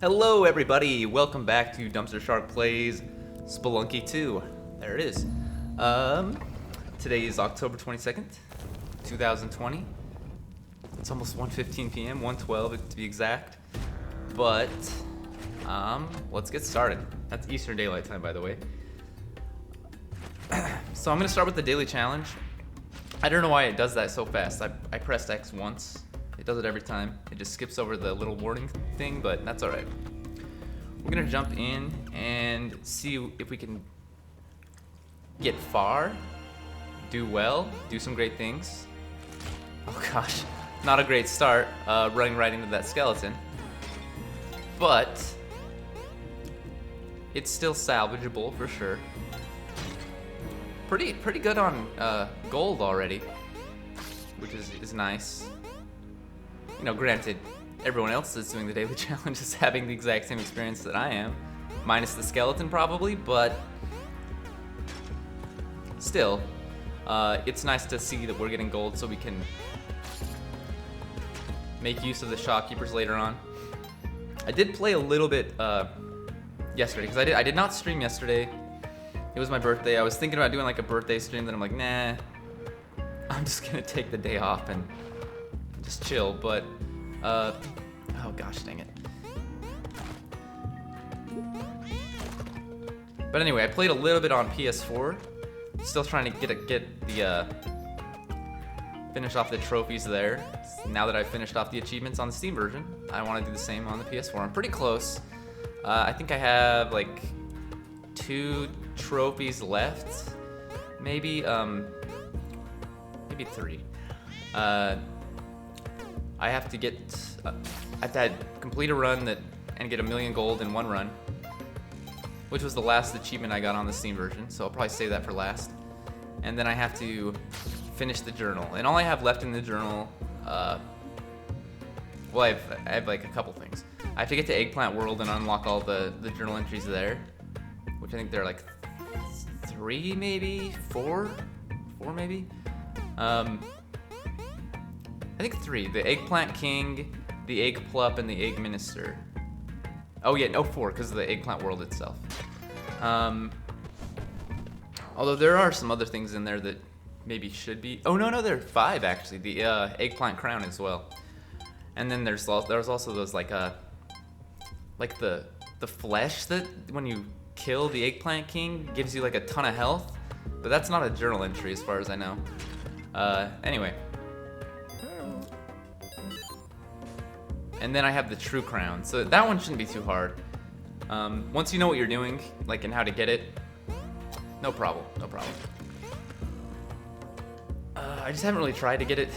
Hello everybody, welcome back to DumpsterShark Plays Spelunky 2. There it is. Today is October 22nd, 2020. It's almost 1:15 p.m., 1:12 to be exact. But, let's get started. That's Eastern Daylight Time, by the way. So I'm gonna start with the daily challenge. I don't know why it does that so fast. I pressed X once. It does it every time. It just skips over the little warning thing, but that's alright. We're gonna jump in and see if we can get far, do well, do some great things. Oh gosh, not a great start, running right into that skeleton. But it's still salvageable for sure. Pretty good on gold already, which is nice. You know, granted, everyone else that's doing the daily challenge is having the exact same experience that I am, minus the skeleton probably, but still, it's nice to see that we're getting gold so we can make use of the shopkeepers later on. I did play a little bit yesterday, because I did not stream yesterday. It was my birthday. I was thinking about doing like a birthday stream, then I'm like, nah, I'm just gonna take the day off and just chill, but, oh gosh, dang it. But anyway, I played a little bit on PS4. Still trying to finish off the trophies there. Now that I've finished off the achievements on the Steam version, I want to do the same on the PS4. I'm pretty close. I think I have like 2 trophies left, maybe 3. I have to complete a run and get 1,000,000 gold in one run, which was the last achievement I got on the Steam version, so I'll probably save that for last. And then I have to finish the journal, and all I have left in the journal, well, I have like a couple things. I have to get to Eggplant World and unlock all the journal entries there, which I think they're like 3 maybe, 4 maybe. I think 3. The Eggplant King, the Egg Plup, and the Egg Minister. Oh yeah, no, 4, because of the Eggplant World itself. Although there are some other things in there that maybe should be... Oh no, there are 5 actually. The Eggplant Crown as well. And then there's also those like the flesh that when you kill the Eggplant King gives you like a ton of health, but that's not a journal entry as far as I know. Anyway. And then I have the True Crown, so that one shouldn't be too hard. Once you know what you're doing, like and how to get it, no problem. I just haven't really tried to get it.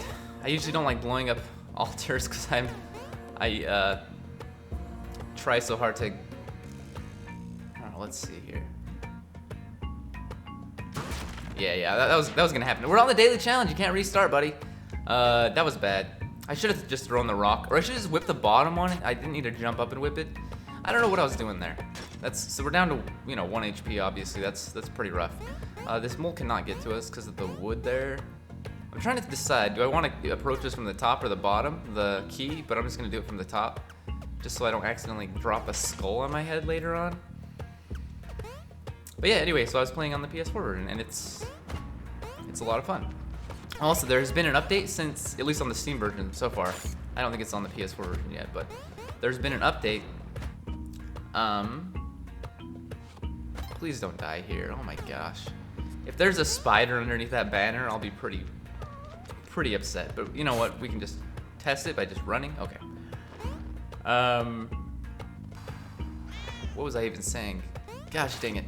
I usually don't like blowing up altars because I try so hard to. I don't know. Let's see here. Yeah, that was gonna happen. We're on the daily challenge. You can't restart, buddy. That was bad. I should have just thrown the rock, or I should have just whipped the bottom on it. I didn't need to jump up and whip it. I don't know what I was doing there. So we're down to 1 HP. Obviously, that's pretty rough. This mole cannot get to us because of the wood there. I'm trying to decide. Do I want to approach this from the top or the bottom? The key, but I'm just gonna do it from the top, just so I don't accidentally drop a skull on my head later on. But yeah, anyway, so I was playing on the PS4 version, and it's a lot of fun. Also, there has been an update since, at least on the Steam version so far. I don't think it's on the PS4 version yet, but there's been an update. Please don't die here. Oh my gosh. If there's a spider underneath that banner, I'll be pretty upset. But you know what? We can just test it by just running. Okay. What was I even saying? Gosh dang it.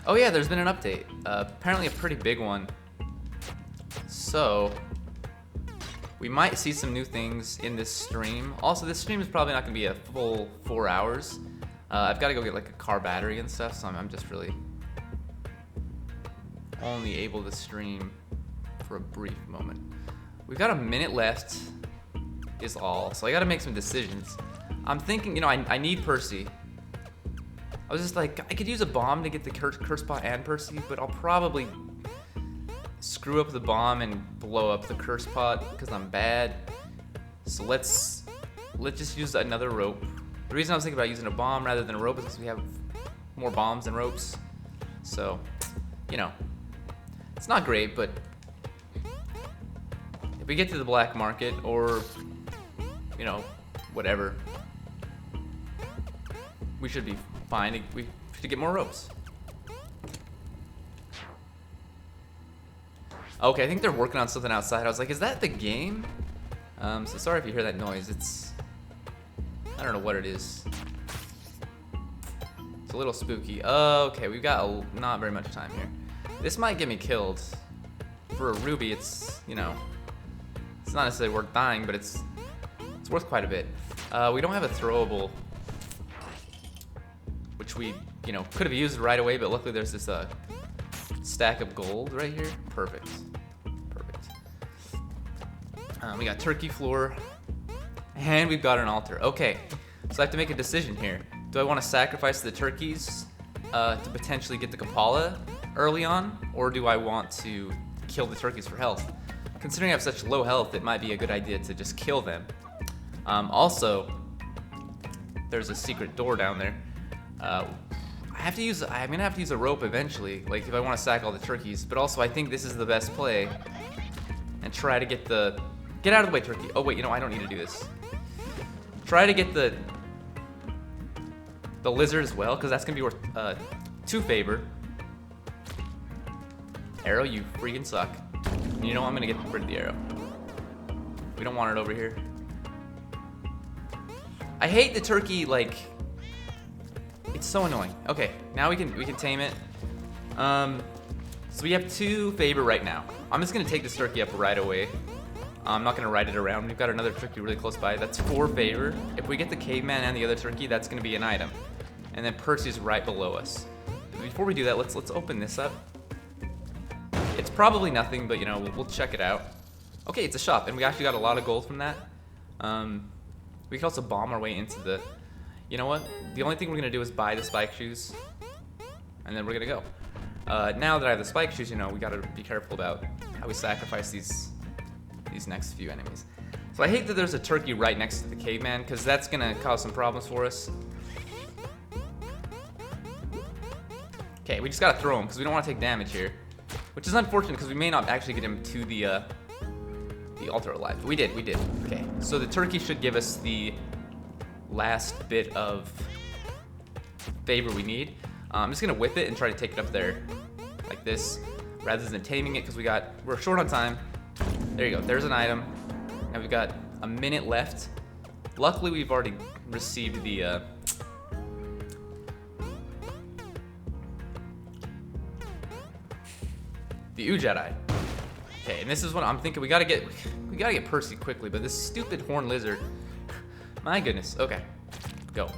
Oh yeah, there's been an update. Apparently a pretty big one. So, we might see some new things in this stream. Also, this stream is probably not gonna be a full 4 hours. I've gotta go get like a car battery and stuff, so I'm just really only able to stream for a brief moment. We've got a minute left, is all. So I gotta make some decisions. I'm thinking, I need Percy. I was just like, I could use a bomb to get the curse pot and Percy, but I'll probably screw up the bomb and blow up the curse pot because I'm bad. So let's let's just use another rope. The reason I was thinking about using a bomb rather than a rope is because we have more bombs than ropes. So, you know, it's not great, but if we get to the black market or, you know, whatever, we should be fine. We should get more ropes. Okay, I think they're working on something outside. I was like, is that the game? So sorry if you hear that noise. I don't know what it is. It's a little spooky. Okay, we've got not very much time here. This might get me killed. For a ruby, it's, you know, it's not necessarily worth dying, but it's worth quite a bit. We don't have a throwable, which we, you know, could have used right away, but luckily there's this stack of gold right here. Perfect. Perfect. We got turkey floor, and we've got an altar. Okay, so I have to make a decision here. Do I want to sacrifice the turkeys to potentially get the Kapala early on, or do I want to kill the turkeys for health? Considering I have such low health, it might be a good idea to just kill them. Also, there's a secret door down there. I'm gonna have to use a rope eventually, like if I want to sack all the turkeys. But also, I think this is the best play, and try to get out of the way, turkey. Oh wait, you know, I don't need to do this. Try to get the lizard as well, because that's gonna be worth 2 favor. Arrow, you freaking suck. You know, I'm gonna get rid of the arrow. We don't want it over here. I hate the turkey, like, it's so annoying. Okay, now we can tame it. So we have 2 favor right now. I'm just gonna take this turkey up right away. I'm not gonna ride it around. We've got another turkey really close by. That's 4 favor. If we get the caveman and the other turkey, that's gonna be an item. And then Percy's right below us. But before we do that, let's open this up. It's probably nothing, but you know, we'll check it out. Okay, it's a shop, and we actually got a lot of gold from that. We can also bomb our way into the... You know what? The only thing we're gonna do is buy the spike shoes, and then we're gonna go. Now that I have the spike shoes, you know, we gotta be careful about how we sacrifice these next few enemies. So I hate that there's a turkey right next to the caveman, because that's gonna cause some problems for us. Okay, we just gotta throw him, because we don't want to take damage here. Which is unfortunate, because we may not actually get him to the altar alive. But we did. Okay, so the turkey should give us the last bit of favor we need. I'm just gonna whip it and try to take it up there like this, rather than taming it, because we're short on time. There you go, there's an item. Now we've got a minute left. Luckily, we've already received the Ujedi. Okay, and this is what I'm thinking. We gotta get Percy quickly, but this stupid horned lizard. My goodness. Okay, go.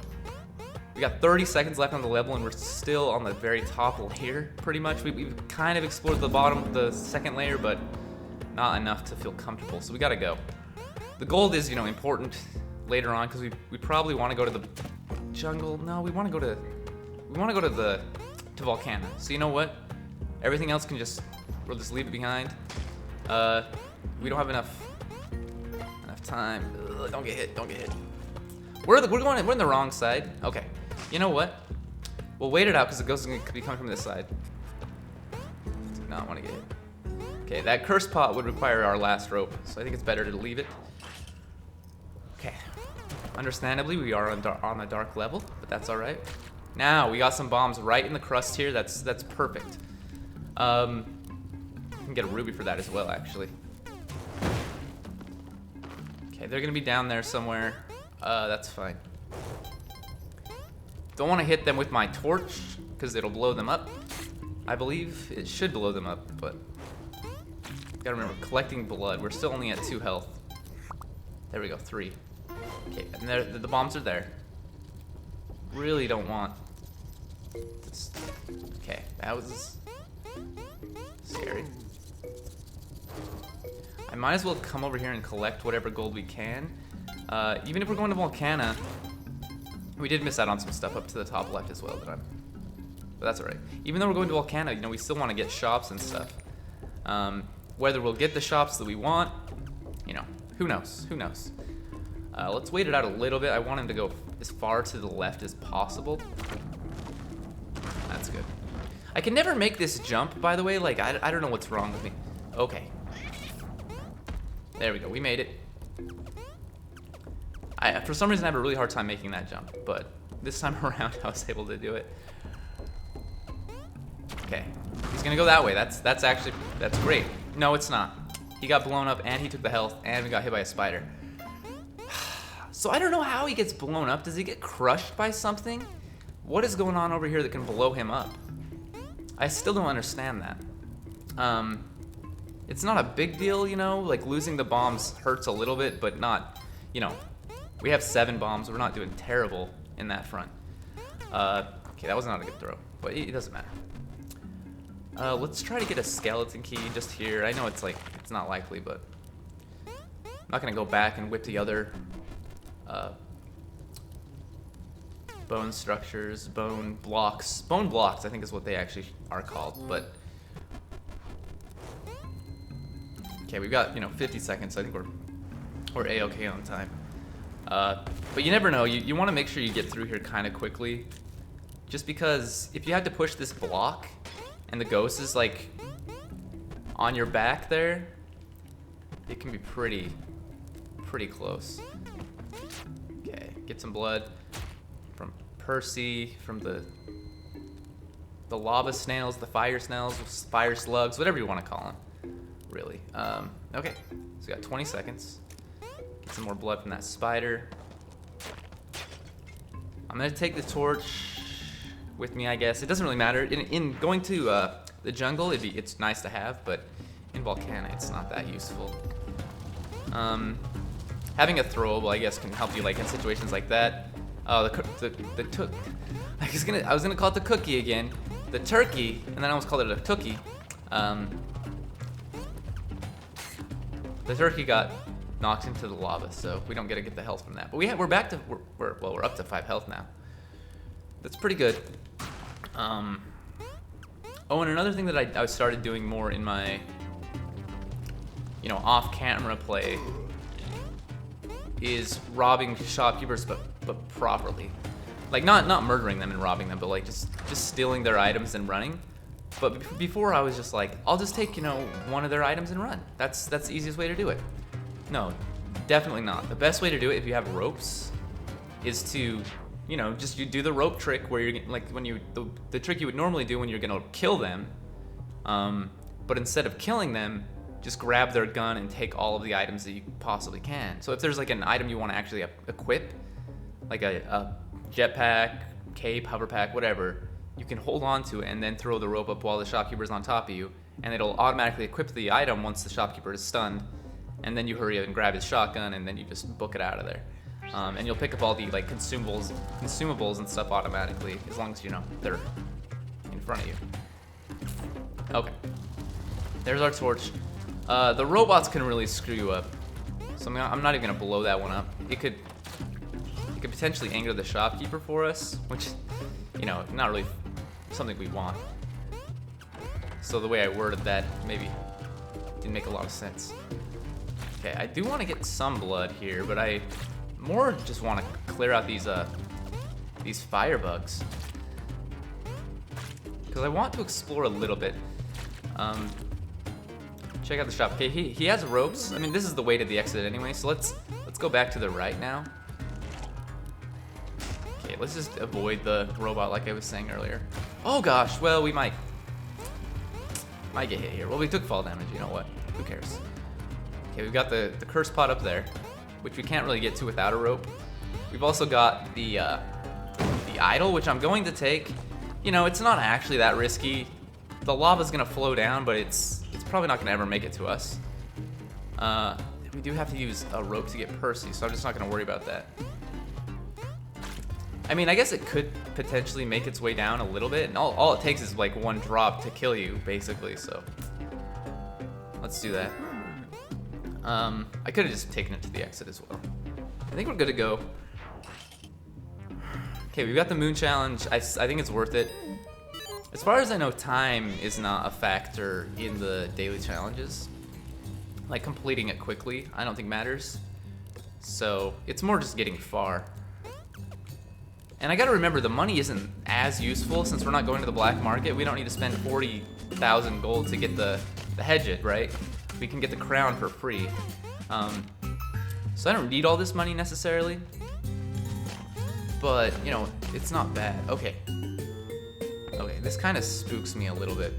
We got 30 seconds left on the level, and we're still on the very top layer, pretty much. We've kind of explored the bottom, the second layer, but not enough to feel comfortable. So we gotta go. The gold is, you know, important later on, because we probably want to go to the jungle. No, we want to go to Volcana. So you know what? Everything else we'll just leave it behind. We don't have enough time. Ugh, don't get hit. We're in the wrong side. Okay. You know what? We'll wait it out, because the ghost is gonna be coming from this side. Do not want to get hit. Okay, that cursed pot would require our last rope, so I think it's better to leave it. Okay. Understandably, we are on a dark level, but that's all right. Now we got some bombs right in the crust here. That's perfect. We can get a ruby for that as well, actually. Okay, they're gonna be down there somewhere. That's fine. Don't want to hit them with my torch, because it'll blow them up. I believe it should blow them up, but gotta remember, collecting blood. We're still only at 2 health. There we go, 3. Okay, and the bombs are there. Really don't want this. Okay, that was scary. I might as well come over here and collect whatever gold we can. Even if we're going to Volcana, we did miss out on some stuff up to the top left as well, but that's alright. Even though we're going to Volcana, you know, we still want to get shops and stuff. Whether we'll get the shops that we want, you know, who knows? Let's wait it out a little bit. I want him to go as far to the left as possible. That's good. I can never make this jump, by the way. Like, I don't know what's wrong with me. Okay. There we go. We made it. For some reason, I have a really hard time making that jump, but this time around, I was able to do it. Okay. He's gonna go that way. That's great. No, it's not. He got blown up, and he took the health, and we got hit by a spider. So I don't know how he gets blown up. Does he get crushed by something? What is going on over here that can blow him up? I still don't understand that. It's not a big deal, you know? Like, losing the bombs hurts a little bit, but not, you know. We have 7 bombs. We're not doing terrible in that front. Okay, that was not a good throw, but it doesn't matter. Let's try to get a skeleton key just here. I know it's like, it's not likely, but I'm not gonna go back and whip the other bone structures, bone blocks. Bone blocks, I think is what they actually are called, but okay, we've got, you know, 50 seconds. So I think we're A-okay on time. But you never know. You want to make sure you get through here kind of quickly, just because if you had to push this block and the ghost is like on your back there, it can be pretty close. Okay, get some blood from Percy, from the lava snails, the fire snails, fire slugs, whatever you want to call them, really. Okay, so we got 20 seconds. Get some more blood from that spider. I'm gonna take the torch with me, I guess. It doesn't really matter. In going to the jungle, it's nice to have, but in Volcana, it's not that useful. Having a throwable, I guess, can help you like in situations like that. I was gonna call it the cookie again, the turkey, and then I almost called it a tookie. The turkey got knocked into the lava, so we don't get to get the health from that. But we're back to we're up to 5 health now. That's pretty good. Oh, and another thing that I started doing more in my, you know, off-camera play is robbing shopkeepers, but properly. Like not murdering them and robbing them, but like just stealing their items and running. But before I was just like, I'll just take, you know, one of their items and run. That's the easiest way to do it. No, definitely not. The best way to do it if you have ropes is to, you know, you do the rope trick where you're like the trick you would normally do when you're gonna kill them, but instead of killing them, just grab their gun and take all of the items that you possibly can. So if there's like an item you want to actually equip, like a jetpack, cape, hover pack, whatever, you can hold on to it and then throw the rope up while the shopkeeper's on top of you, and it'll automatically equip the item once the shopkeeper is stunned, and then you hurry up and grab his shotgun, and then you just book it out of there. And you'll pick up all the like consumables and stuff automatically, as long as you know they're in front of you. Okay, there's our torch. The robots can really screw you up, so I'm not even gonna blow that one up. It could potentially anger the shopkeeper for us, which, you know, not really something we want. So the way I worded that maybe didn't make a lot of sense. Okay, I do want to get some blood here, but I more just want to clear out these firebugs, because I want to explore a little bit. Check out the shop. Okay, he has ropes. I mean, this is the way to the exit anyway, so let's go back to the right now. Okay, let's just avoid the robot like I was saying earlier. Oh gosh, well, we might get hit here. Well, we took fall damage, you know what? Who cares? Okay, we've got the curse pot up there, which we can't really get to without a rope. We've also got the idol, which I'm going to take. You know, it's not actually that risky. The lava's gonna flow down, but it's probably not gonna ever make it to us. We do have to use a rope to get Percy, so I'm just not gonna worry about that. I mean, I guess it could potentially make its way down a little bit, and all it takes is like one drop to kill you, basically, so let's do that. I could have just taken it to the exit as well. I think we're good to go. Okay, we've got the moon challenge. I think it's worth it. As far as I know, time is not a factor in the daily challenges. Like completing it quickly, I don't think matters. So it's more just getting far. And I gotta remember, the money isn't as useful since we're not going to the black market. We don't need to spend 40,000 gold to get the hedget, right? We can get the crown for free. So I don't need all this money necessarily. But, you know, it's not bad. Okay. Okay, this kind of spooks me a little bit.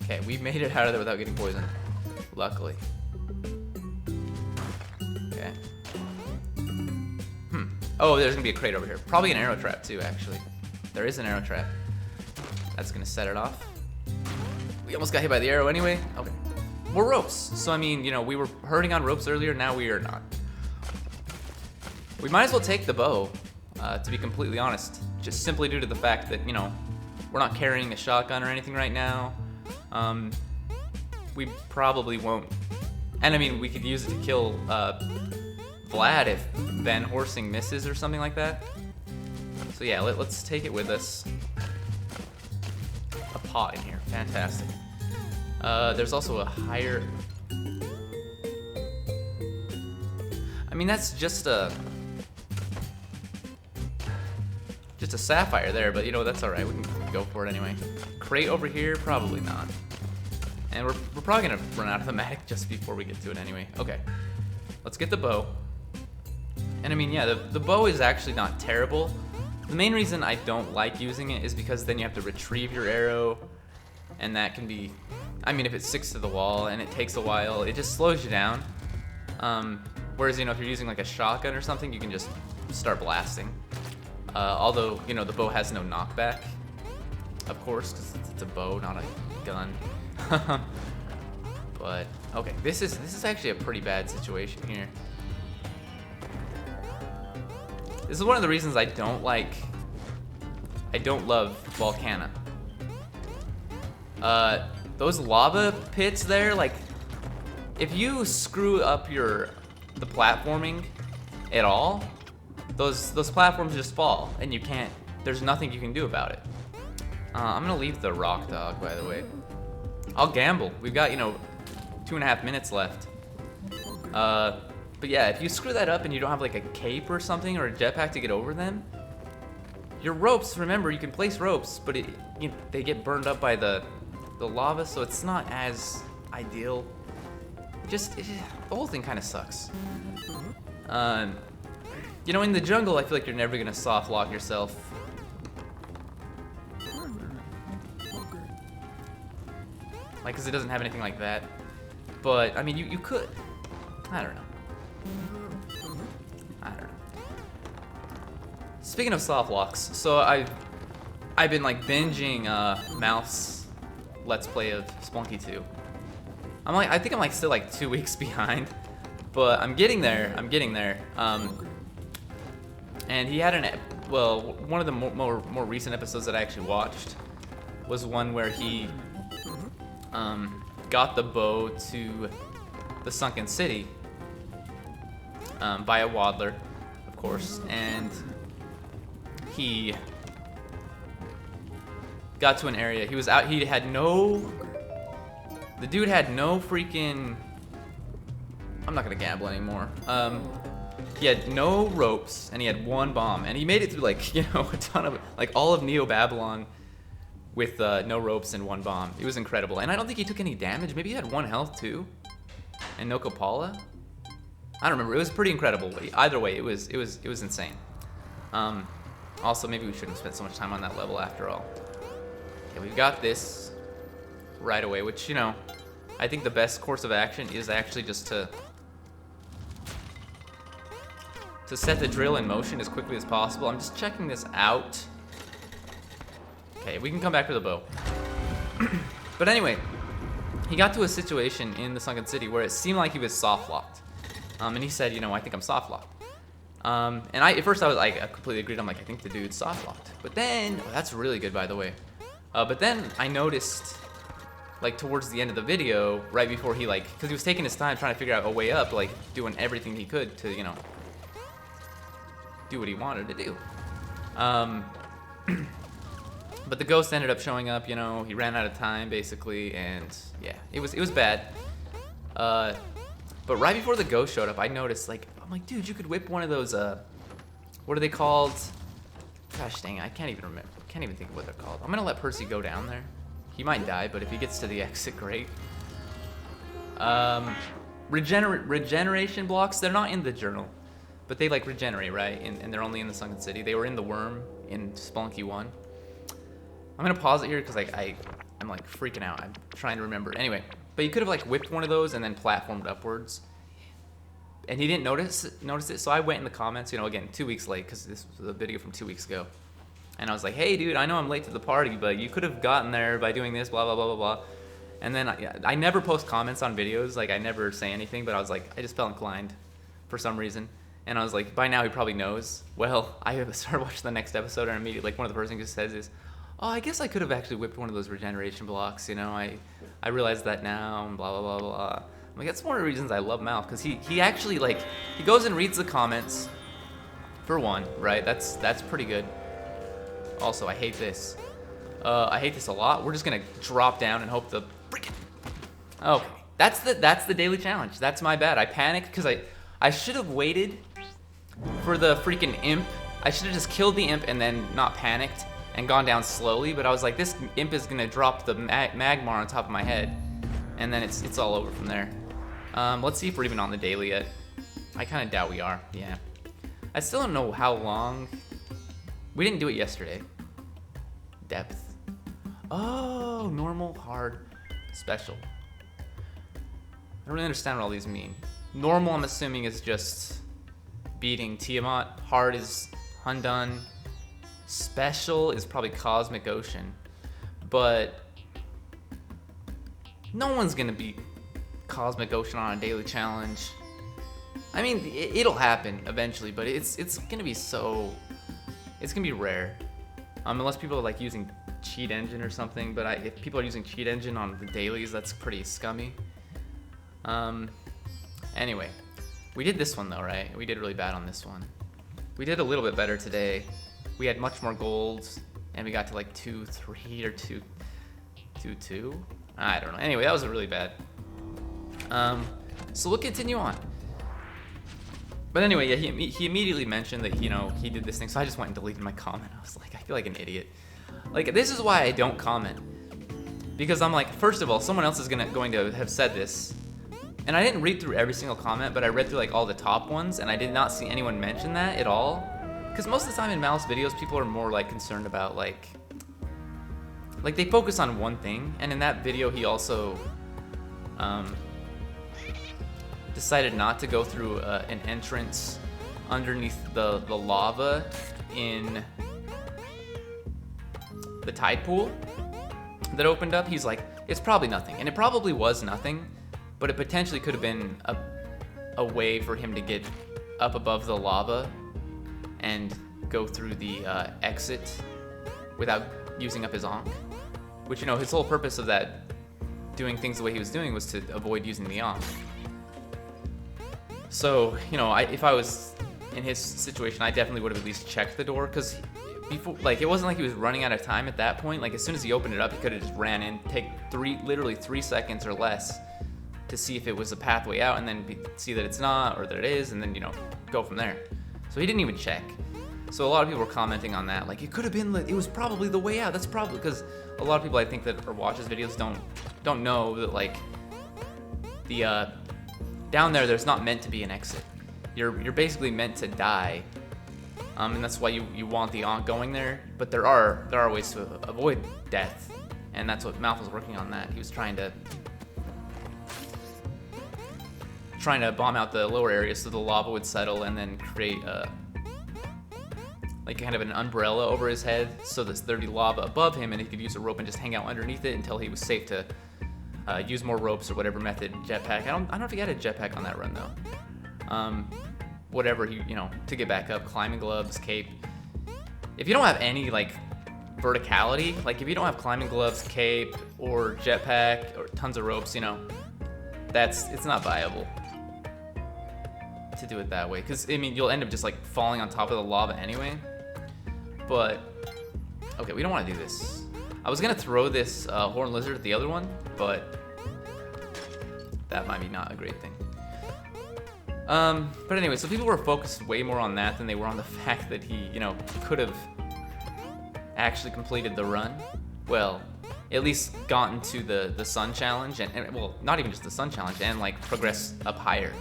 Okay, we made it out of there without getting poisoned. Luckily. Okay. Oh, there's gonna be a crate over here. Probably an arrow trap too, actually. There is an arrow trap. That's gonna set it off. We almost got hit by the arrow anyway. Okay. More ropes. So I mean, you know, we were hurting on ropes earlier, now we are not. We might as well take the bow, to be completely honest. Just simply due to the fact that, you know, we're not carrying a shotgun or anything right now. We probably won't. And I mean, we could use it to kill Vlad if Van Horsing misses or something like that. So yeah, let's take it with us. A pot in here, fantastic. There's also a higher... I mean, that's just a sapphire there, but you know, that's alright, we can go for it anyway. Crate over here, probably not. And we're probably gonna run out of the matic just before we get to it anyway. Okay, let's get the bow. And I mean, yeah, the bow is actually not terrible. The main reason I don't like using it is because then you have to retrieve your arrow, and that can be, I mean, if it sticks to the wall and it takes a while, it just slows you down. Whereas, you know, if you're using like a shotgun or something, you can just start blasting. Although, you know, the bow has no knockback, of course, because it's a bow, not a gun. But okay, this is actually a pretty bad situation here. This is one of the reasons I don't love Volcana. Those lava pits there, like, if you screw up the platforming at all, those platforms just fall, and you can't. There's nothing you can do about it. I'm gonna leave the rock dog, by the way. I'll gamble. We've got, you know, 2.5 minutes left. But yeah, if you screw that up and you don't have like a cape or something or a jetpack to get over them, your ropes. Remember, you can place ropes, but they get burned up by the lava, so it's not as ideal. The whole thing kind of sucks. You know, in the jungle, I feel like you're never gonna soft lock yourself. Like, cause it doesn't have anything like that. But I mean, you could. I don't know. Speaking of soft locks, so I've been like binging Mouth's Let's Play of Spelunky 2. I think I'm like still like 2 weeks behind, but I'm getting there. And he had one of the more recent episodes that I actually watched was one where he got the bow to the sunken city by a waddler, of course, and he got to an area. He was out. The dude had no freaking. I'm not gonna gamble anymore. He had no ropes and he had one bomb, and he made it through like, you know, a ton of, like, all of Neo Babylon with no ropes and one bomb. It was incredible, and I don't think he took any damage. Maybe he had 1 health too, and no Copala. I don't remember. It was pretty incredible. Either way, it was insane. Also, maybe we shouldn't spend so much time on that level after all. Okay, we've got this right away, which, you know, I think the best course of action is actually just to set the drill in motion as quickly as possible. I'm just checking this out. Okay, we can come back to the bow. But anyway, he got to a situation in the sunken city where it seemed like he was soft locked. And he said, you know, I think I'm soft locked. And at first I completely agreed. I'm like, I think the dude's soft locked. But then, oh, that's really good, by the way. But then I noticed, like, towards the end of the video, right before he, like, because he was taking his time trying to figure out a way up, like, doing everything he could to, you know, do what he wanted to do. But the ghost ended up showing up, you know, he ran out of time, basically, and yeah, it was bad. But right before the ghost showed up, I noticed, like, I'm like, dude, you could whip one of those, what are they called? Gosh dang it, I can't even remember. Can't even think of what they're called. I'm gonna let Percy go down there. He might die, but if he gets to the exit, great. Regeneration blocks, they're not in the journal, but they like regenerate, right? And they're only in the Sunken City. They were in the worm in Spelunky 1. I'm gonna pause it here because I'm like freaking out. I'm trying to remember. Anyway, but you could have like whipped one of those and then platformed upwards. And he didn't notice it, so I went in the comments, you know, again, 2 weeks late because this was a video from 2 weeks ago. And I was like, hey, dude, I know I'm late to the party, but you could have gotten there by doing this, blah, blah, blah, blah, blah. And then I never post comments on videos, like I never say anything, but I was like, I just felt inclined for some reason. And I was like, by now he probably knows. Well, I started watching the next episode and immediately, like one of the first things he says is, oh, I guess I could have actually whipped one of those regeneration blocks, you know, I realized that now, and blah, blah, blah, blah. I'm like, that's one of the reasons I love Mouth, because he actually, like, he goes and reads the comments, for one, right? That's pretty good. Also, I hate this. I hate this a lot. We're just gonna drop down and hope the freaking... Okay, that's the daily challenge. That's my bad. I panicked because I should have waited for the freaking imp. I should have just killed the imp and then not panicked and gone down slowly, but I was like, this imp is gonna drop the magmar on top of my head, and then it's all over from there. Let's see if we're even on the daily yet. I kind of doubt we are. Yeah. I still don't know how long. We didn't do it yesterday. Depth. Oh, normal, hard, special. I don't really understand what all these mean. Normal, I'm assuming, is just beating Tiamat. Hard is Hundun. Special is probably Cosmic Ocean. But no one's gonna beat Cosmic Ocean on a daily challenge. I mean, it'll happen eventually, but it's gonna be so... It's gonna be rare. Unless people are like using cheat engine or something, but if people are using cheat engine on the dailies, that's pretty scummy. Anyway, we did this one though, right? We did really bad on this one. We did a little bit better today. We had much more golds, and we got to like 2-3 or 2-2. I don't know. Anyway, that was really bad. So we'll continue on. But anyway, yeah, he immediately mentioned that, you know, he did this thing, so I just went and deleted my comment. I was like, I feel like an idiot. Like, this is why I don't comment. Because I'm like, first of all, someone else is going to have said this. And I didn't read through every single comment, but I read through like all the top ones, and I did not see anyone mention that at all. Because most of the time in Malice videos, people are more like concerned about like they focus on one thing. And in that video, he also decided not to go through an entrance underneath the lava in the tide pool that opened up. He's like, it's probably nothing, and it probably was nothing, but it potentially could have been a way for him to get up above the lava and go through the exit without using up his Ankh, which, you know, his whole purpose of that doing things the way he was doing was to avoid using the Ankh. So, you know, if I was in his situation, I definitely would have at least checked the door, because before, like, it wasn't like he was running out of time at that point. Like, as soon as he opened it up, he could have just ran in, take literally 3 seconds or less to see if it was a pathway out, and then see that it's not, or that it is, and then, you know, go from there. So he didn't even check. So a lot of people were commenting on that, like, it could have been, it was probably the way out. That's probably, because a lot of people I think that watch his videos don't know that, like, the down there's not meant to be an exit. You're basically meant to die, and that's why you want the Ankh going there. But there are ways to avoid death, and that's what Mouth was working on. That he was trying to bomb out the lower area so the lava would settle, and then create like kind of an umbrella over his head, so that there'd be lava above him, and he could use a rope and just hang out underneath it until he was safe to use more ropes or whatever method. Jetpack. I don't know if he had a jetpack on that run though. Whatever he, you know, to get back up. Climbing gloves, cape. If you don't have any like verticality, like if you don't have climbing gloves, cape, or jetpack, or tons of ropes, you know, it's not viable to do it that way. Because I mean, you'll end up just like falling on top of the lava anyway. But okay, we don't want to do this. I was gonna throw this horned lizard at the other one, but that might be not a great thing. But anyway, so people were focused way more on that than they were on the fact that he, you know, could have actually completed the run. Well, at least gotten to the Sun Challenge, and well, not even just the Sun Challenge, and like progress up higher.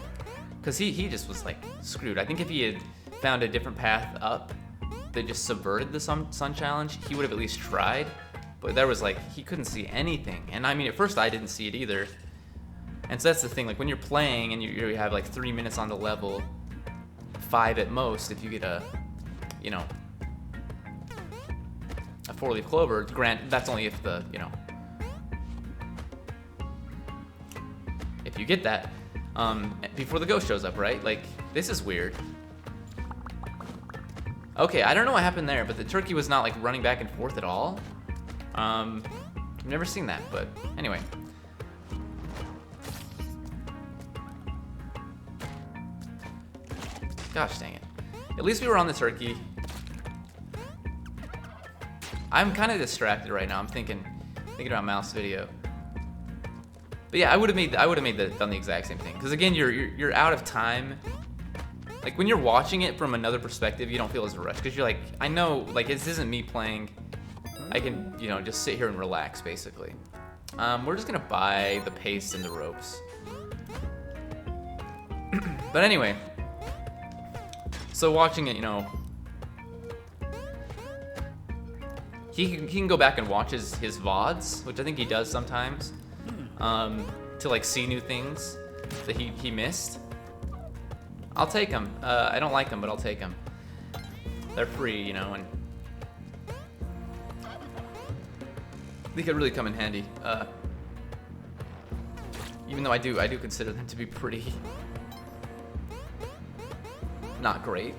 Because he just was like screwed. I think if he had found a different path up that just subverted the Sun Challenge, he would have at least tried. But there was like, he couldn't see anything. And I mean, at first I didn't see it either. And so that's the thing, like when you're playing and you have like 3 minutes on the level, 5 at most, if you get a, you know, a 4-leaf clover, that's only if the, you know, if you get that, before the ghost shows up, right? Like, this is weird. Okay, I don't know what happened there, but the turkey was not like running back and forth at all. I've never seen that, but anyway. Gosh dang it. At least we were on the turkey. I'm kind of distracted right now. I'm thinking about mouse video. But yeah, I would have done the exact same thing. Because again, you're out of time. Like when you're watching it from another perspective, you don't feel as rushed. Because you're like, I know, like this isn't me playing. I can, you know, just sit here and relax, basically. We're just gonna buy the paste and the ropes. But anyway, so watching it, you know, he can go back and watch his VODs, which I think he does sometimes, to like see new things that he missed. I'll take them. I don't like them, but I'll take them. They're free, you know, and they could really come in handy. Even though I do consider them to be pretty not great.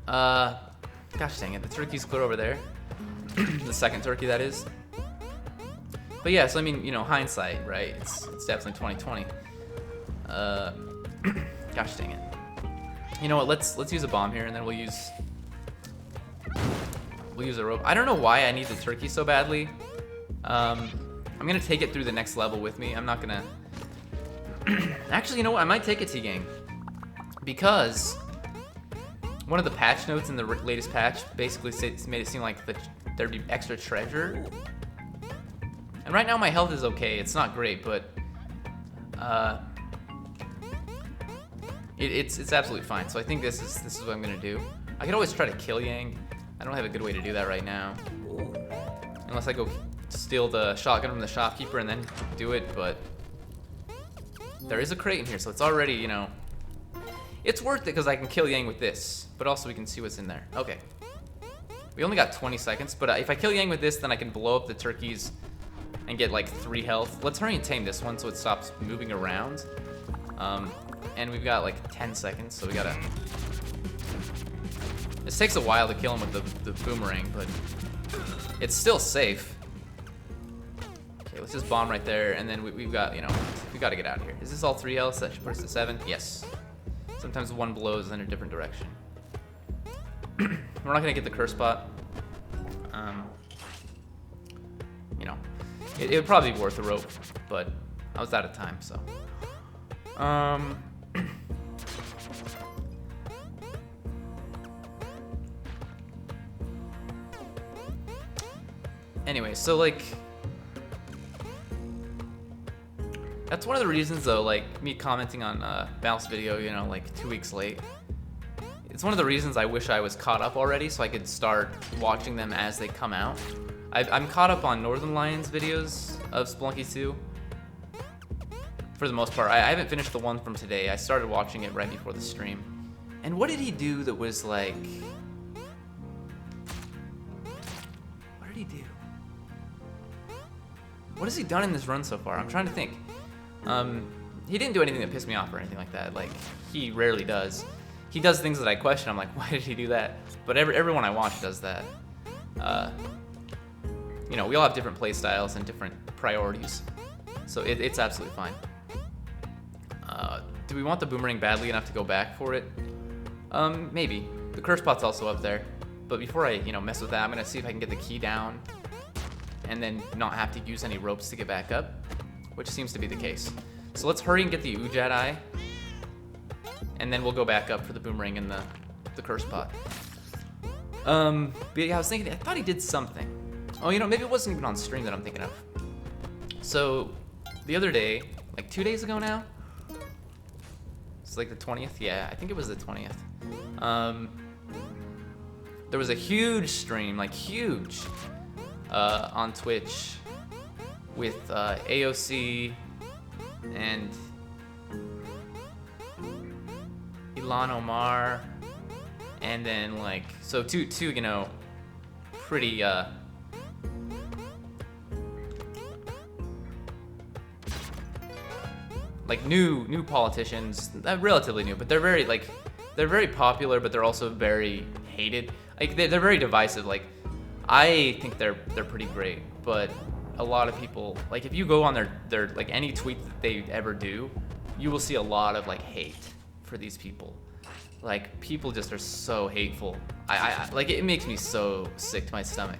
Gosh dang it, the turkey's clear over there. The second turkey, that is. But yeah, so I mean, you know, hindsight, right? It's definitely 2020. Gosh dang it. You know what? Let's use a bomb here, and then we'll use a rope. I don't know why I need the turkey so badly. I'm gonna take it through the next level with me. I'm not gonna. Actually, you know what? I might take it, T-Gang, because one of the patch notes in the latest patch basically made it seem like there'd be extra treasure. And right now my health is okay. It's not great, but it's absolutely fine. So I think this is what I'm gonna do. I could always try to kill Yang. I don't have a good way to do that right now, unless I go steal the shotgun from the shopkeeper and then do it. But there is a crate in here, so it's already, you know, it's worth it because I can kill Yang with this, but also we can see what's in there. Okay, we only got 20 seconds, but if I kill Yang with this, then I can blow up the turkeys and get like 3 health. Let's hurry and tame this one so it stops moving around. And we've got like 10 seconds, so we gotta. This takes a while to kill him with the boomerang, but it's still safe. Okay, let's just bomb right there, and then we've got, you know, we gotta get out of here. Is this all 3 health? That should put us at 7. Yes. Sometimes one blows in a different direction. We're not gonna get the curse spot. You know, it would probably be worth a rope, but I was out of time, so. Anyway, so like, that's one of the reasons though, like me commenting on Valve's video, you know, like 2 weeks late. It's one of the reasons I wish I was caught up already so I could start watching them as they come out. I'm caught up on Northern Lions videos of Spelunky 2. For the most part. I haven't finished the one from today. I started watching it right before the stream. And what did he do that was like... What did he do? What has he done in this run so far? I'm trying to think. He didn't do anything that pissed me off or anything like that. Like, he rarely does. He does things that I question. I'm like, why did he do that? But everyone I watch does that. You know, we all have different play styles and different priorities. So it's absolutely fine. Do we want the boomerang badly enough to go back for it? Maybe. The curse pot's also up there. But before I, you know, mess with that, I'm gonna see if I can get the key down and then not have to use any ropes to get back up, which seems to be the case. So let's hurry and get the Ujat Eye. And then we'll go back up for the boomerang and the curse pot. But yeah, I was thinking, I thought he did something. Oh, you know, maybe it wasn't even on stream that I'm thinking of. So, the other day, like 2 days ago now, it's like the 20th? Yeah, I think it was the 20th. There was a huge stream, like huge, on Twitch with AOC and Ilan Omar, and then like, so two, you know, pretty, like new politicians, relatively new, but they're very popular, but they're also very hated. Like they're very divisive. Like I think they're pretty great, but a lot of people, like if you go on their like any tweet that they ever do, you will see a lot of like hate for these people. Like people just are so hateful. I like it makes me so sick to my stomach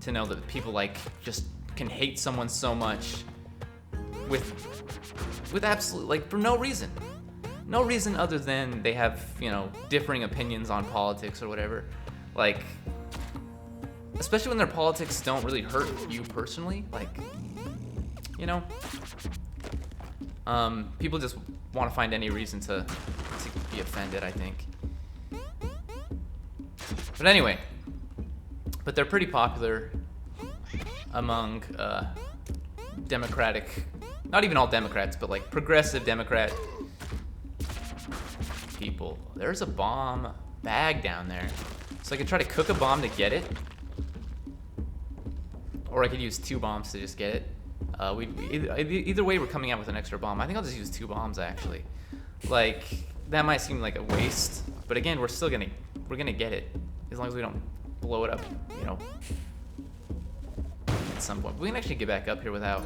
to know that people like just can hate someone so much with absolute, like, for no reason other than they have, you know, differing opinions on politics or whatever. Like, especially when their politics don't really hurt you personally, like, you know, people just want to find any reason to be offended, I think. But anyway, but they're pretty popular among Democratic, not even all Democrats, but like progressive Democrat people. There's a bomb bag down there. So I could try to cook a bomb to get it. Or I could use 2 bombs to just get it. Either way, we're coming out with an extra bomb. I think I'll just use 2 bombs, actually. Like, that might seem like a waste, but again, we're gonna get it. As long as we don't blow it up, you know, at some point. We can actually get back up here without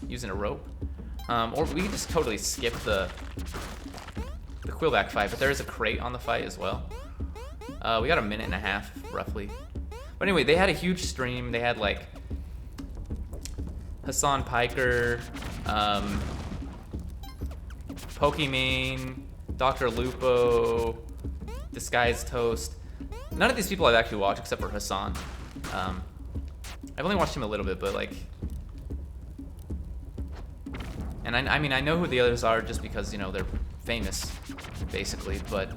using a rope. Or we can just totally skip the Quillback fight, but there is a crate on the fight as well. We got a minute and a half, roughly. But anyway, they had a huge stream. They had, like, Hassan Piker, Pokimane, Dr. Lupo, Disguised Toast. None of these people I've actually watched except for Hassan. I've only watched him a little bit, but, like... And I mean, I know who the others are just because, you know, they're famous, basically, but...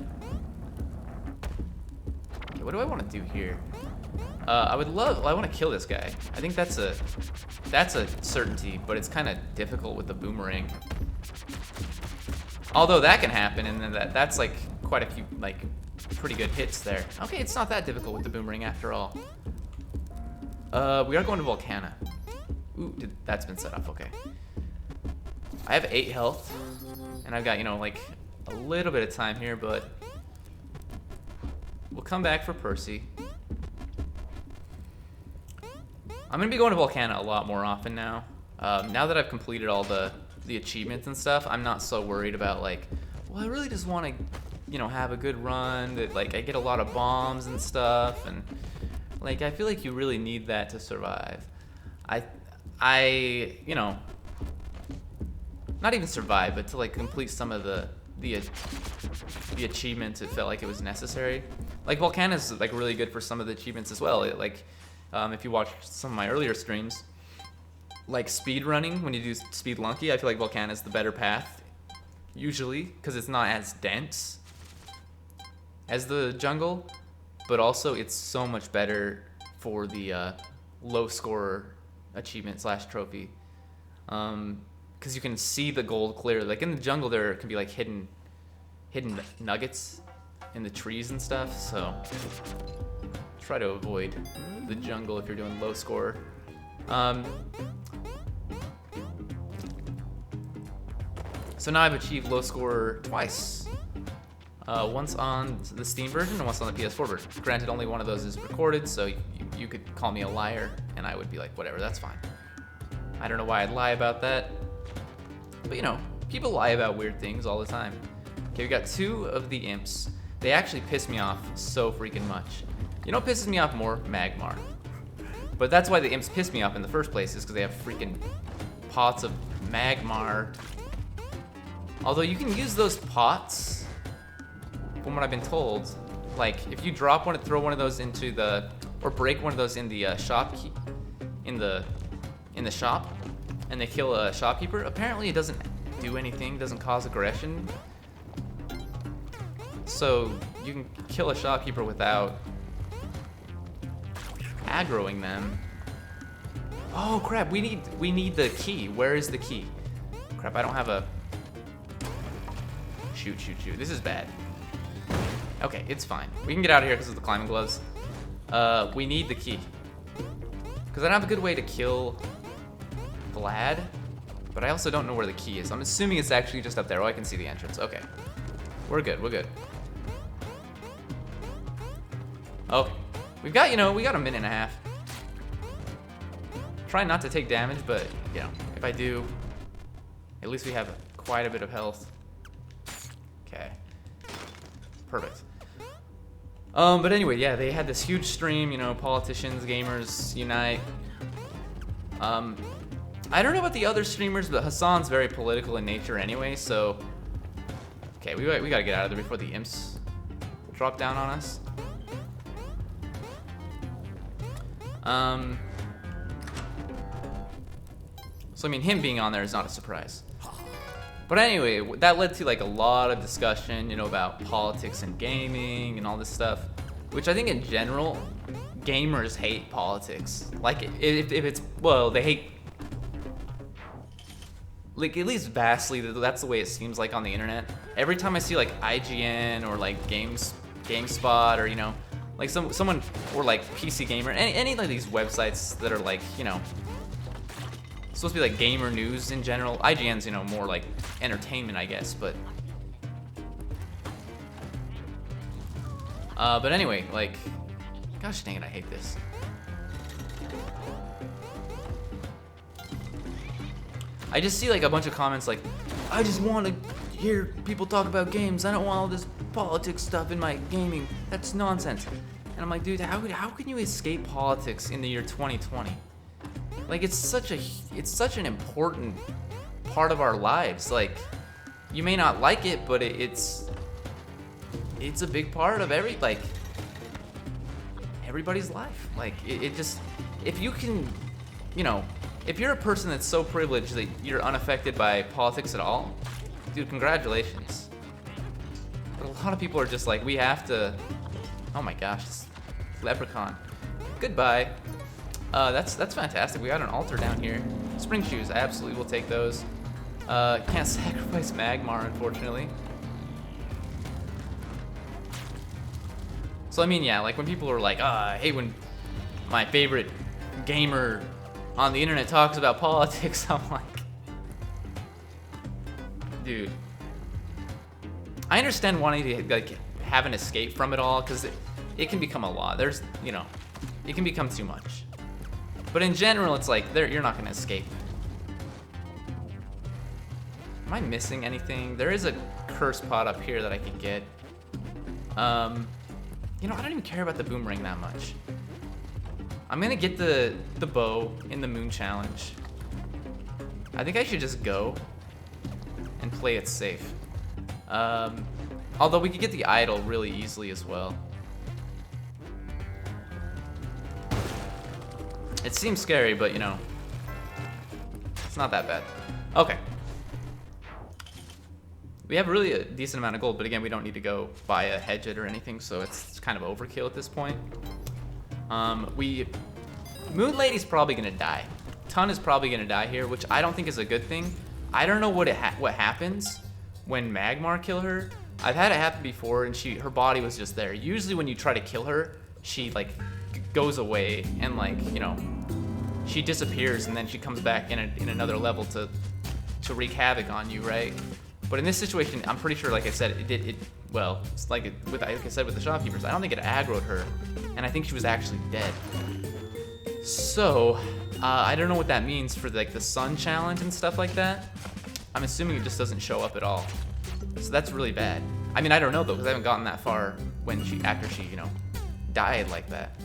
Okay, what do I want to do here? I want to kill this guy. I think that's a certainty, but it's kind of difficult with the boomerang. Although that can happen, and then that's like quite a few, like, pretty good hits there. Okay, it's not that difficult with the boomerang after all. We are going to Volcana. Ooh, that's been set up, okay. I have 8 health, and I've got, you know, like, a little bit of time here, but we'll come back for Percy. I'm gonna be going to Volcana a lot more often now. Now that I've completed all the achievements and stuff, I'm not so worried about, like, well, I really just want to, you know, have a good run, that, like, I get a lot of bombs and stuff, and, like, I feel like you really need that to survive. I you know, not even survive, but to, like, complete some of the achievements, it felt like it was necessary. Like, Volcana's, like, really good for some of the achievements as well. If you watch some of my earlier streams, like speed running, when you do Spelunky, I feel like Volcana is the better path, usually, because it's not as dense as the jungle, but also it's so much better for the low score achievement / trophy, because you can see the gold clearly. Like in the jungle, there can be like hidden nuggets in the trees and stuff, so try to avoid the jungle if you're doing low score. So now I've achieved low score twice. Once on the Steam version and once on the PS4 version. Granted, only one of those is recorded, so you could call me a liar, and I would be like, whatever, that's fine. I don't know why I'd lie about that. But you know, people lie about weird things all the time. Okay, we got 2 of the imps. They actually piss me off so freaking much. You know what pisses me off more? Magmar. But that's why the imps piss me off in the first place, is because they have freaking pots of Magmar Although you can use those pots, from what I've been told. Like, if you drop one, throw one of those into the, or break one of those in the shop, in the shop, and they kill a shopkeeper. Apparently, it doesn't do anything, doesn't cause aggression. So you can kill a shopkeeper without aggroing them. Oh crap! We need the key. Where is the key? Crap! I don't have a. Shoot! This is bad. Okay, it's fine. We can get out of here because of the climbing gloves. We need the key. Because I don't have a good way to kill Vlad, but I also don't know where the key is. I'm assuming it's actually just up there. Oh, I can see the entrance. Okay. We're good. Okay. We got a minute and a half. Try not to take damage, but, if I do, at least we have quite a bit of health. Okay. Perfect. But anyway, yeah, they had this huge stream, politicians, gamers, unite. I don't know about the other streamers, but Hassan's very political in nature anyway, so... Okay, we gotta get out of there before the imps drop down on us. So, I mean, him being on there is not a surprise. But anyway, that led to, like, a lot of discussion, about politics and gaming and all this stuff. Which I think in general, gamers hate politics. Like, if it's, well, they hate... Like, at least vastly, that's the way it seems like on the internet. Every time I see, like, IGN or, like, GameSpot or, like, someone, or, like, PC Gamer, any of these websites that are, like, supposed to be, like, gamer news in general. IGN's, more, like, entertainment, I guess, but... But anyway, like... Gosh dang it, I hate this. I just see like a bunch of comments like, I just want to hear people talk about games. I don't want all this politics stuff in my gaming. That's nonsense. And I'm like, dude, how can you escape politics in the year 2020? Like, it's such an important part of our lives. Like, you may not like it, but it's a big part of everybody's life. Like, it just, if you can, if you're a person that's so privileged that you're unaffected by politics at all, dude, congratulations. But a lot of people are just like, we have to, oh my gosh, this leprechaun. Goodbye. That's fantastic. We got an altar down here. Spring shoes, I absolutely will take those. Can't sacrifice Magmar, unfortunately. So I mean, yeah, like when people are like, I hate when my favorite gamer on the internet talks about politics, I'm like, dude, I understand wanting to like have an escape from it all, because it can become a lot. There's, it can become too much. But in general, it's like, you're not gonna escape. Am I missing anything? There is a curse pot up here that I could get. I don't even care about the boomerang that much. I'm gonna get the bow in the moon challenge. I think I should just go and play it safe. Although we could get the idol really easily as well. It seems scary, but it's not that bad. Okay. We have really a decent amount of gold, but again, we don't need to go buy a hedge it or anything, so it's kind of overkill at this point. Moon Lady's probably gonna die. Tun is probably gonna die here, which I don't think is a good thing. I don't know what happens when Magmar kill her. I've had it happen before, and her body was just there. Usually when you try to kill her, she like goes away and like she disappears, and then she comes back in another level to wreak havoc on you, right? But in this situation, I'm pretty sure, like I said, well, it's like I said with the shopkeepers, I don't think it aggroed her, and I think she was actually dead. So, I don't know what that means for like the sun challenge and stuff like that. I'm assuming it just doesn't show up at all. So that's really bad. I mean, I don't know though, because I haven't gotten that far after she, died like that.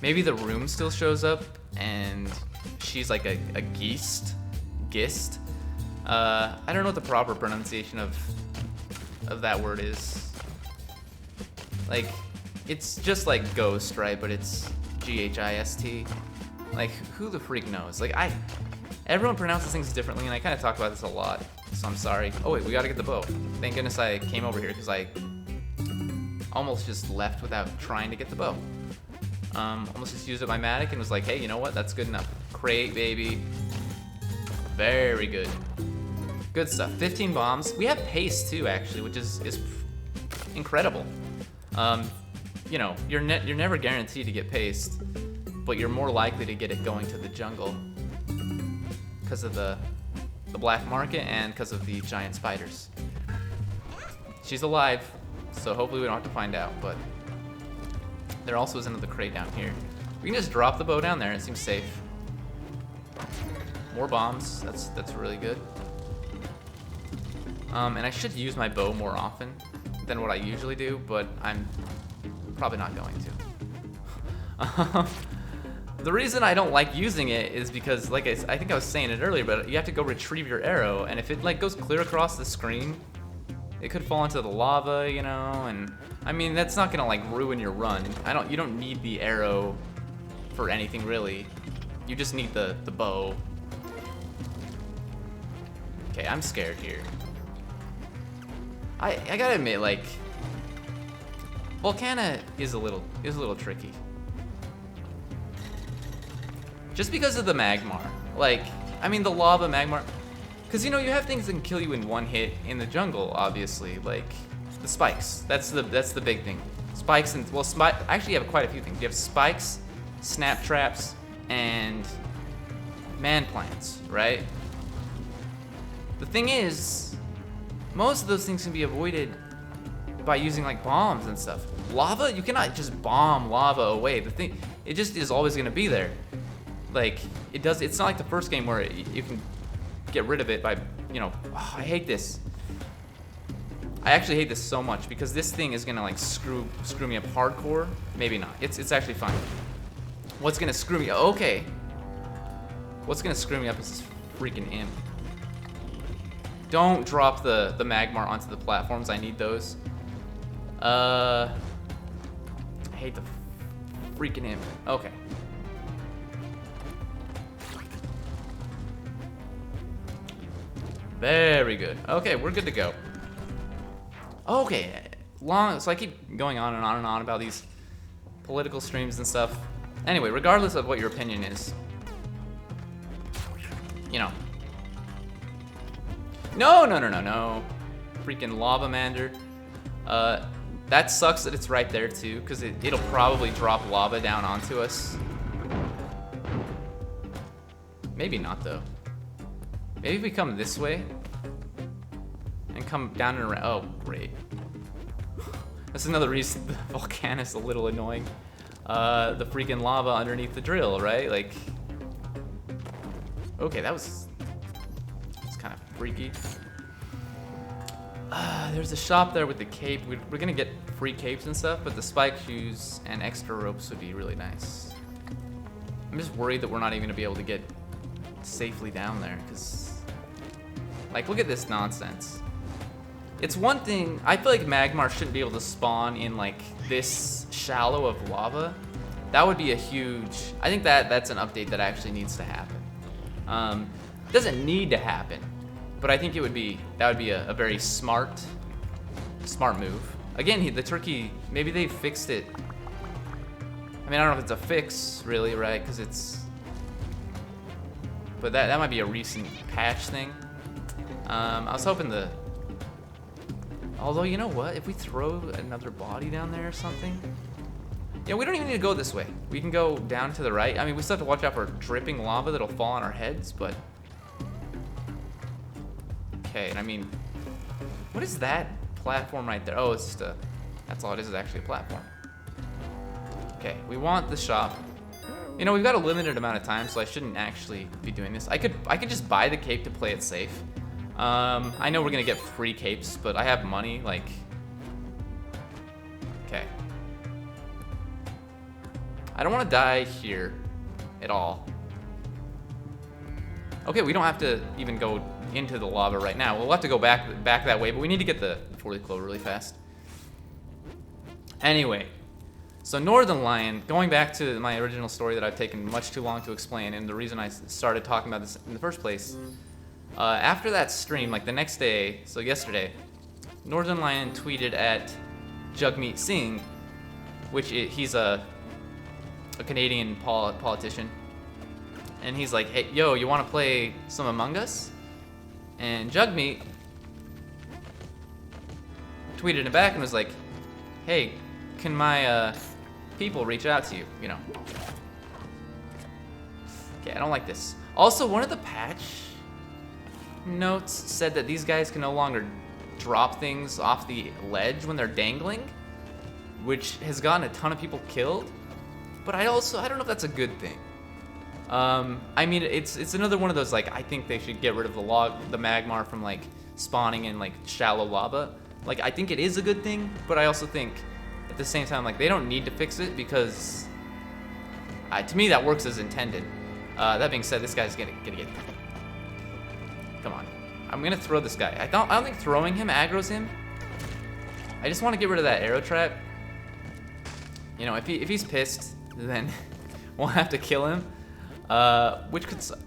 Maybe the room still shows up and she's like a gist. I don't know what the proper pronunciation of that word is. Like, it's just like ghost, right? But it's G-H-I-S-T. Like, who the freak knows? Like, everyone pronounces things differently, and I kind of talk about this a lot, so I'm sorry. Oh wait, we gotta get the bow. Thank goodness I came over here, because I almost just left without trying to get the bow. Almost just used up my Matic and was like, hey, you know what? That's good enough. Crate, baby. Very good. Good stuff. 15 bombs. We have pace too, actually, which is incredible. You know, you're never guaranteed to get paced, but you're more likely to get it going to the jungle because of the black market and because of the giant spiders. She's alive, so hopefully we don't have to find out, but there also is another crate down here. We can just drop the bow down there. It seems safe. More bombs. That's really good. And I should use my bow more often than what I usually do, but I'm probably not going to. The reason I don't like using it is because, like I think I was saying it earlier, but you have to go retrieve your arrow, and if it like goes clear across the screen, it could fall into the lava, you know, and I mean that's not gonna like ruin your run. You don't need the arrow for anything really. You just need the bow. Okay, I'm scared here. I gotta admit, like, Volcana is a little tricky. Just because of the Magmar. Like, I mean the lava Magmar. Cause you know you have things that can kill you in one hit in the jungle, obviously. Like the spikes. That's the big thing. Spikes and actually you have quite a few things. You have spikes, snap traps, and man plants, right? The thing is, most of those things can be avoided by using like bombs and stuff. Lava, you cannot just bomb lava away. The thing, it just is always gonna be there. Like, it's not like the first game where you can get rid of it by, you know, oh, I hate this. I actually hate this so much because this thing is gonna like screw me up hardcore. Maybe not, it's actually fine. What's gonna screw me, okay. What's gonna screw me up is this freaking imp. Don't drop the Magmar onto the platforms, I need those. I hate the freaking imp, okay. Very good. Okay, we're good to go. Okay, so I keep going on and on and on about these political streams and stuff. Anyway, regardless of what your opinion is, you know. No. Freaking Lava Mander. That sucks that it's right there too, because it'll probably drop lava down onto us. Maybe not though. Maybe if we come this way and come down and around. Oh, great. That's another reason the volcano is a little annoying. The freaking lava underneath the drill, right? Like, okay, that's kind of freaky. There's a shop there with the cape. We're gonna get free capes and stuff, but the spike shoes and extra ropes would be really nice. I'm just worried that we're not even gonna be able to get safely down there, because like, look at this nonsense. It's one thing, I feel like Magmar shouldn't be able to spawn in like this shallow of lava. That would be a huge, I think that's an update that actually needs to happen. It doesn't need to happen, but I think that would be a very smart move. Again, the turkey, maybe they fixed it. I mean, I don't know if it's a fix really, right? Because but that might be a recent patch thing. I was hoping although, you know what? If we throw another body down there or something. Yeah, we don't even need to go this way. We can go down to the right. I mean, we still have to watch out for dripping lava that'll fall on our heads, but. Okay, and I mean, what is that platform right there? Oh, it's just that's all it is actually a platform. Okay, we want the shop. You know, we've got a limited amount of time, so I shouldn't actually be doing this. I could just buy the cape to play it safe. I know we're gonna get free capes, but I have money, like. Okay. I don't want to die here at all. Okay, we don't have to even go into the lava right now. We'll have to go back that way, but we need to get the 4-leaf clover really fast. Anyway, so Northern Lion, going back to my original story that I've taken much too long to explain, and the reason I started talking about this in the first place, after that stream, like the next day, so yesterday, Northern Lion tweeted at Jagmeet Singh, he's a Canadian politician, and he's like, hey, yo, you want to play some Among Us? And Jagmeet tweeted him back and was like, hey, can my people reach out to you, you know? Okay, I don't like this. Also, one of the patch notes said that these guys can no longer drop things off the ledge when they're dangling, which has gotten a ton of people killed. But I don't know if that's a good thing. I mean, it's another one of those, like, I think they should get rid of the magmar from, like, spawning in, like, shallow lava. Like, I think it is a good thing, but I also think at the same time, like, they don't need to fix it because to me that works as intended. That being said, this guy's gonna get. Come on, I'm gonna throw this guy. I don't think throwing him aggroes him. I just want to get rid of that arrow trap. You know, if he's pissed, then we'll have to kill him, which could suck.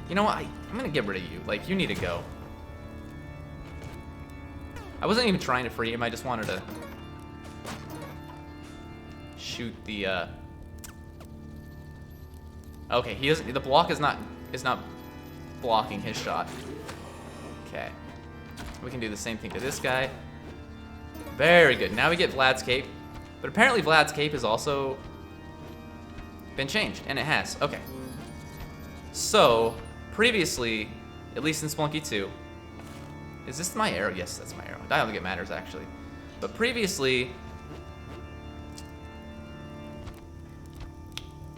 You know what? I'm gonna get rid of you. Like, you need to go. I wasn't even trying to free him. I just wanted to shoot the. Okay, he doesn't. The block is not blocking his shot. Okay, we can do the same thing to this guy. Very good. Now we get Vlad's cape, but apparently Vlad's cape has also been changed, and it has. Okay. So previously, at least in Spelunky 2. Is this my arrow? Yes, that's my arrow. I don't think it matters, actually. But previously,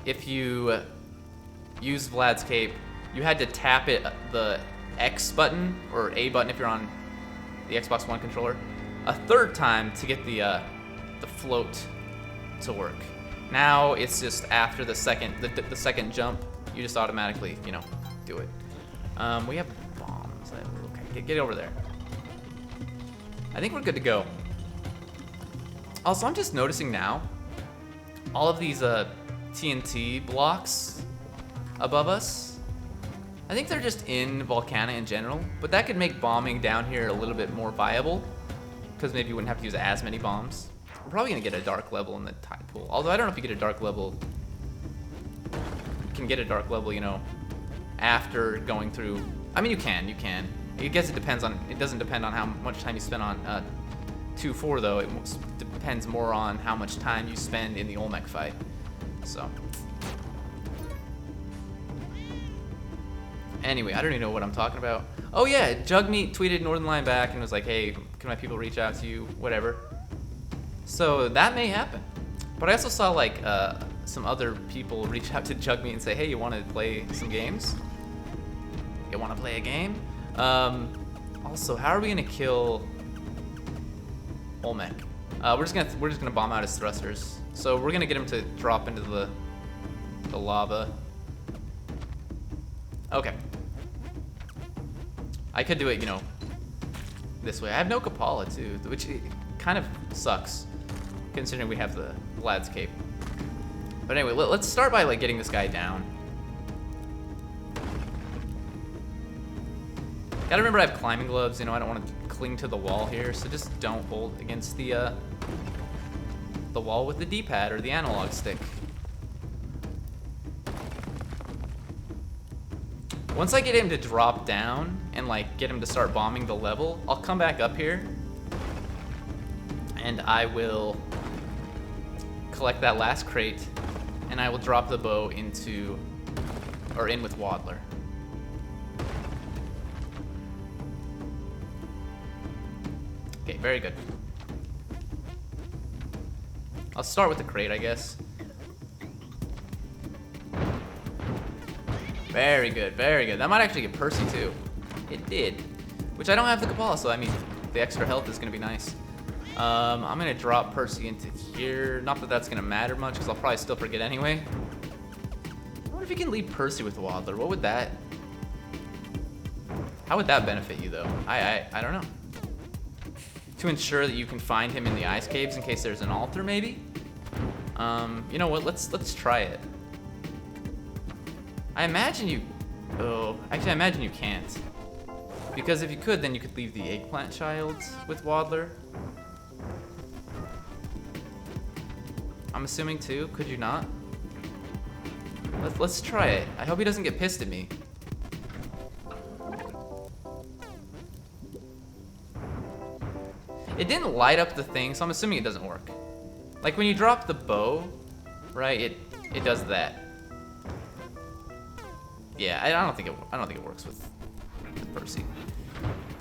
if you use Vlad's cape, you had to tap the X button, or A button if you're on the Xbox One controller, a third time to get the float to work. Now it's just after the second jump, you just automatically, you know, do it. We have bombs. Okay, get over there. I think we're good to go. Also, I'm just noticing now, all of these TNT blocks above us, I think they're just in Volcana in general, but that could make bombing down here a little bit more viable, because maybe you wouldn't have to use as many bombs. We're probably gonna get a dark level in the tide pool, although I don't know if you get a dark level. You can get a dark level, you know, after going through. I mean, you can. I guess it doesn't depend on how much time you spend on 2-4 though. It depends more on how much time you spend in the Olmec fight. So. Anyway, I don't even know what I'm talking about. Oh yeah, Jagmeet tweeted Northern Lion back and was like, hey, can my people reach out to you? Whatever. So that may happen. But I also saw like some other people reach out to Jagmeet and say, hey, you want to play some games? You want to play a game? Also, how are we gonna kill Olmec? We're just gonna bomb out his thrusters. So we're gonna get him to drop into the lava. Okay. I could do it, you know, this way. I have no Kapala too, which kind of sucks, considering we have the Vlad's cape. But anyway, let's start by like getting this guy down. Gotta remember I have climbing gloves, you know, I don't want to cling to the wall here, so just don't hold against the wall with the D-pad or the analog stick. Once I get him to drop down and like get him to start bombing the level, I'll come back up here and I will collect that last crate and I will drop the bow in with Waddler. Okay, very good. I'll start with the crate, I guess. Very good, very good. That might actually get Percy too. It did. Which I don't have the Kapala, so I mean, the extra health is gonna be nice. I'm gonna drop Percy into here. Not that that's gonna matter much, because I'll probably still forget anyway. wonder if you can leave Percy with Waddler. What would that... How would that benefit you, though? I don't know. To ensure that you can find him in the ice caves in case there's an altar, maybe? You know what? Let's try it. I imagine you... Oh, actually, I imagine you can't. Because if you could, then you could leave the eggplant child with Waddler. I'm assuming too. Could you not? Let's try it. I hope he doesn't get pissed at me. It didn't light up the thing, so I'm assuming it doesn't work. Like when you drop the bow, right? It does that. Yeah, I don't think it works with Percy.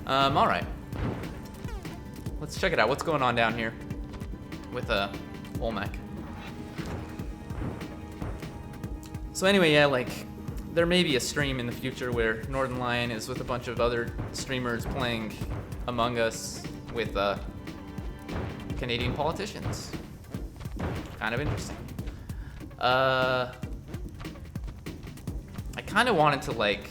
All right. Let's check it out. What's going on down here with Olmec? So anyway, yeah, like there may be a stream in the future where Northern Lion is with a bunch of other streamers playing Among Us with Canadian politicians. Kind of interesting. I kind of wanted to like,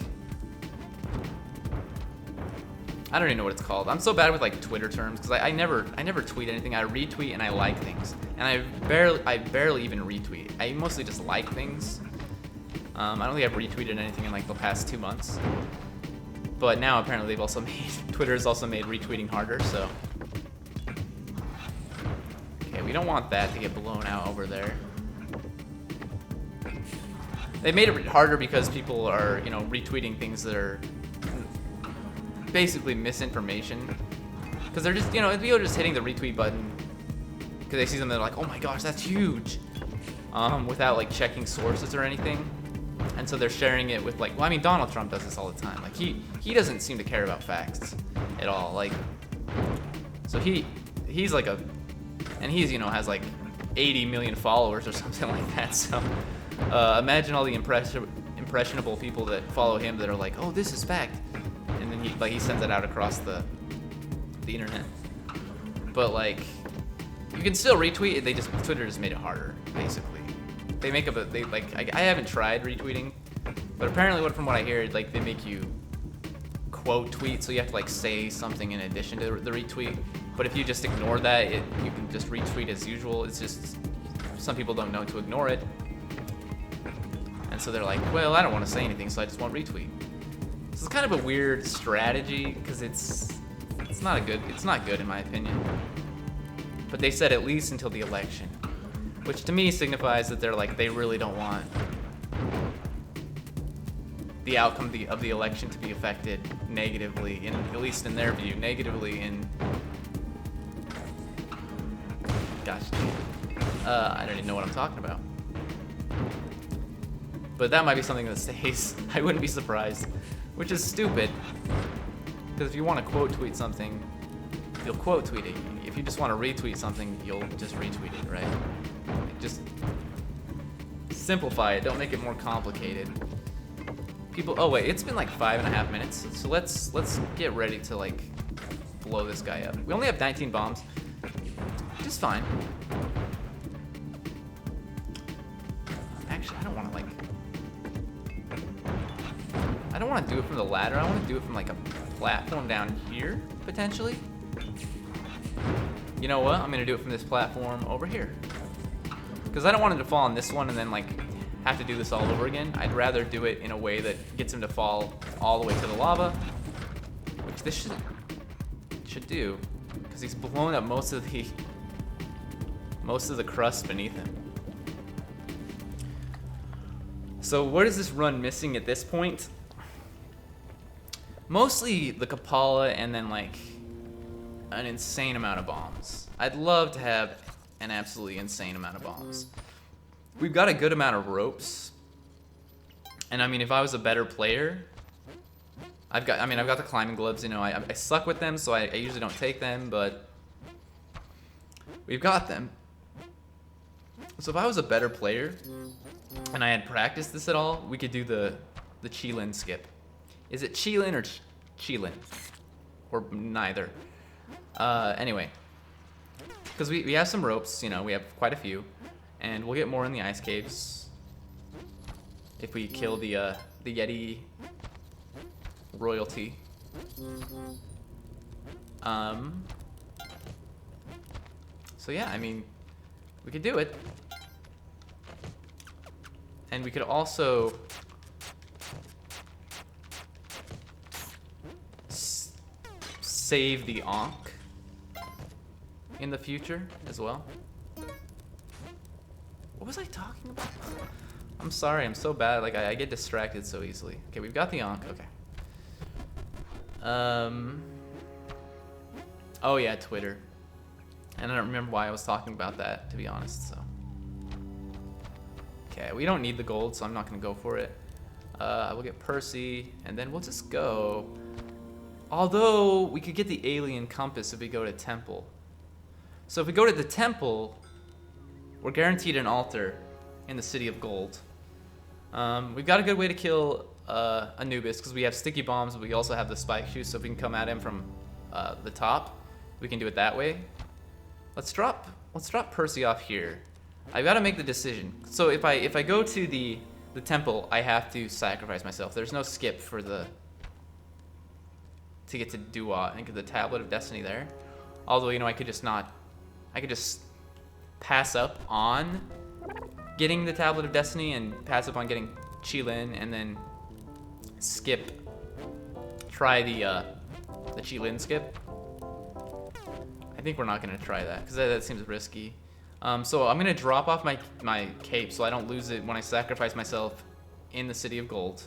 I don't even know what it's called. I'm so bad with like Twitter terms because I never tweet anything. I retweet and I like things, and I barely even retweet. I mostly just like things. I don't think I've retweeted anything in like the past 2 months. But now apparently they've also made Twitter's also made retweeting harder. So okay, we don't want that to get blown out over there. They made it harder because people are, you know, retweeting things that are basically misinformation. Because they're just, you know, people are just hitting the retweet button because they see something, they're like, oh my gosh, that's huge, without like checking sources or anything. And so they're sharing it with like, well, I mean, Donald Trump does this all the time. Like he doesn't seem to care about facts at all. Like, so he's like and he's, you know, has like 80 million followers or something like that. So imagine all the impressionable people that follow him that are like, oh, this is fact, and then he sends it out across the internet. But like, you can still retweet it. Twitter just made it harder, basically. They make up I haven't tried retweeting, but apparently from what I hear, like they make you quote tweet, so you have to like say something in addition to the retweet. But if you just ignore that, you can just retweet as usual. It's just some people don't know to ignore it. And so they're like, well, I don't want to say anything, so I just won't retweet. So it's kind of a weird strategy because it's not good in my opinion. But they said at least until the election, which to me signifies that they're like, they really don't want the outcome of the election to be affected negatively, at least in their view, negatively in. Gosh, I don't even know what I'm talking about. But that might be something that stays. I wouldn't be surprised, which is stupid. Because if you want to quote tweet something, you'll quote tweet it. If you just want to retweet something, you'll just retweet it, right? Just simplify it. Don't make it more complicated. People. Oh wait, it's been like 5.5 minutes. So let's get ready to like blow this guy up. We only have 19 bombs, which is fine. Actually, I don't want to like. I don't want to do it from the ladder. I want to do it from like a platform down here, potentially. You know what? I'm gonna do it from this platform over here. Because I don't want him to fall on this one and then like have to do this all over again. I'd rather do it in a way that gets him to fall all the way to the lava, which this should do, because he's blown up most of the crust beneath him. So what is this run missing at this point? Mostly the Kapala and then like an insane amount of bombs. I'd love to have an absolutely insane amount of bombs. We've got a good amount of ropes. And I mean, if I was a better player, I've got the climbing gloves, you know, I suck with them, so I usually don't take them, but we've got them. So if I was a better player and I had practiced this at all, we could do the Qilin skip. Is it Qilin or Qilin? Or neither? Anyway, because we have some ropes, you know, we have quite a few, and we'll get more in the ice caves. if we kill the Yeti royalty. So yeah, I mean, we could do it. And we could also save the Ankh in the future as well. What was I talking about? I'm sorry, I'm so bad. Like, I get distracted so easily. Okay, we've got the Ankh. Okay. Oh yeah, Twitter. And I don't remember why I was talking about that, to be honest, so. Okay, we don't need the gold, so I'm not gonna go for it. We'll get Percy, and then we'll just go. Although, we could get the alien compass if we go to Temple. So if we go to the Temple, we're guaranteed an altar in the City of Gold. We've got a good way to kill Anubis, because we have sticky bombs, but we also have the spike shoes, so if we can come at him from the top, we can do it that way. Let's drop Percy off here. I've got to make the decision. So if I go to the temple, I have to sacrifice myself. There's no skip for to get to Dua and get the Tablet of Destiny there. Although, you know, I could just pass up on getting the Tablet of Destiny and pass up on getting Qilin and then try the Qilin skip. I think we're not gonna try that because that seems risky. So I'm gonna drop off my cape so I don't lose it when I sacrifice myself in the City of Gold.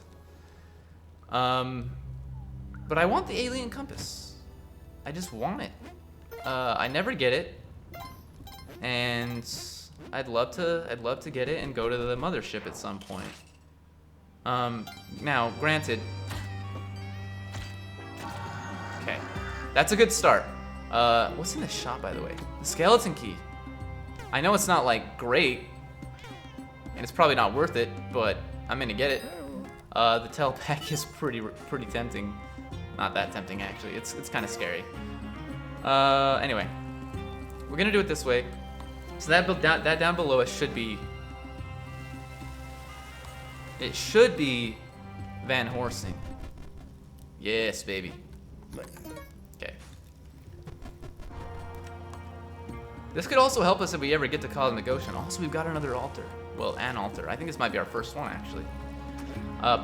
But I want the alien compass. I just want it. I never get it, and I'd love to get it and go to the mothership at some point. Now, granted. Okay, that's a good start. What's in the shop, by the way? The skeleton key. I know it's not like great, and it's probably not worth it, but I'm gonna get it. The telepack is pretty tempting. Not that tempting actually. It's kind of scary. Anyway, we're gonna do it this way. So that down below it should be. It should be Van Horsing. Yes, baby. Okay. This could also help us if we ever get to Call of Negocian. Also, we've got another altar. Well, an altar. I think this might be our first one, actually.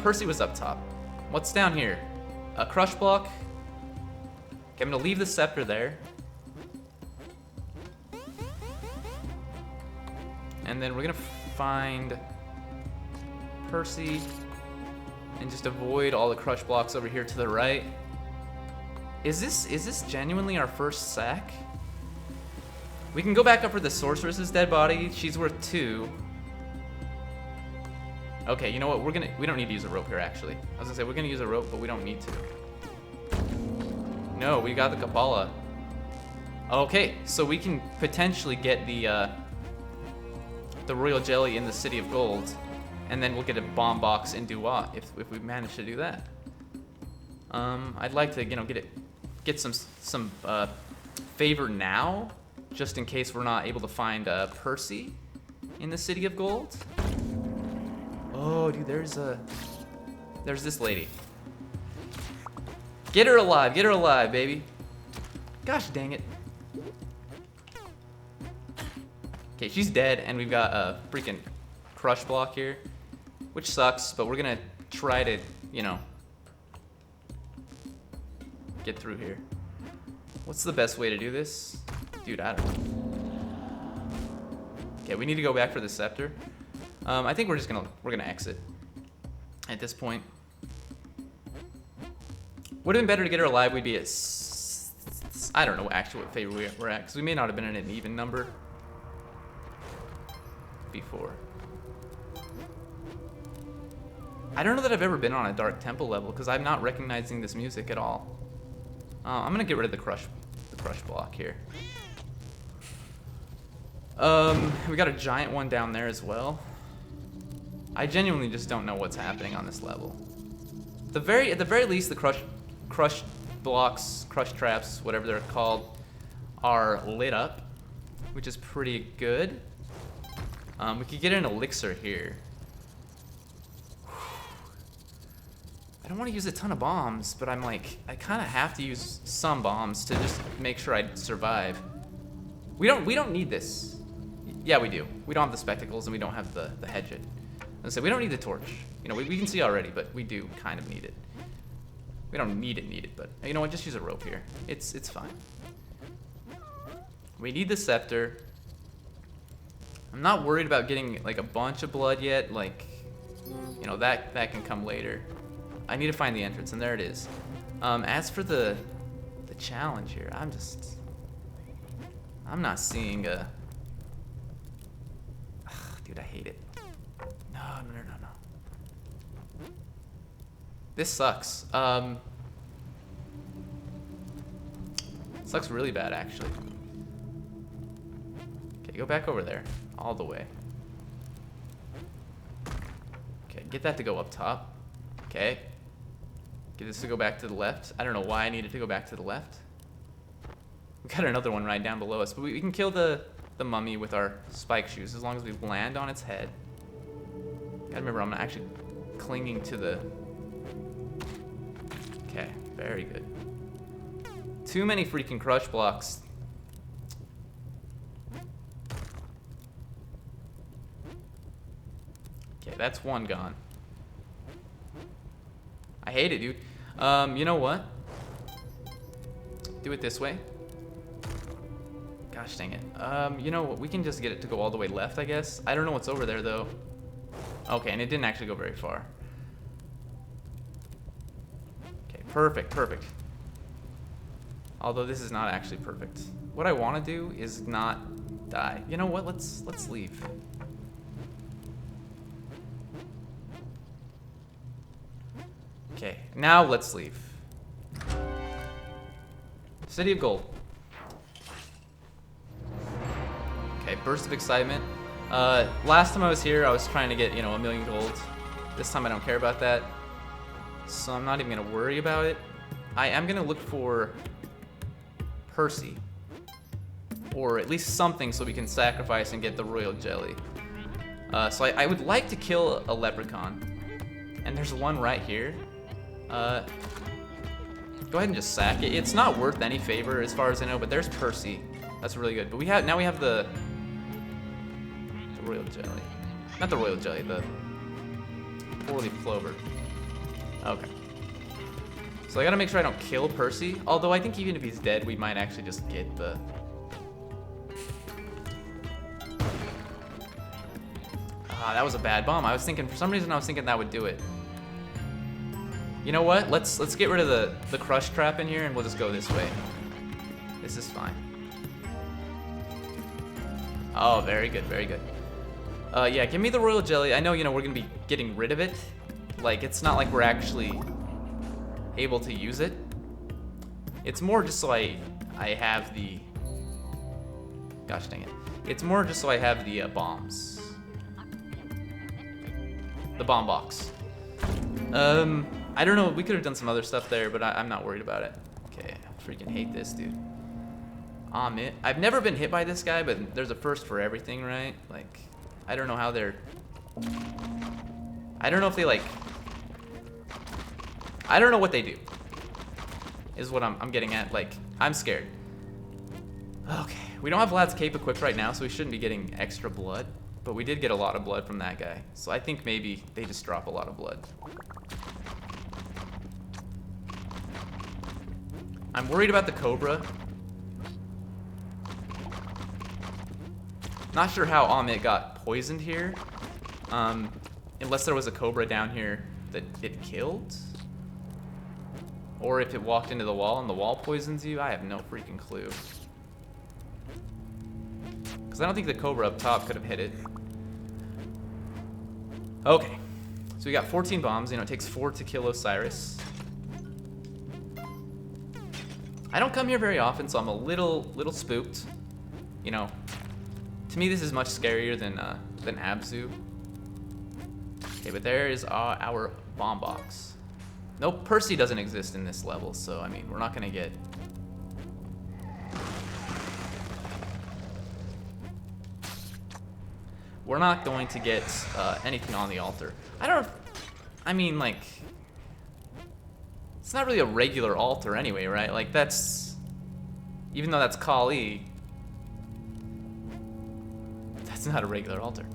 Percy was up top. What's down here? A crush block. Okay, I'm gonna leave the scepter there. And then we're gonna find Percy and just avoid all the crush blocks over here to the right. Is this genuinely our first sack? We can go back up for the sorceress's dead body. She's worth 2. Okay, you know what? We don't need to use a rope here actually. I was gonna say we're gonna use a rope, but we don't need to. No, we got the Kabbalah. Okay, so we can potentially get the royal jelly in the City of Gold, and then we'll get a bomb box in Dua if we manage to do that. I'd like to, you know, get some favor now, just in case we're not able to find Percy in the City of Gold. Oh, dude, there's this lady. Get her alive, baby. Gosh dang it. Okay, she's dead, and we've got a freaking crush block here, which sucks, but we're gonna try to, you know, get through here. What's the best way to do this? Dude, I don't know. Okay, we need to go back for the scepter. I think we're gonna exit at this point. Would have been better to get her alive. We'd be at, I don't know actually what favor we're at, because we may not have been in an even number before. I don't know that I've ever been on a Dark Temple level, because I'm not recognizing this music at all. I'm gonna get rid of the crush block here. We got a giant one down there as well. I genuinely just don't know what's happening on this level. At the very least, the crush blocks, crush traps, whatever they're called, are lit up, which is pretty good. We could get an elixir here. I don't want to use a ton of bombs, but I'm like, I kind of have to use some bombs to just make sure I survive. We don't need this. Yeah, we do. We don't have the spectacles and we don't have the head shit. So we don't need the torch. You know, we can see already, but we do kind of need it. We don't need it, but you know what? Just use a rope here. It's fine. We need the scepter. I'm not worried about getting like a bunch of blood yet. Like, you know, that can come later. I need to find the entrance, and there it is. As for the challenge here, I'm not seeing a. Ugh, dude, I hate it. No. This sucks. Sucks really bad, actually. Okay, go back over there, all the way. Okay, get that to go up top. Okay. Get this to go back to the left. I don't know why I need it to go back to the left. We got another one right down below us, but we can kill the mummy with our spike shoes as long as we land on its head. Gotta remember, I'm not actually clinging to the... Okay, very good. Too many freaking crush blocks. Okay, that's one gone. I hate it, dude. You know what? Do it this way. Gosh dang it. You know what? We can just get it to go all the way left, I guess. I don't know what's over there, though. Okay, and it didn't actually go very far. Okay, perfect. Although this is not actually perfect. What I want to do is not die. You know what? Let's leave. Okay, now let's leave. City of Gold. Okay, burst of excitement. Last time I was here, I was trying to get, you know, 1,000,000 gold. This time I don't care about that. So I'm not even gonna worry about it. I am gonna look for Percy. Or at least something so we can sacrifice and get the royal jelly. So I would like to kill a leprechaun. And there's one right here. Go ahead and just sack it. It's not worth any favor as far as I know, but there's Percy. That's really good. But now we have the royal jelly. Not the royal jelly, the four-leaf clover. Okay. So I gotta make sure I don't kill Percy. Although I think even if he's dead, we might actually just get the... Ah, that was a bad bomb. For some reason I was thinking that would do it. You know what? Let's get rid of the crush trap in here and we'll just go this way. This is fine. Oh, very good. Yeah, give me the royal jelly. I know, you know, we're gonna be getting rid of it. Like, it's not like we're actually able to use it. It's more just so I have the... Gosh dang it. It's more just so I have the bombs. The bomb box. I don't know, we could have done some other stuff there, but I'm not worried about it. Okay, I freaking hate this, dude. I've never been hit by this guy, but there's a first for everything, right? Like, I don't know how they're... I don't know if they, like... I don't know what they do, is what I'm getting at. Like, I'm scared. Okay, we don't have Vlad's cape equipped right now, so we shouldn't be getting extra blood. But we did get a lot of blood from that guy. So I think maybe they just drop a lot of blood. I'm worried about the cobra. Not sure how Amit got poisoned here. Unless there was a cobra down here that it killed. Or if it walked into the wall and the wall poisons you. I have no freaking clue. Because I don't think the cobra up top could have hit it. Okay. So we got 14 bombs. You know, it takes 4 to kill Osiris. I don't come here very often, so I'm a little spooked. You know, to me this is much scarier than Abzu. Okay, but there is our bomb box. Nope, Percy doesn't exist in this level, so I mean, we're not gonna get... We're not going to get anything on the altar. I don't know if, I mean, like, It's not really a regular altar anyway, right? Like, that's... Even though that's Kali, that's not a regular altar.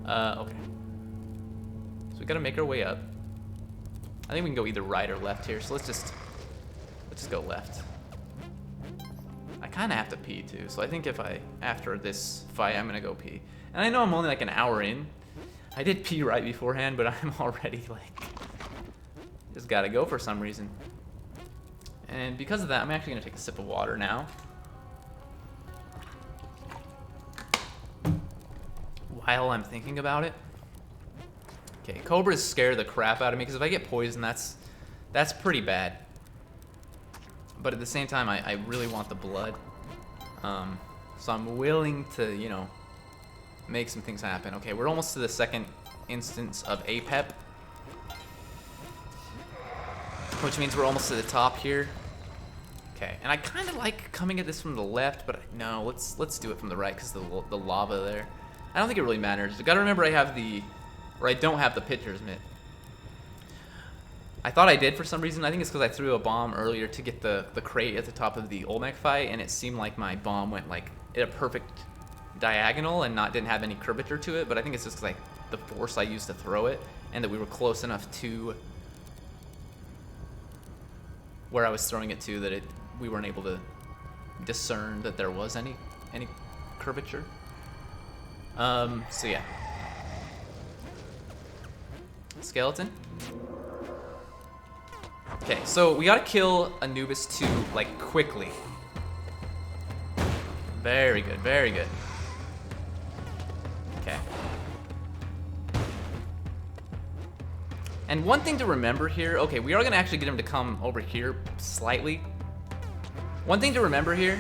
Okay. So we gotta make our way up. I think we can go either right or left here, so let's just go left. I kind of have to pee too, so I think after this fight, I'm gonna go pee. And I know I'm only like an hour in. I did pee right beforehand, but I'm already like, just gotta go for some reason. And because of that, I'm actually gonna take a sip of water now. While I'm thinking about it. Okay, cobras scare the crap out of me because if I get poisoned, that's pretty bad. But at the same time, I really want the blood. So I'm willing to, you know, make some things happen. Okay, we're almost to the second instance of APEP. Which means we're almost to the top here. Okay, and I kind of like coming at this from the left, but no, let's do it from the right because the lava there. I don't think it really matters. You gotta remember I don't have the pitcher's mitt. I thought I did for some reason. I think it's because I threw a bomb earlier to get the crate at the top of the Olmec fight, and it seemed like my bomb went like at a perfect diagonal and didn't have any curvature to it. But I think it's just like the force I used to throw it, and that we were close enough to where I was throwing it to that we weren't able to discern that there was any curvature. So yeah. Skeleton. Okay, so we gotta kill Anubis 2, like, quickly. Very good, very good. Okay. And one thing to remember here, okay, we are gonna actually get him to come over here slightly. One thing to remember here,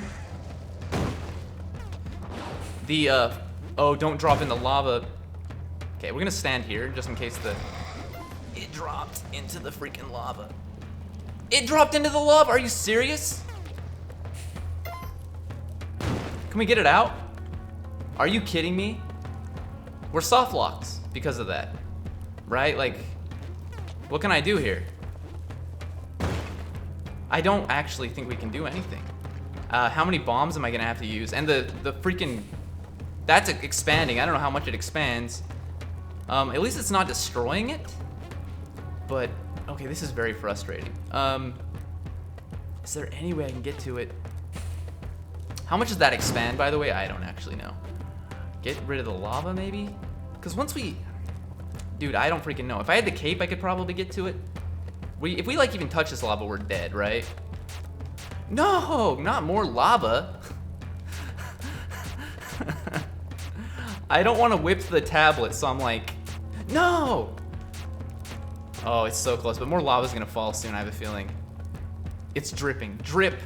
oh, don't drop in the lava. Okay, we're gonna stand here just in case it dropped into the freaking lava. It dropped into the lava, are you serious? Can we get it out? Are you kidding me? We're soft locked because of that, right? Like, what can I do here? I don't actually think we can do anything. How many bombs am I gonna have to use? And the freaking, that's expanding. I don't know how much it expands. At least it's not destroying it. But, okay, this is very frustrating. Is there any way I can get to it? How much does that expand, by the way? I don't actually know. Get rid of the lava, maybe? Because once we... Dude, I don't freaking know. If I had the cape, I could probably get to it. If we, like, even touch this lava, we're dead, right? No, not more lava. I don't want to whip the tablet, so I'm like, no! Oh, it's so close, but more lava's gonna fall soon, I have a feeling. It's dripping. Drip!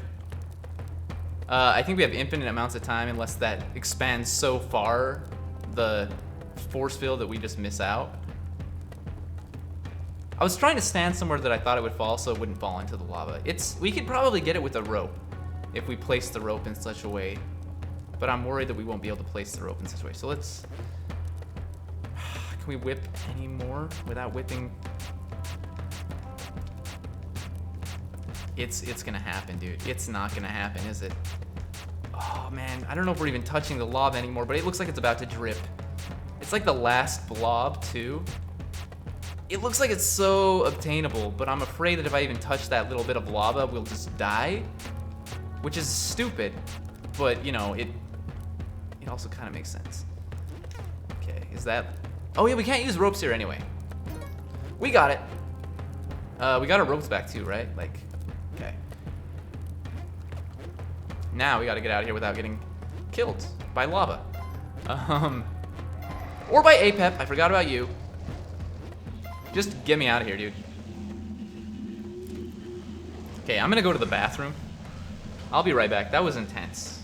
I think we have infinite amounts of time unless that expands so far, the force field, that we just miss out. I was trying to stand somewhere that I thought it would fall so it wouldn't fall into the lava. We could probably get it with a rope if we place the rope in such a way, but I'm worried that we won't be able to place the rope in such a way. So let's... Can we whip any more without whipping? It's gonna happen, dude. It's not gonna happen, is it? Oh man, I don't know if we're even touching the lava anymore, but it looks like it's about to drip. It's like the last blob too. It looks like it's so obtainable, but I'm afraid that if I even touch that little bit of lava, we'll just die. Which is stupid, but you know, it also kind of makes sense. Okay, is that... Oh yeah, we can't use ropes here anyway. We got it. We got our ropes back too, right? Like, okay. Now we gotta get out of here without getting killed by lava. Or by APEP, I forgot about you. Just get me out of here, dude. Okay, I'm gonna go to the bathroom. I'll be right back. That was intense.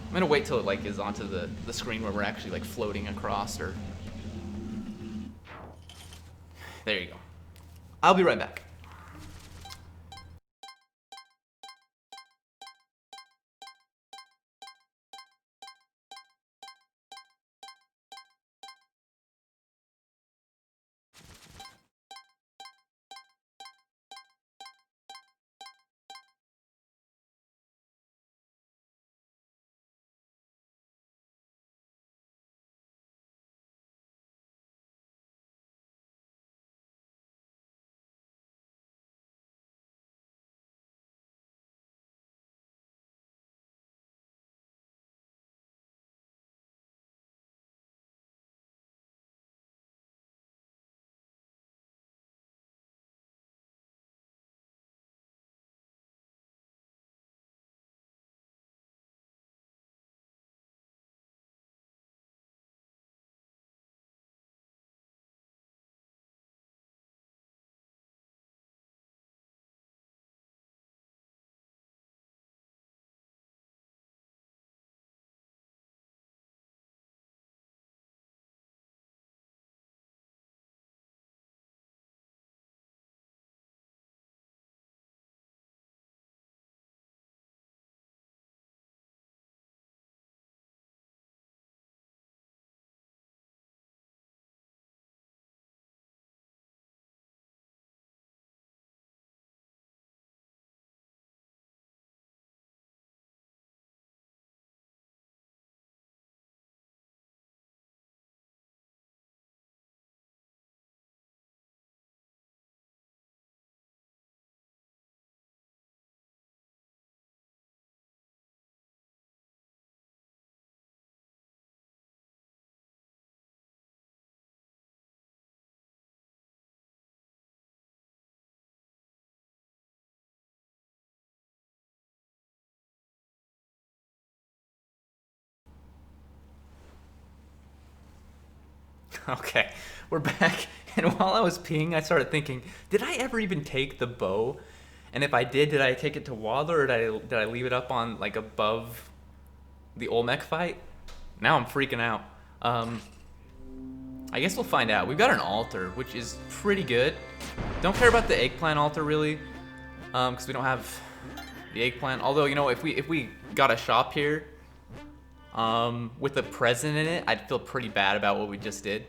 I'm gonna wait till it like is onto the screen where we're actually like floating across, or... There you go. I'll be right back. Okay, we're back. And while I was peeing, I started thinking, did I ever even take the bow? And if I did I take it to Waddler, or did I leave it up on, like, above the Olmec fight? Now I'm freaking out. I guess we'll find out. We've got an altar, which is pretty good. Don't care about the eggplant altar, really, because we don't have the eggplant. Although, you know, if we got a shop here with a present in it, I'd feel pretty bad about what we just did.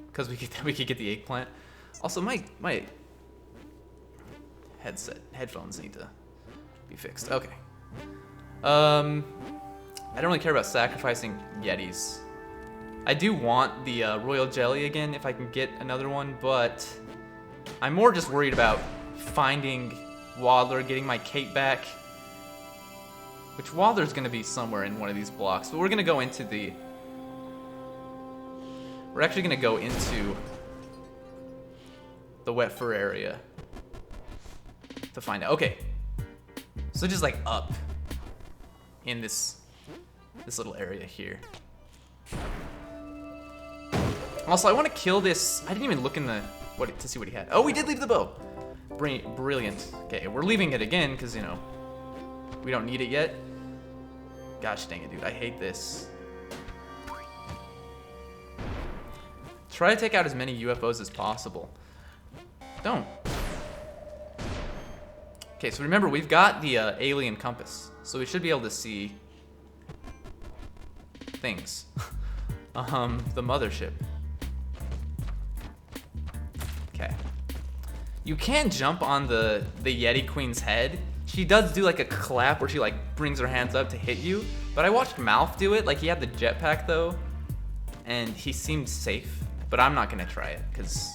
Because we could get the eggplant. Also, my headphones need to be fixed. Okay. I don't really care about sacrificing Yetis. I do want the royal jelly again if I can get another one, but I'm more just worried about finding Waddler, getting my cape back. Which Waddler's gonna be somewhere in one of these blocks, but we're gonna go into the. We're actually gonna go into the wet fur area to find out. Okay, so just like up in this little area here. Also, I want to kill this. I didn't even look in the to see what he had. Oh, we did leave the bow. Brilliant. Okay, we're leaving it again because, you know, we don't need it yet. Gosh dang it, dude. I hate this. Try to take out as many UFOs as possible. Don't. Okay, so remember, we've got the alien compass, so we should be able to see things. The mothership. Okay. You can jump on the Yeti Queen's head. She does do like a clap where she like brings her hands up to hit you, but I watched Mouth do it. Like, he had the jetpack though, and he seemed safe. But I'm not gonna try it because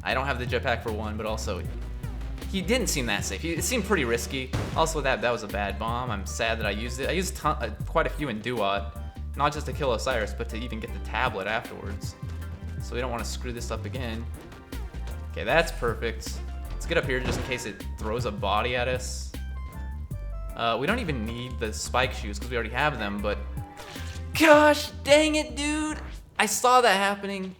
I don't have the jetpack for one, but also he didn't seem that safe. It seemed pretty risky. Also, that was a bad bomb. I'm sad that I used it. I used quite a few in Duat, not just to kill Osiris, but to even get the tablet afterwards. So we don't want to screw this up again. Okay, that's perfect. Let's get up here just in case it throws a body at us. We don't even need the spike shoes because we already have them, but gosh dang it, dude. I saw that happening.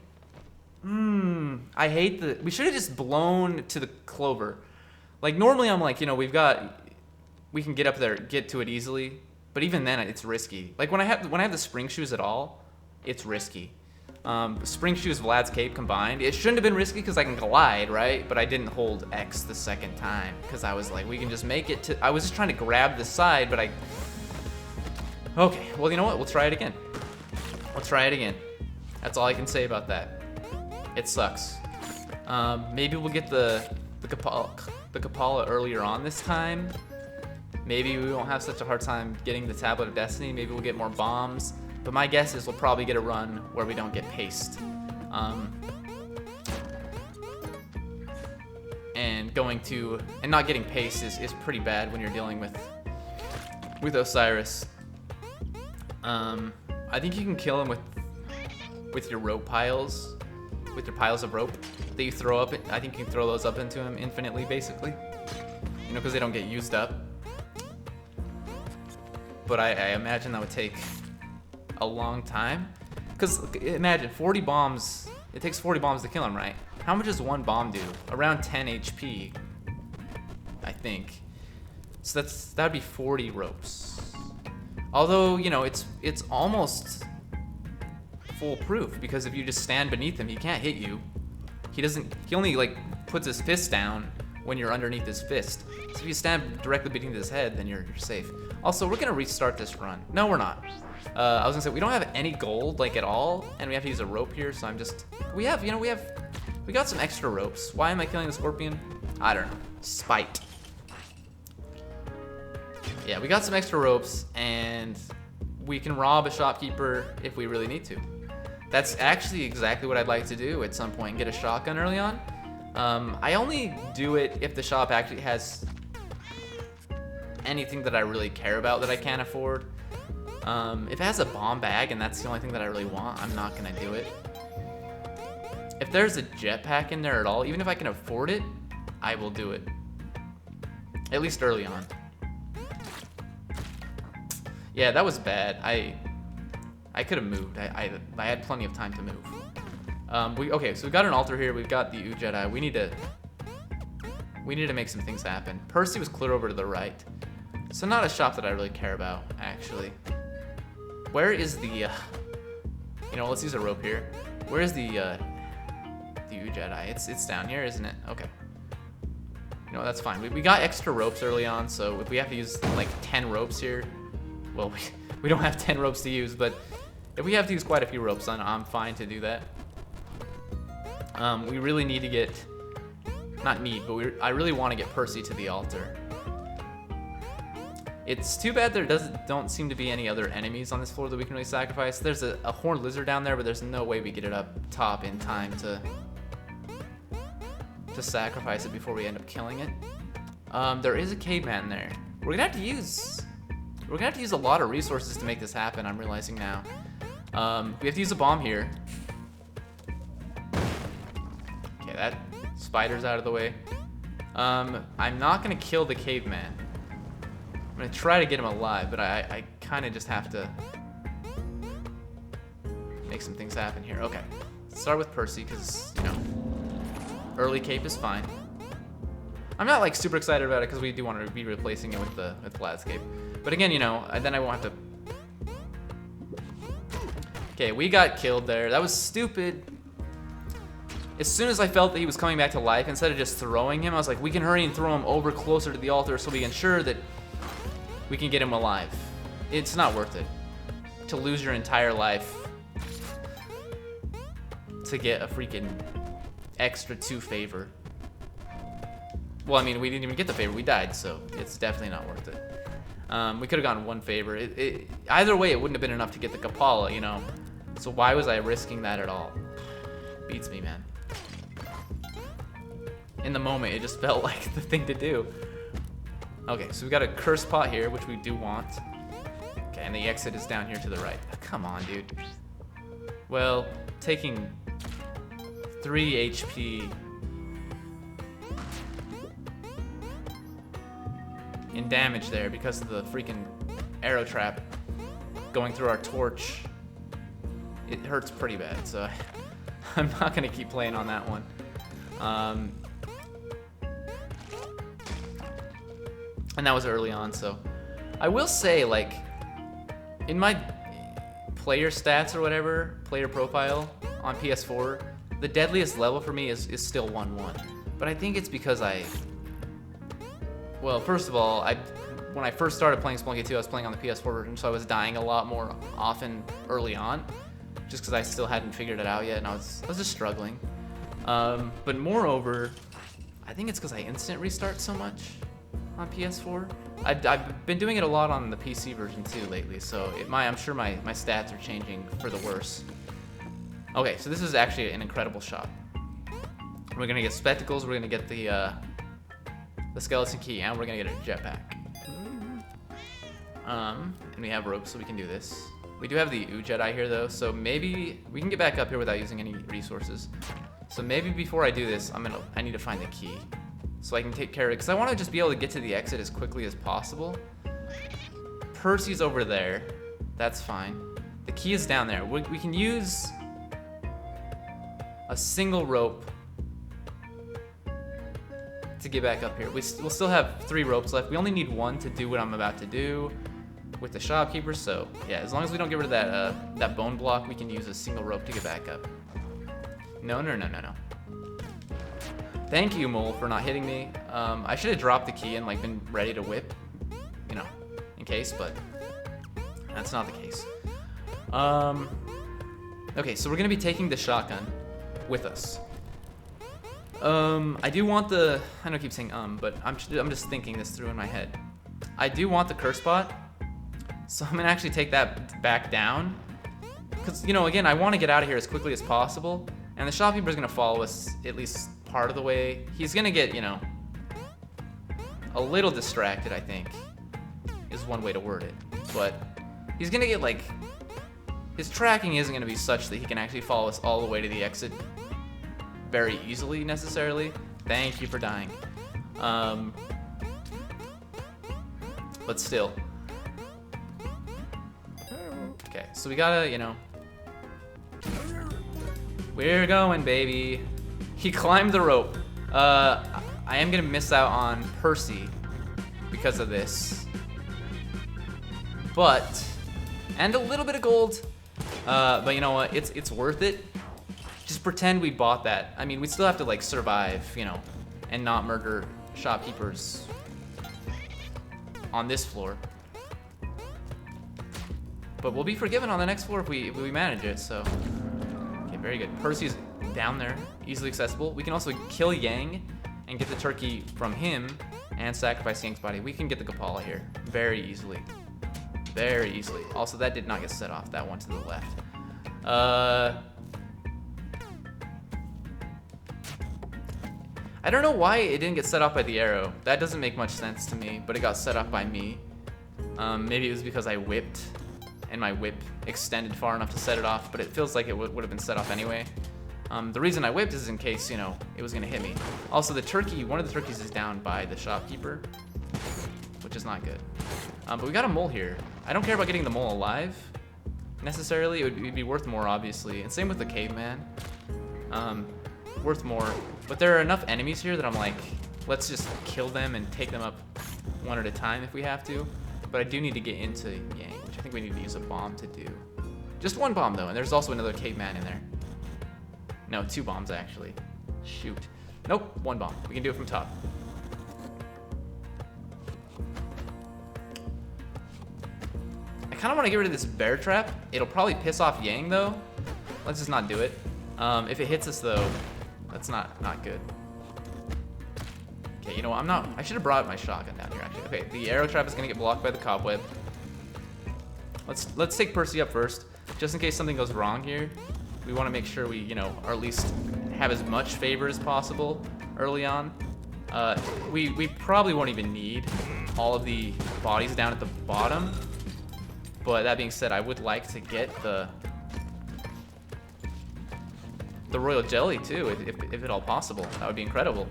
I hate we should have just blown to the clover. Like, normally I'm like, you know, we can get up there, get to it easily, but even then it's risky. Like, when I have the spring shoes at all, it's risky. Spring shoes, Vlad's cape combined, it shouldn't have been risky because I can glide, right? But I didn't hold X the second time because I was like, we can just make it to. I was just trying to grab the side, but okay, well, you know what? We'll try it again. That's all I can say about that. It sucks. Maybe we'll get the Kapala earlier on this time. Maybe we won't have such a hard time getting the Tablet of Destiny. Maybe we'll get more bombs. But my guess is we'll probably get a run where we don't get paste. And not getting paste is pretty bad when you're dealing with Osiris. I think you can kill him with your rope piles, with your piles of rope that you throw up. I think you can throw those up into him infinitely, basically. You know, because they don't get used up. But I imagine that would take a long time. Because imagine 40 bombs. It takes 40 bombs to kill him, right? How much does one bomb do? Around 10 HP, I think. So that'd be 40 ropes. Although, you know, it's almost foolproof because if you just stand beneath him, he can't hit you. He only like puts his fist down when you're underneath his fist. So if you stand directly beneath his head, then you're safe. Also, we're gonna restart this run. No, we're not. I was gonna say we don't have any gold like at all, and we have to use a rope here. So we got some extra ropes. Why am I killing the scorpion? I don't know. Spite. Yeah, we got some extra ropes, and we can rob a shopkeeper if we really need to. That's actually exactly what I'd like to do at some point, get a shotgun early on. I only do it if the shop actually has anything that I really care about that I can't afford. If it has a bomb bag and that's the only thing that I really want, I'm not gonna do it. If there's a jetpack in there at all, even if I can afford it, I will do it. At least early on. Yeah, that was bad. I I could have moved. I had plenty of time to move. Okay, so we've got an altar here. We've got the Ooh Jedi. We need to make some things happen. Percy was clear over to the right. So not a shop that I really care about, actually. Where is the, you know, let's use a rope here. Where is the Ooh Jedi? It's down here, isn't it? Okay. You know, that's fine. We got extra ropes early on, so if we have to use like 10 ropes here, well, we don't have 10 ropes to use, but if we have to use quite a few ropes, then I'm fine to do that. We really need to get, not need, but I really want to get Percy to the altar. It's too bad there don't seem to be any other enemies on this floor that we can really sacrifice. There's a horned lizard down there, but there's no way we get it up top in time to sacrifice it before we end up killing it. There is a caveman there. We're gonna have to use a lot of resources to make this happen. I'm realizing now. We have to use a bomb here. Okay, that spider's out of the way. I'm not gonna kill the caveman. I'm gonna try to get him alive, but I kind of just have to make some things happen here. Okay, let's start with Percy, because, you know, early cape is fine. I'm not like super excited about it because we do want to be replacing it with Vlad's cape. But again, you know, then I won't have to. Okay, we got killed there. That was stupid. As soon as I felt that he was coming back to life, instead of just throwing him, I was like, we can hurry and throw him over closer to the altar so we can ensure that we can get him alive. It's not worth it to lose your entire life to get a freaking extra 2 favor. Well, I mean, we didn't even get the favor. We died, so it's definitely not worth it. We could have gotten 1 favor. Either way, it wouldn't have been enough to get the Kapala, you know. So why was I risking that at all? Beats me, man. In the moment, it just felt like the thing to do. Okay, so we got a curse pot here, which we do want. Okay, and the exit is down here to the right. Come on, dude. Well, taking 3 HP in damage there because of the freaking arrow trap going through our torch. It hurts pretty bad, so I'm not gonna keep playing on that one. And that was early on, so I will say, like, in my player stats or whatever, player profile on PS4, the deadliest level for me is still 1-1. But I think it's because well, first of all, when I first started playing Spelunky 2, I was playing on the PS4 version, so I was dying a lot more often early on, just because I still hadn't figured it out yet, and I was just struggling. But moreover, I think it's because I instant restart so much on PS4. I've been doing it a lot on the PC version too lately, so I'm sure my stats are changing for the worse. Okay, so this is actually an incredible shot. We're gonna get spectacles, we're gonna get the skeleton key, and we're gonna get a jetpack. And we have ropes, so we can do this. We do have the Ooh Jedi here though, so maybe we can get back up here without using any resources. So maybe before I do this, I need to find the key, so I can take care of it, because I want to just be able to get to the exit as quickly as possible. Percy's over there. That's fine. The key is down there. We can use a single rope to get back up here. We'll still have 3 ropes left. We only need 1 to do what I'm about to do with the shopkeeper, so yeah, as long as we don't get rid of that bone block, we can use a single rope to get back up. No. Thank you, Mole, for not hitting me. I should have dropped the key and like been ready to whip, you know, in case, but that's not the case. Okay, so we're gonna be taking the shotgun with us. I do want I know I keep saying but I'm just thinking this through in my head. I do want the curse bot, so I'm gonna actually take that back down, because, you know, again, I want to get out of here as quickly as possible, and the shopkeeper's gonna follow us at least part of the way. He's gonna get, you know, a little distracted, I think, is one way to word it, but he's gonna get, like, his tracking isn't gonna be such that he can actually follow us all the way to the exit very easily, necessarily. Thank you for dying. But still. Okay, so we gotta, you know, we're going, baby. He climbed the rope. I am gonna miss out on Percy because of this, but and a little bit of gold. But you know what? It's worth it. Just pretend we bought that. I mean, we still have to like survive, you know, and not murder shopkeepers on this floor. But we'll be forgiven on the next floor if we manage it. So, okay, very good. Percy's down there, easily accessible. We can also kill Yang and get the turkey from him and sacrifice Yang's body. We can get the Kapala here very easily. Very easily. Also, that did not get set off. That one to the left. I don't know why it didn't get set off by the arrow. That doesn't make much sense to me, but it got set off by me. Maybe it was because I whipped and my whip extended far enough to set it off, but it feels like it would have been set off anyway. The reason I whipped is in case, you know, it was gonna hit me. Also, the turkey, one of the turkeys is down by the shopkeeper, which is not good. But we got a mole here. I don't care about getting the mole alive, necessarily. It would be worth more, obviously. And same with the caveman. Worth more. But there are enough enemies here that I'm like, let's just kill them and take them up one at a time if we have to. But I do need to get into Yang, which I think we need to use a bomb to do. Just one bomb, though, and there's also another caveman in there. No, 2 bombs, actually. Shoot. Nope, 1 bomb. We can do it from top. I kind of want to get rid of this bear trap. It'll probably piss off Yang, though. Let's just not do it. If it hits us, though, that's not good. Okay, you know what? I should have brought my shotgun down here, actually. Okay, the arrow trap is going to get blocked by the cobweb. Let's take Percy up first, just in case something goes wrong here. We want to make sure we, you know, or at least have as much favor as possible early on. We probably won't even need all of the bodies down at the bottom. But that being said, I would like to get the royal jelly too, if at all possible. That would be incredible.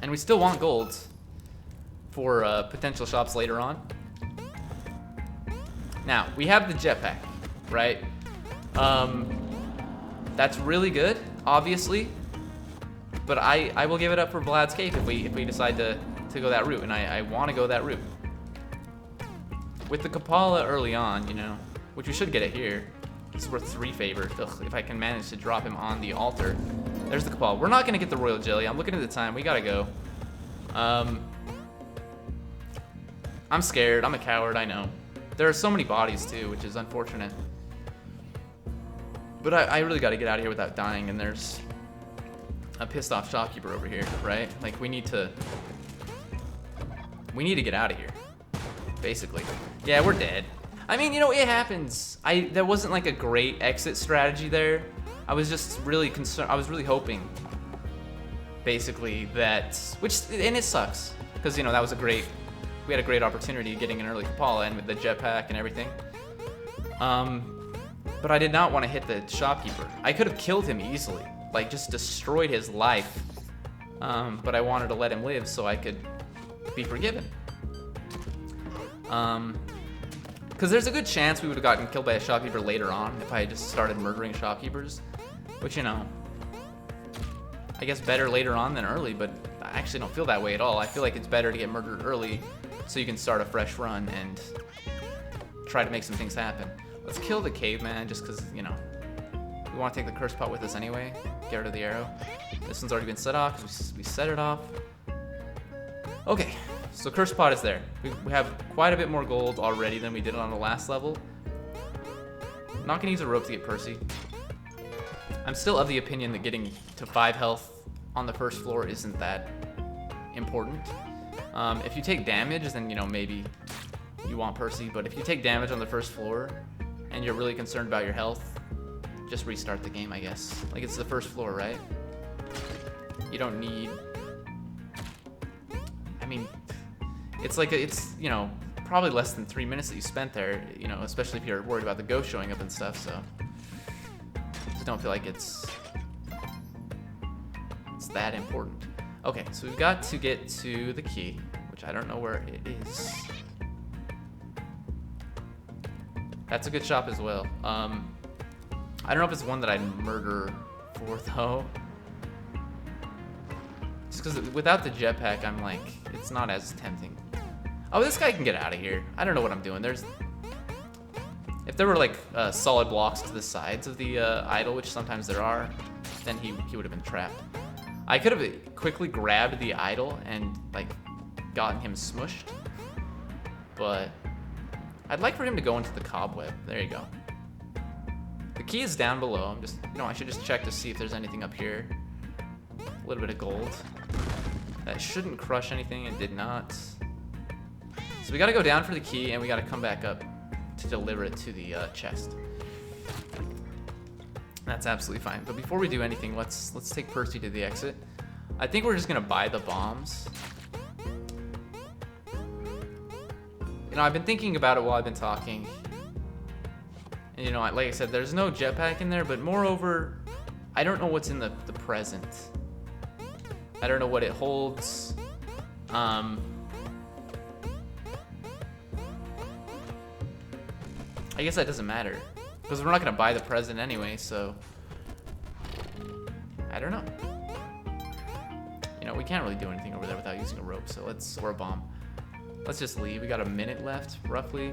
And we still want gold for potential shops later on. Now, we have the jetpack, right? That's really good, obviously. But I will give it up for Vlad's Cave if we decide to go that route, and I want to go that route. With the Kapala early on, you know, which we should get it here. It's worth 3 favor. Ugh, if I can manage to drop him on the altar. There's the Kapala. We're not gonna get the royal jelly. I'm looking at the time. We gotta go. I'm scared. I'm a coward. I know. There are so many bodies too, which is unfortunate. But I really got to get out of here without dying. And there's a pissed off shopkeeper over here, right? Like we need to get out of here, basically. Yeah, we're dead. I mean, you know, it happens. There wasn't like a great exit strategy there. I was just really concerned. I was really hoping, basically, and it sucks because, you know, that was we had a great opportunity getting an early Kapala and with the jetpack and everything. But I did not want to hit the shopkeeper. I could have killed him easily, like just destroyed his life. But I wanted to let him live so I could be forgiven. Because there's a good chance we would have gotten killed by a shopkeeper later on if I had just started murdering shopkeepers. Which, you know, I guess better later on than early, but I actually don't feel that way at all. I feel like it's better to get murdered early so you can start a fresh run and try to make some things happen. Let's kill the caveman just because, you know, we want to take the curse pot with us anyway. Get rid of the arrow. This one's already been set off because we set it off. Okay, so curse pot is there. We have quite a bit more gold already than we did on the last level. I'm not going to use a rope to get Percy. I'm still of the opinion that getting to 5 health on the first floor isn't that important. If you take damage, then, you know, maybe you want Percy. But if you take damage on the first floor and you're really concerned about your health, just restart the game, I guess. Like, it's the first floor, right? You don't need... I mean, it's like, it's, you know, probably less than 3 minutes that you spent there, you know, especially if you're worried about the ghost showing up and stuff, so... Just don't feel like it's that important. Okay, so we've got to get to the key, which I don't know where it is. That's a good shop as well. I don't know if it's one that I'd murder for though. Just because without the jetpack, I'm like, it's not as tempting. Oh, this guy can get out of here. I don't know what I'm doing. If there were like solid blocks to the sides of the idol, which sometimes there are, then he would have been trapped. I could have quickly grabbed the idol and like gotten him smushed, but I'd like for him to go into the cobweb. There you go. The key is down below. I'm just, I should just check to see if there's anything up here. A little bit of gold. That shouldn't crush anything. It did not. So we gotta go down for the key, and we gotta come back up to deliver it to the chest. That's absolutely fine. But before we do anything, let's take Percy to the exit. I think we're just gonna buy the bombs. I've been thinking about it while I've been talking. And like I said, there's no jetpack in there, but moreover, I don't know what's in the present. I don't know what it holds. I guess that doesn't matter, because we're not gonna buy the present anyway, so I don't know. We can't really do anything over there without using a rope, so or a bomb. Let's just leave. We got a minute left, roughly.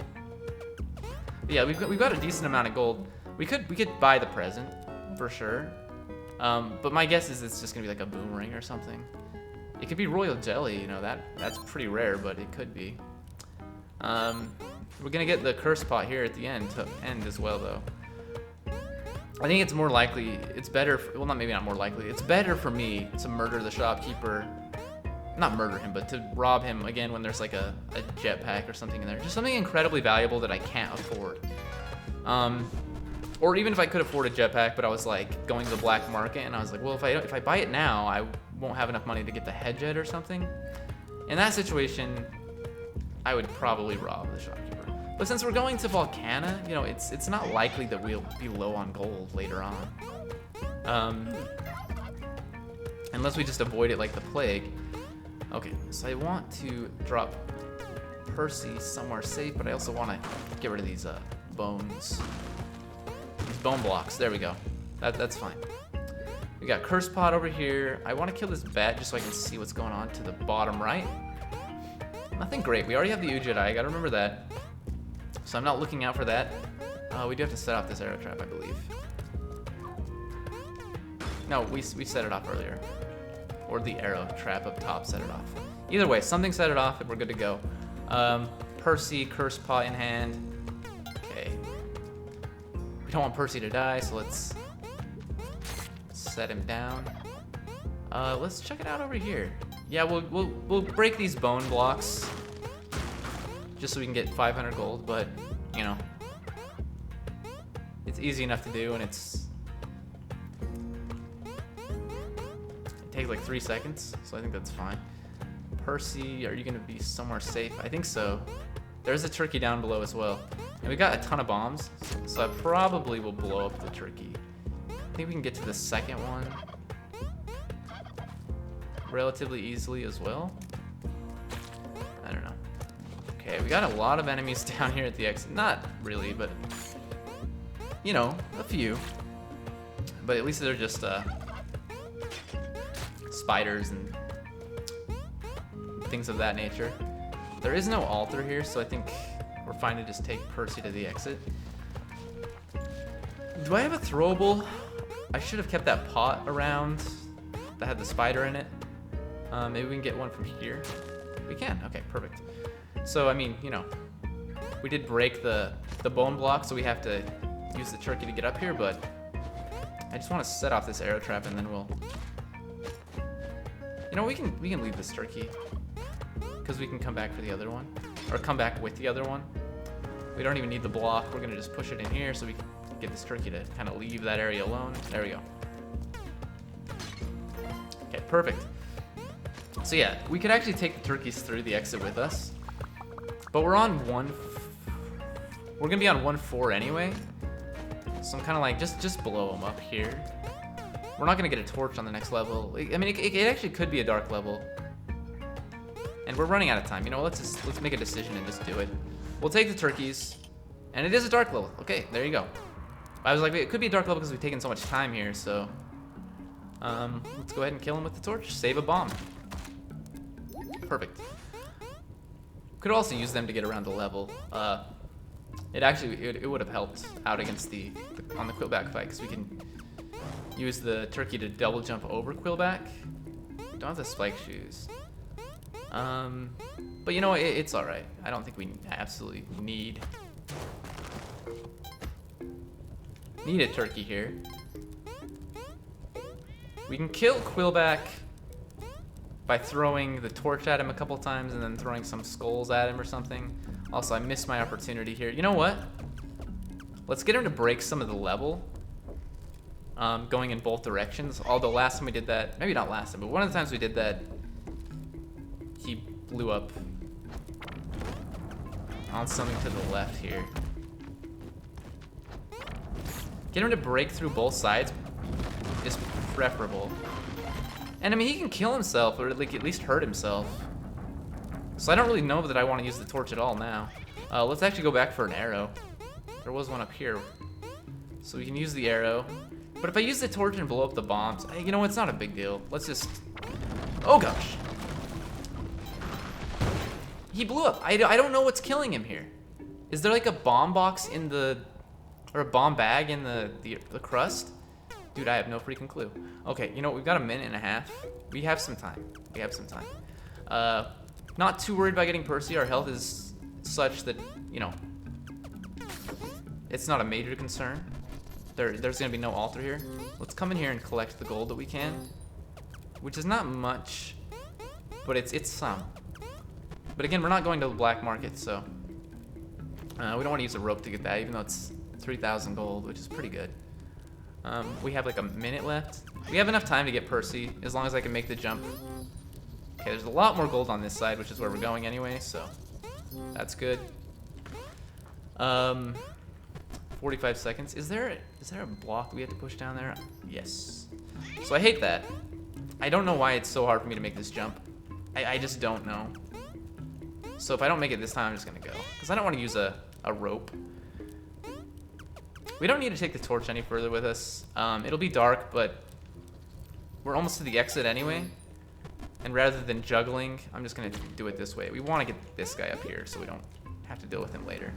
But yeah, we've got a decent amount of gold. We could buy the present, for sure. But my guess is it's just gonna be like a boomerang or something. It could be royal jelly, that's pretty rare, but it could be. We're gonna get the curse pot here at the end to end as well, though. I think it's more likely, it's better, maybe not more likely, it's better for me to murder the shopkeeper. Not murder him, but to rob him again when there's like a jetpack or something in there. Just something incredibly valuable that I can't afford. Or even if I could afford a jetpack, but I was like going to the black market and I was like, well, if I buy it now, I won't have enough money to get the head jet or something. In that situation, I would probably rob the shopkeeper. But since we're going to Volcana, it's not likely that we'll be low on gold later on. Unless we just avoid it like the plague. Okay, so I want to drop Percy somewhere safe, but I also want to get rid of these bones. These bone blocks. There we go. That's fine. We got Curse Pot over here. I want to kill this bat just so I can see what's going on to the bottom right. Nothing great. We already have the Ujit Eye. I gotta remember that. So I'm not looking out for that. We do have to set off this arrow trap, I believe. No, we set it off earlier. Or the arrow trap up top set it off. Either way, something set it off and we're good to go. Percy, Curse Pot in hand. Okay. We don't want Percy to die, so let's set him down. Let's check it out over here. Yeah, we'll break these bone blocks just so we can get 500 gold, but it's easy enough to do, and it takes like 3 seconds, so I think that's fine. Percy, are you gonna be somewhere safe? I think so. There's a turkey down below as well. And we got a ton of bombs, so I probably will blow up the turkey. I think we can get to the second one relatively easily as well. I don't know. Okay, we got a lot of enemies down here at the exit. Not really, but a few. But at least they're just spiders and things of that nature. There is no altar here, so I think we're fine to just take Percy to the exit. Do I have a throwable? I should have kept that pot around that had the spider in it. Maybe we can get one from here. We can. Okay, perfect. So, I mean, we did break the bone block, so we have to use the turkey to get up here, but I just want to set off this arrow trap, and then we'll... we can leave this turkey, because we can come back for the other one, or come back with the other one. We don't even need the block. We're going to just push it in here so we can get this turkey to kind of leave that area alone. There we go. Okay, perfect. So yeah, we could actually take the turkeys through the exit with us, but we're on we're gonna be on 1-4 anyway, so I'm kind of like, just blow them up here. We're not gonna get a torch on the next level. I mean, it actually could be a dark level, and we're running out of time. Let's make a decision and just do it. We'll take the turkeys. And it is a dark level. Okay, there you go. I was like, it could be a dark level because we've taken so much time here, so... let's go ahead and kill him with the torch. Save a bomb. Perfect. Could also use them to get around the level. It would have helped out against on the Quillback fight, because we can use the turkey to double jump over Quillback. Don't have the spike shoes. But you know, it's alright. I don't think we absolutely need a turkey here. We can kill Quillback by throwing the torch at him a couple times and then throwing some skulls at him or something. Also, I missed my opportunity here. You know what? Let's get him to break some of the level, going in both directions. Although last time we did that, maybe not last time, but one of the times we did that, he blew up on something to the left here. Get him to break through both sides is preferable. And I mean, he can kill himself or like at least hurt himself. So I don't really know that I want to use the torch at all now. Let's actually go back for an arrow. There was one up here. So we can use the arrow. But if I use the torch and blow up the bombs, you know, it's not a big deal. Let's just... Oh gosh. He blew up. I don't know what's killing him here. Is there like a bomb box in the... or a bomb bag in the crust? Dude, I have no freaking clue. Okay, you know what? We've got a minute and a half. We have some time. We have some time. Not too worried about getting Percy. Our health is such that, you know, it's not a major concern. There's gonna be no altar here. Let's come in here and collect the gold that we can, which is not much, but it's some. But again, we're not going to the black market, so we don't want to use a rope to get that, even though it's 3,000 gold, which is pretty good. We have like a minute left. We have enough time to get Percy, as long as I can make the jump. Okay, there's a lot more gold on this side, which is where we're going anyway, so that's good. 45 seconds. Is there a block we have to push down there? Yes. So I hate that. I don't know why it's so hard for me to make this jump. I just don't know. So if I don't make it this time, I'm just gonna go, because I don't want to use a rope. We don't need to take the torch any further with us. It'll be dark, but we're almost to the exit anyway. And rather than juggling, I'm just gonna do it this way. We want to get this guy up here so we don't have to deal with him later.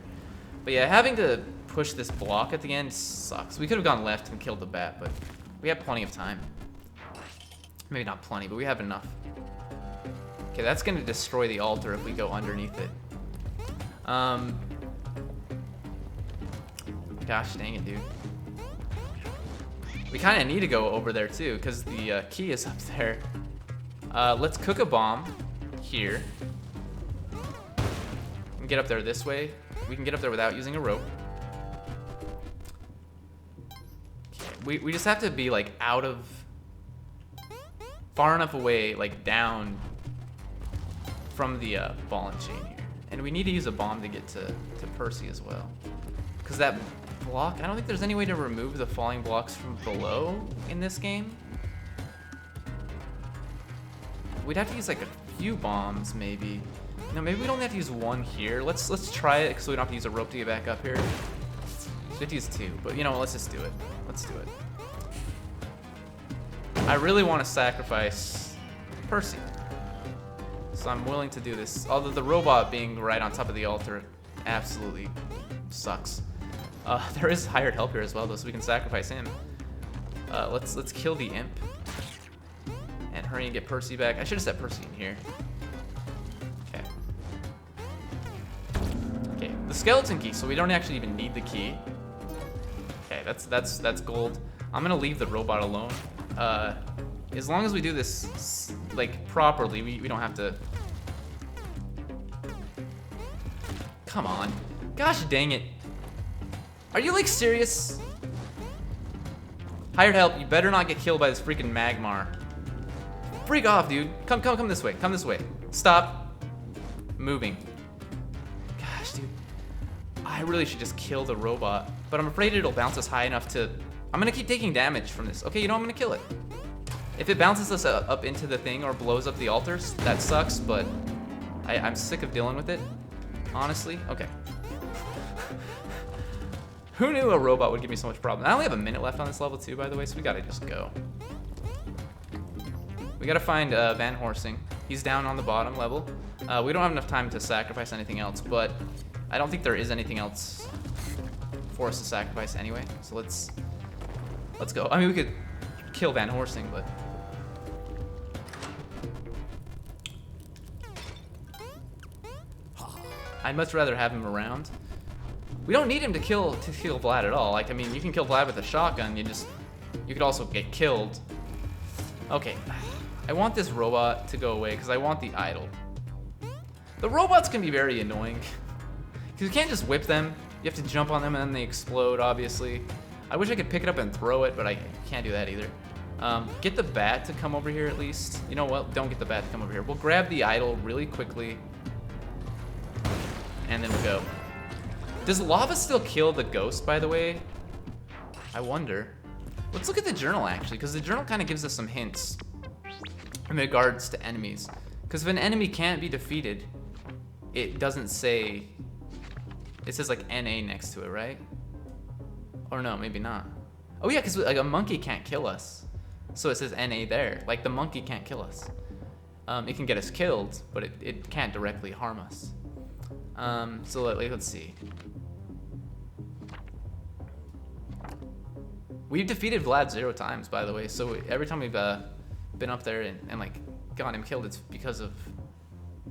But yeah, having to push this block at the end sucks. We could have gone left and killed the bat, but we have plenty of time. Maybe not plenty, but we have enough. Okay, that's gonna destroy the altar if we go underneath it. Gosh dang it, dude. We kind of need to go over there too, because the key is up there. Let's cook a bomb here. And get up there this way. We can get up there without using a rope. Okay, we just have to be like out of... far enough away, like down from the ball and chain here. And we need to use a bomb to get to Percy as well. Because that block, I don't think there's any way to remove the falling blocks from below in this game. We'd have to use like a few bombs, maybe. No, maybe we don't have to use one here. Let's try it so we don't have to use a rope to get back up here. We have to use two, but you know what? Let's just do it. Let's do it. I really want to sacrifice Percy, so I'm willing to do this. Although the robot being right on top of the altar absolutely sucks. There is hired help here as well, though, so we can sacrifice him. Let's kill the imp and hurry and get Percy back. I should have set Percy in here. Okay. Okay, the skeleton key, so we don't actually even need the key. Okay, that's gold. I'm gonna leave the robot alone. As long as we do this like properly, we don't have to. Come on, gosh dang it! Are you like serious? Hired help, you better not get killed by this freaking Magmar. Freak off, dude. Come this way. Come this way. Stop moving. Gosh, dude. I really should just kill the robot, but I'm afraid it'll bounce us high enough to... I'm gonna keep taking damage from this. Okay, you know, I'm gonna kill it. If it bounces us up into the thing or blows up the altars, that sucks, but I'm sick of dealing with it, honestly. Okay. Who knew a robot would give me so much problem? I only have a minute left on this level too, by the way, so we gotta just go. We gotta find Van Horsing. He's down on the bottom level. We don't have enough time to sacrifice anything else, but I don't think there is anything else for us to sacrifice anyway. So let's go. I mean, we could kill Van Horsing, but I'd much rather have him around. We don't need him to kill Vlad at all. Like, I mean, you can kill Vlad with a shotgun. You could also get killed. Okay, I want this robot to go away because I want the idol. The robots can be very annoying because you can't just whip them. You have to jump on them and then they explode, obviously. I wish I could pick it up and throw it, but I can't do that either. Get the bat to come over here at least. You know what? Don't get the bat to come over here. We'll grab the idol really quickly. And then we'll go. Does lava still kill the ghost, by the way? I wonder. Let's look at the journal, actually, because the journal kind of gives us some hints in regards to enemies. Because if an enemy can't be defeated, it doesn't say... It says, like, NA next to it, right? Or no, maybe not. Oh, yeah, because like, a monkey can't kill us. So it says NA there. Like, the monkey can't kill us. It can get us killed, but it can't directly harm us. So let's see. We've defeated Vlad 0 times, by the way. So every time we've been up there and like gotten him killed, it's because of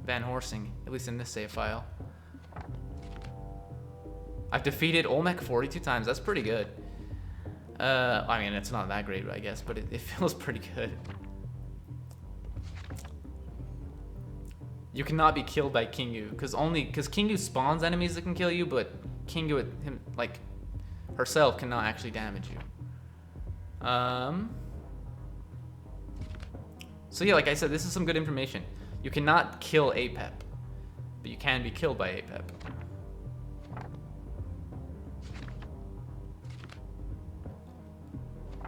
Van Horsing, at least in this save file. I've defeated Olmec 42 times. That's pretty good. I mean, it's not that great, I guess, but it feels pretty good. You cannot be killed by Kingu, because Kingu spawns enemies that can kill you, but Kingu herself cannot actually damage you. So yeah, like I said, this is some good information. You cannot kill Apep, but you can be killed by Apep.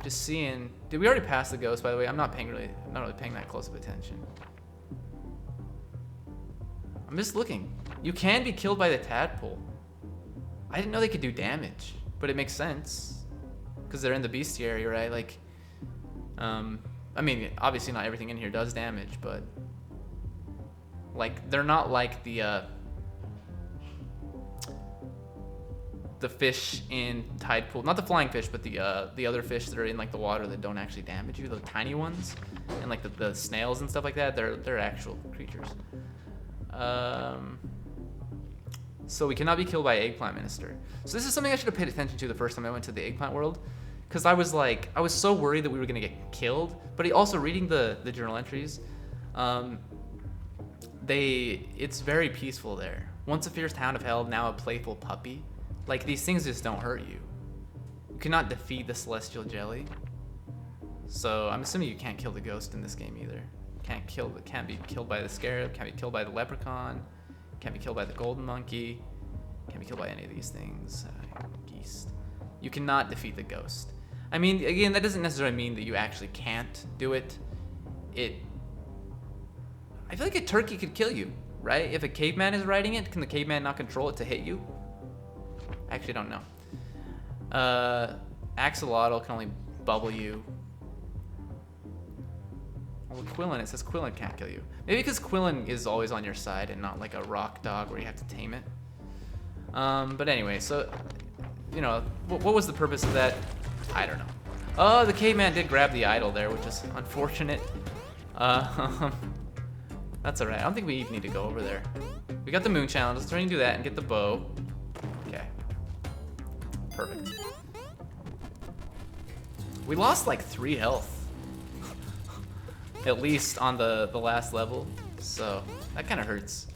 Just seeing. Did we already pass the ghost, by the way? I'm not really paying that close of attention. I'm just looking. You can be killed by the tadpole. I didn't know they could do damage, but it makes sense because they're in the bestiary, right? Like, I mean, obviously not everything in here does damage, but like they're not like the fish in tide pool, not the flying fish, but the other fish that are in like the water that don't actually damage you, the tiny ones, and like the snails and stuff like that. They're actual creatures. So we cannot be killed by Eggplant Minister. So this is something I should have paid attention to the first time I went to the Eggplant world, because I was so worried that we were gonna get killed. But also reading the journal entries, it's very peaceful there. Once a fierce hound of hell, now a playful puppy. Like, these things just don't hurt you. You cannot defeat the celestial jelly. So I'm assuming you can't kill the ghost in this game either. Can't be killed by the scarab, can't be killed by the leprechaun, can't be killed by the golden monkey, can't be killed by any of these things. Geese. You cannot defeat the ghost. I mean, again, that doesn't necessarily mean that you actually can't do it. I feel like a turkey could kill you, right? If a caveman is riding it, can the caveman not control it to hit you? I actually don't know. Axolotl can only bubble you. Well, Quillen, it says Quillen can't kill you. Maybe because Quillen is always on your side and not like a rock dog where you have to tame it. But anyway, so, you know, what was the purpose of that? I don't know. Oh, the caveman did grab the idol there, which is unfortunate. That's alright. I don't think we even need to go over there. We got the moon challenge. Let's try and do that and get the bow. Okay. Perfect. We lost like 3 health. At least on the last level. So that kind of hurts.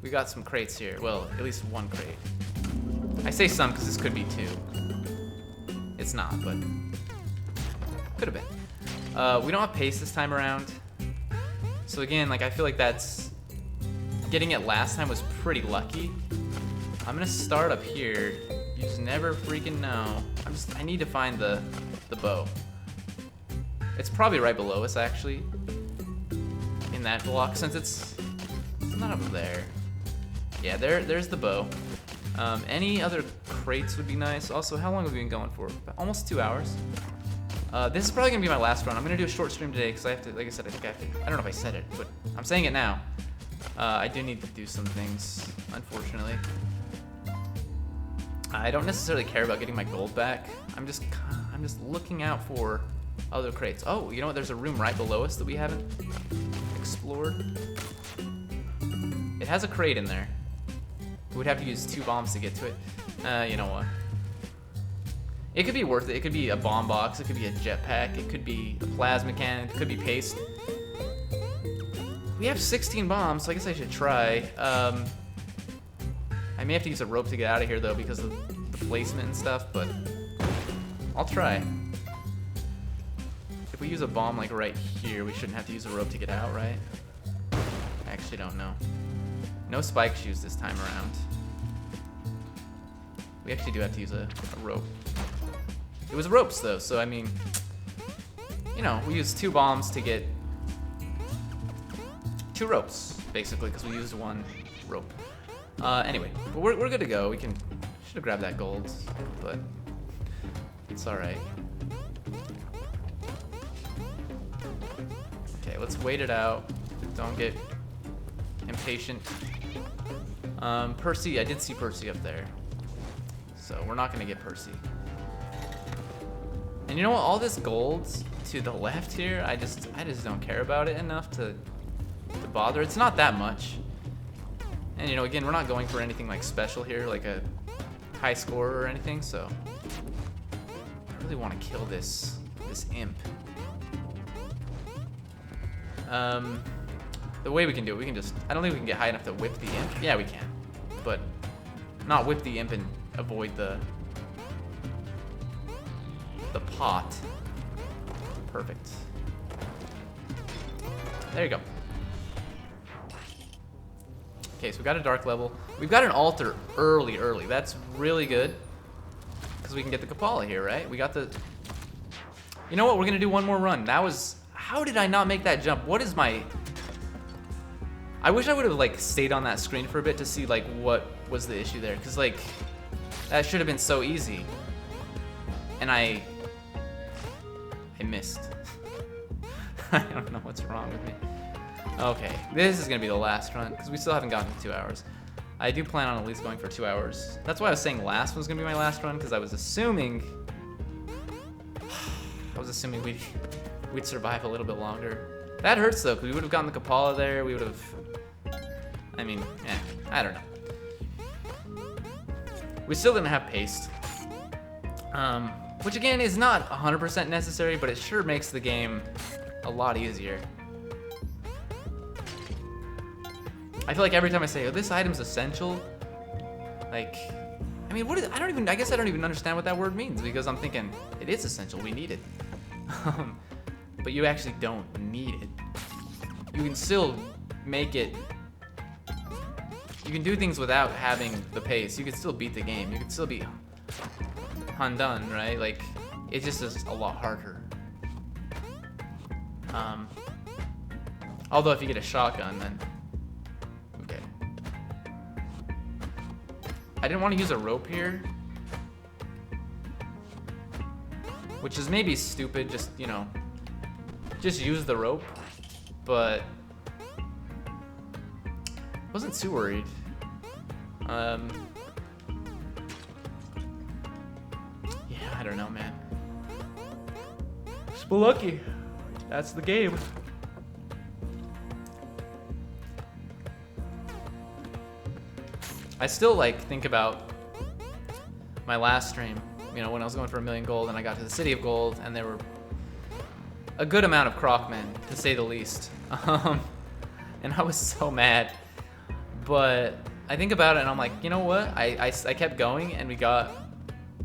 We got some crates here. Well, at least 1 crate. I say some because this could be 2. It's not, but could have been. We don't have pace this time around. So again, like I feel like that's getting it last time was pretty lucky. I'm gonna start up here. You just never freaking know. I need to find the bow. It's probably right below us actually. In that block, since it's not over there. Yeah, there's the bow. Any other crates would be nice. Also, how long have we been going for? Almost 2 hours. This is probably gonna be my last run. I'm gonna do a short stream today because I have to, like I said, I think I have to, I don't know if I said it, but I'm saying it now. I do need to do some things, unfortunately. I don't necessarily care about getting my gold back. I'm just looking out for other crates. Oh, you know what? There's a room right below us that we haven't explored. It has a crate in there. We'd have to use 2 bombs to get to it. You know what? It could be worth it. It could be a bomb box. It could be a jetpack. It could be a plasma cannon. It could be paste. We have 16 bombs, so I guess I should try. I may have to use a rope to get out of here, though, because of the placement and stuff, but I'll try. If we use a bomb, like, right here, we shouldn't have to use a rope to get out, right? I actually don't know. No spike shoes this time around. We actually do have to use a rope. It was ropes, though, so, I mean, you know, we used 2 bombs to get 2 ropes, basically, because we used 1 rope. Anyway, but we're good to go. We should have grabbed that gold, but it's all right. Okay, let's wait it out. Don't get impatient. Percy, I did see Percy up there, so we're not gonna get Percy. And you know what? All this gold to the left here, I just don't care about it enough to bother. It's not that much. And you know, again, we're not going for anything like special here, like a high score or anything, so I really want to kill this imp. The way we can do it, we can just, I don't think we can get high enough to whip the imp. Yeah, we can, but not whip the imp and avoid the pot. Perfect. There you go. Okay, so we got a dark level. We've got an altar early. That's really good. Because we can get the Kapala here, right? We got the... You know what? We're going to do one more run. That was... How did I not make that jump? What is my... I wish I would have, like, stayed on that screen for a bit to see, like, what was the issue there. Because, like, that should have been so easy. And I missed. I don't know what's wrong with me. Okay, this is gonna be the last run because we still haven't gotten to 2 hours. I do plan on at least going for 2 hours. That's why I was saying last one was gonna be my last run because I was assuming we'd survive a little bit longer. That hurts though because we would have gotten the Kapala there. We would have. I mean, I don't know. We still didn't have paste, which again is not 100% necessary, but it sure makes the game a lot easier. I feel like every time I say, oh, this item's essential, like, I mean, I guess I don't even understand what that word means because I'm thinking, it is essential, we need it. But you actually don't need it. You can still make it, you can do things without having the pace. You can still beat the game. You can still be undone, right? Like, it just is a lot harder. Although if you get a shotgun, then I didn't want to use a rope here, which is maybe stupid, just, you know, just use the rope, but wasn't too worried. Yeah, I don't know, man. Spelunky, that's the game. I still like think about my last stream, you know, when I was going for 1,000,000 gold and I got to the City of Gold and there were a good amount of crocmen, to say the least. And I was so mad. But I think about it and I'm like, you know what? I kept going and we got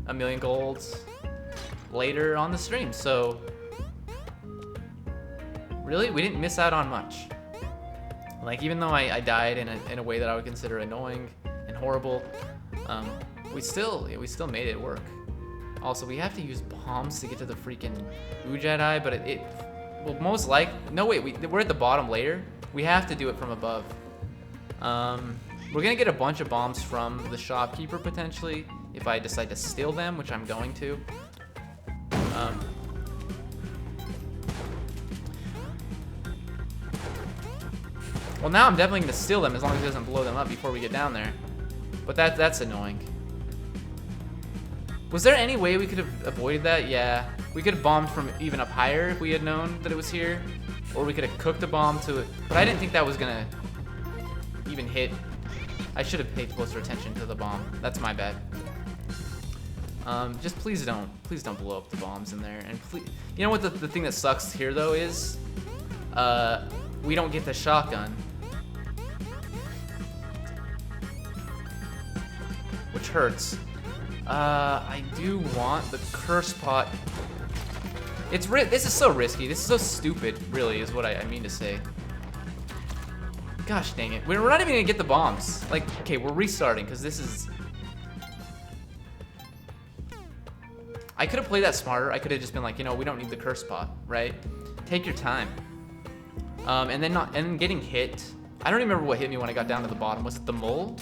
1,000,000 golds later on the stream. So really, we didn't miss out on much. Like, even though I died in a way that I would consider annoying and horrible, we still made it work. Also, we have to use bombs to get to the freaking Ujedi, but it will most likely... No, wait, we're at the bottom layer. We have to do it from above. We're gonna get a bunch of bombs from the shopkeeper potentially if I decide to steal them, which I'm going to. Well, now I'm definitely gonna steal them as long as it doesn't blow them up before we get down there. But that's annoying. Was there any way we could have avoided that? Yeah. We could have bombed from even up higher if we had known that it was here. Or we could have cooked a bomb to it. But I didn't think that was gonna even hit. I should have paid closer attention to the bomb. That's my bad. Just please don't blow up the bombs in there. And please, you know what the thing that sucks here though is, we don't get the shotgun. Which hurts. I do want the curse pot. This is so risky. This is so stupid, really, is what I mean to say. Gosh dang it. We're not even gonna get the bombs. Like, okay, we're restarting, because this is... I could have played that smarter. I could have just been like, you know, we don't need the curse pot, right? Take your time. And then getting hit. I don't remember what hit me when I got down to the bottom. Was it the mole?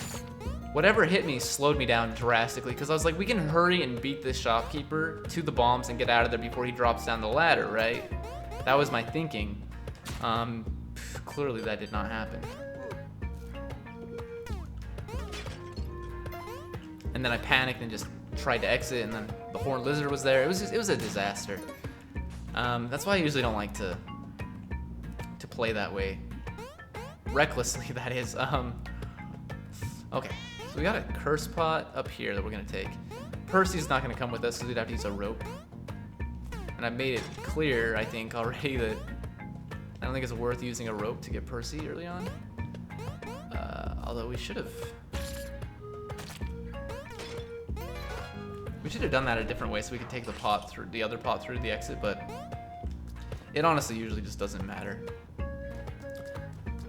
Whatever hit me slowed me down drastically because I was like, we can hurry and beat this shopkeeper to the bombs and get out of there before he drops down the ladder, right? That was my thinking. Clearly that did not happen. And then I panicked and just tried to exit, and then the horned lizard was there. It was a disaster. That's why I usually don't like to play that way. Recklessly, that is. Okay. So we got a curse pot up here that we're gonna take. Percy's not gonna come with us because we'd have to use a rope. And I made it clear, I think, already that I don't think it's worth using a rope to get Percy early on. Although we should have done that a different way so we could take the other pot through the exit, but it honestly usually just doesn't matter.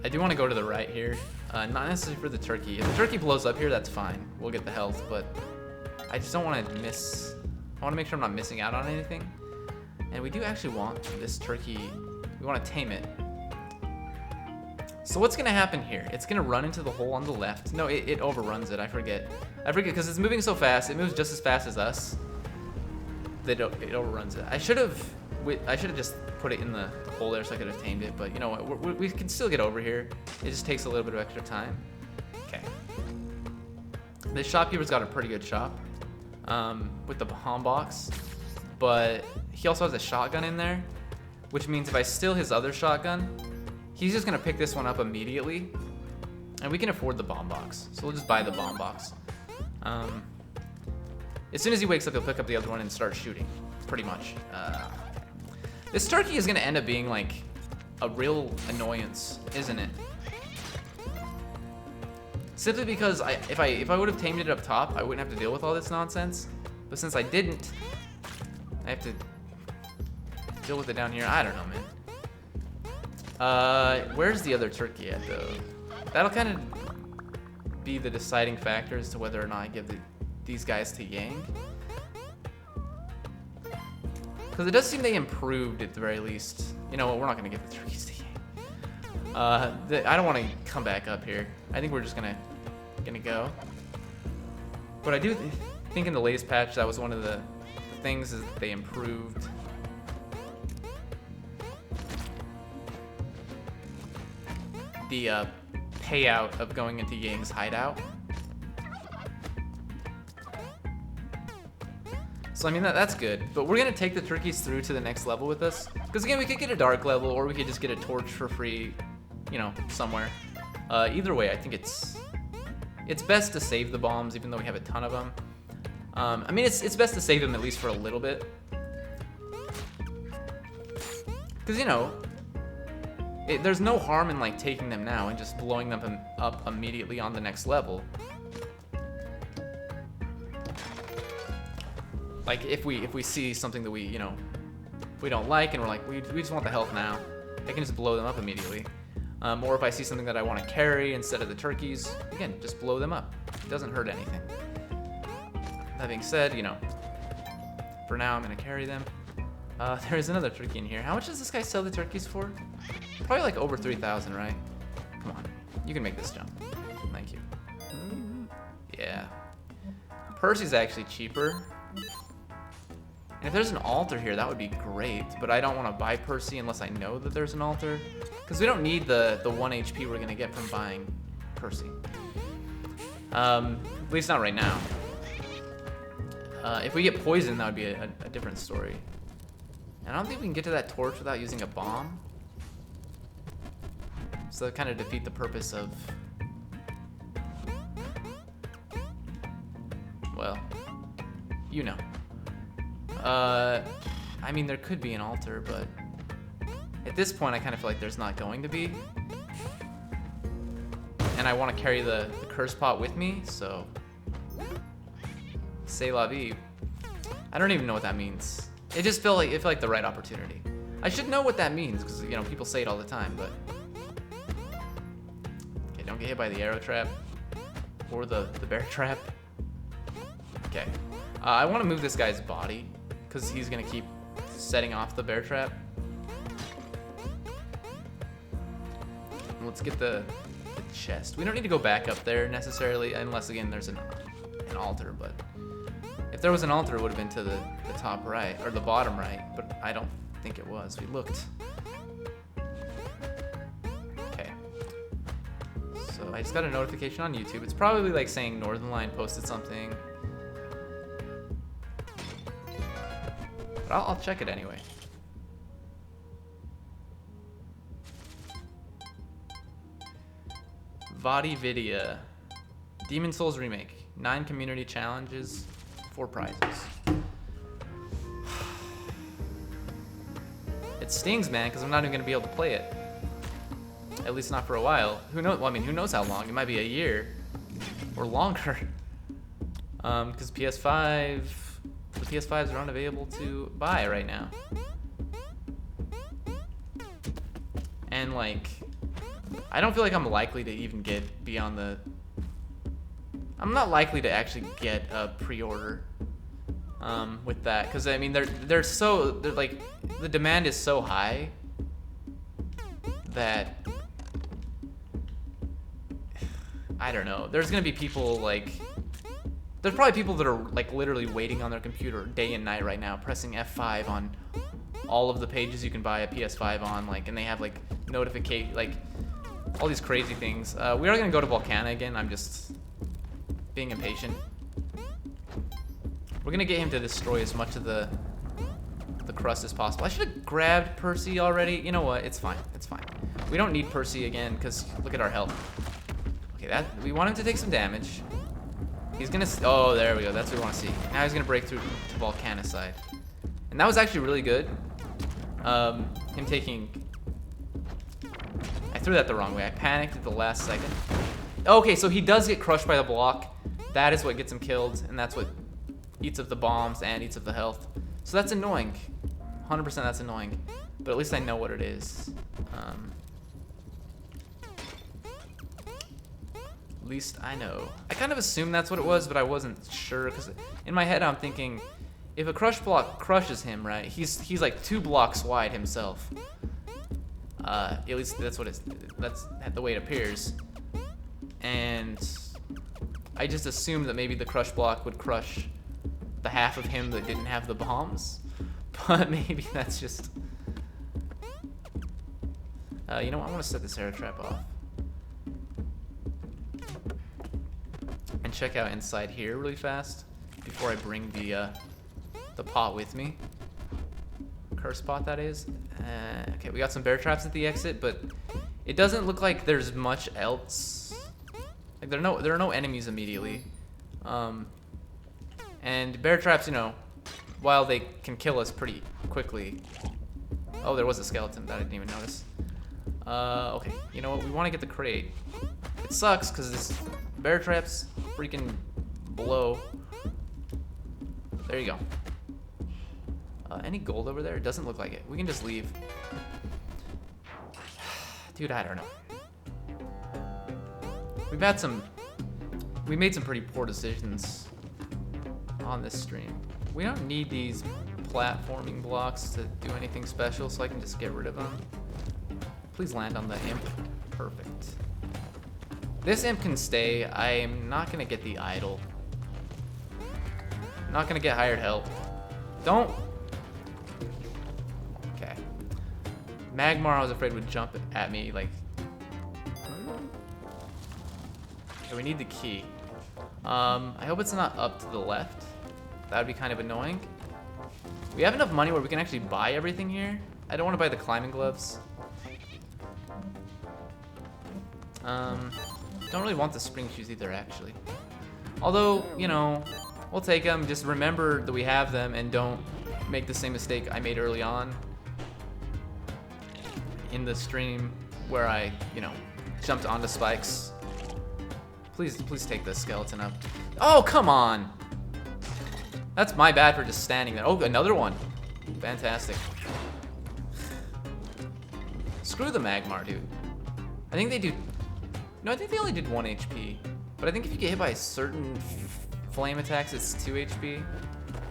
I do want to go to the right here. Not necessarily for the turkey. If the turkey blows up here, that's fine. We'll get the health, but I just don't want to miss... I want to make sure I'm not missing out on anything. And we do actually want this turkey... We want to tame it. So what's going to happen here? It's going to run into the hole on the left. No, it overruns it. I forget because it's moving so fast. It moves just as fast as us. It overruns it. I should have just put it in the hole there so I could have tamed it, but you know what, we can still get over here. It just takes a little bit of extra time. Okay. The shopkeeper's got a pretty good shop with the bomb box, but he also has a shotgun in there, which means if I steal his other shotgun, he's just gonna pick this one up immediately, and we can afford the bomb box, so we'll just buy the bomb box. As soon as he wakes up, he'll pick up the other one and start shooting, pretty much. This turkey is gonna end up being like a real annoyance, isn't it? Simply because if I would have tamed it up top, I wouldn't have to deal with all this nonsense. But since I didn't, I have to deal with it down here. I don't know, man. Where's the other turkey at, though? That'll kind of be the deciding factor as to whether or not I give these guys to Yang. Because it does seem they improved at the very least. You know what, we're not going to give the turkeys to Yang. I don't want to come back up here. I think we're just gonna go. But I do think in the latest patch that was one of the things is that they improved. The payout of going into Yang's hideout. So I mean that's good, but we're gonna take the turkeys through to the next level with us. Because again, we could get a dark level, or we could just get a torch for free, you know, somewhere. Either way, I think it's best to save the bombs, even though we have a ton of them. I mean, it's best to save them at least for a little bit. Because, you know, there's no harm in like taking them now and just blowing them up immediately on the next level. Like if we see something that we don't like and we're like we just want the health now, I can just blow them up immediately. Or if I see something that I want to carry instead of the turkeys, again, just blow them up. It doesn't hurt anything. That being said, you know, for now I'm gonna carry them. There is another turkey in here. How much does this guy sell the turkeys for? Probably like over 3,000, right? Come on, you can make this jump. Thank you. Yeah. Percy's actually cheaper. And if there's an altar here, that would be great. But I don't want to buy Percy unless I know that there's an altar. Because we don't need the 1 HP we're going to get from buying Percy. At least not right now. If we get poisoned, that would be a different story. And I don't think we can get to that torch without using a bomb. So that kind of defeat the purpose of... Well, you know. I mean, there could be an altar, but at this point, I kind of feel like there's not going to be. And I want to carry the curse pot with me, so c'est la vie. I don't even know what that means. It just felt like the right opportunity. I should know what that means because you know people say it all the time, but okay, don't get hit by the arrow trap or the bear trap. Okay, I want to move this guy's body because he's gonna keep setting off the bear trap. Let's get the chest. We don't need to go back up there necessarily, unless again there's an altar. But if there was an altar, it would have been to the top right or the bottom right. But I don't think it was. We looked. Okay. So I just got a notification on YouTube. It's probably like saying Northern Line posted something. But I'll check it anyway. Vadividia. Demon Souls Remake. 9 community challenges, 4 prizes. It stings, man, because I'm not even going to be able to play it. At least not for a while. Who knows? Well, I mean, who knows how long? It might be a year or longer. Because PS5... The PS5s are unavailable to buy right now. And, like... I don't feel like I'm likely to even get beyond the... I'm not likely to actually get a pre-order with that, because I mean they're like the demand is so high that I don't know. There's gonna be people like there's probably people that are like literally waiting on their computer day and night right now, pressing F5 on all of the pages you can buy a PS5 on, like, and they have like notification, like all these crazy things. We are gonna go to Volcana again. I'm just being impatient. We're gonna get him to destroy as much of the crust as possible. I should have grabbed Percy already. You know what? It's fine. It's fine. We don't need Percy again because look at our health. Okay, that we want him to take some damage. He's gonna. Oh, there we go. That's what we want to see. Now he's gonna break through to Volcana side, and that was actually really good. Him taking. I threw that the wrong way. I panicked at the last second. Okay, so he does get crushed by the block. That is what gets him killed, and that's what eats of the bombs and eats of the health. So that's annoying. 100% that's annoying. But at least I know what it is. At least I know. I kind of assumed that's what it was, but I wasn't sure, because in my head I'm thinking, if a crush block crushes him, right, he's like 2 blocks wide himself. At least that's the way it appears. And I just assumed that maybe the crush block would crush the half of him that didn't have the bombs. But maybe that's just... you know what? I want to set this arrow trap off. And check out inside here really fast before I bring the pot with me. Curse pot, that is. Okay, we got some bear traps at the exit, but it doesn't look like there's much else. Like there are no enemies immediately. And bear traps, you know, while they can kill us pretty quickly. Oh, there was a skeleton that I didn't even notice. Okay, you know what? We want to get the crate. It sucks because this bear traps freaking blow. There you go. Any gold over there? It doesn't look like it. We can just leave. Dude, I don't know. We made some pretty poor decisions on this stream. We don't need these platforming blocks to do anything special, so I can just get rid of them. Please land on the imp. Perfect. This imp can stay. I'm not gonna get the idol. Not gonna get hired help. Don't. Okay. Magmar, I was afraid would jump at me like. Okay, we need the key. I hope it's not up to the left. That would be kind of annoying. We have enough money where we can actually buy everything here. I don't want to buy the climbing gloves. Don't really want the spring shoes either, actually. Although, you know, we'll take them. Just remember that we have them and don't make the same mistake I made early on in the stream where I, you know, jumped onto spikes. Please take this skeleton up. Oh, come on! That's my bad for just standing there. Oh, another one. Fantastic. Screw the Magmar, dude. I think they do... No, I think they only did 1 HP. But I think if you get hit by certain flame attacks, it's 2 HP.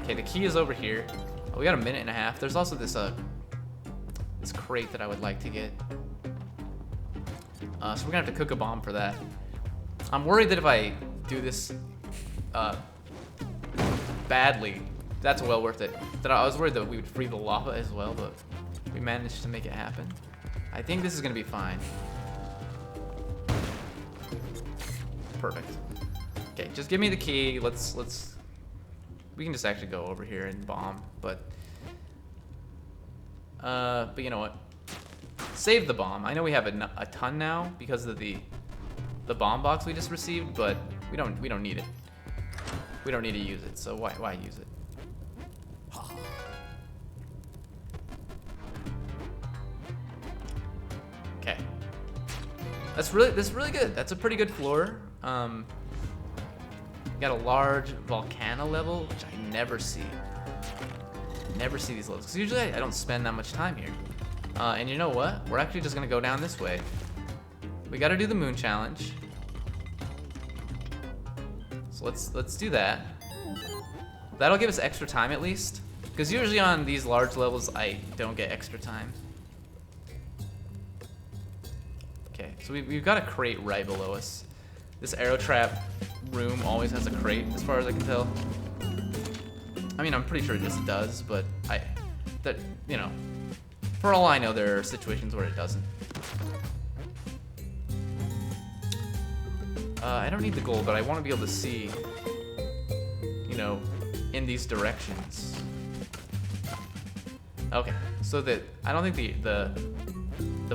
Okay, the key is over here. Oh, we got a minute and a half. There's also this this crate that I would like to get. So we're gonna have to cook a bomb for that. I'm worried that if I do this badly, that's well worth it. I was worried that we would free the lava as well, but we managed to make it happen. I think this is gonna be fine. Perfect. Okay, just give me the key. Let's. We can just actually go over here and bomb, but you know what? Save the bomb. I know we have a ton now because of the bomb box we just received, but we don't need it. We don't need to use it, so why use it? Okay. This is really good. That's a pretty good floor. Got a large volcano level, which I never see. Never see these levels, because usually I don't spend that much time here. And you know what? We're actually just gonna go down this way. We gotta do the moon challenge. So let's do that. That'll give us extra time at least, because usually on these large levels I don't get extra time. Okay, so we've got a crate right below us. This arrow trap room always has a crate, as far as I can tell. I mean, I'm pretty sure this does, but you know, for all I know, there are situations where it doesn't. I don't need the gold, but I want to be able to see, you know, in these directions. Okay, so that I don't think the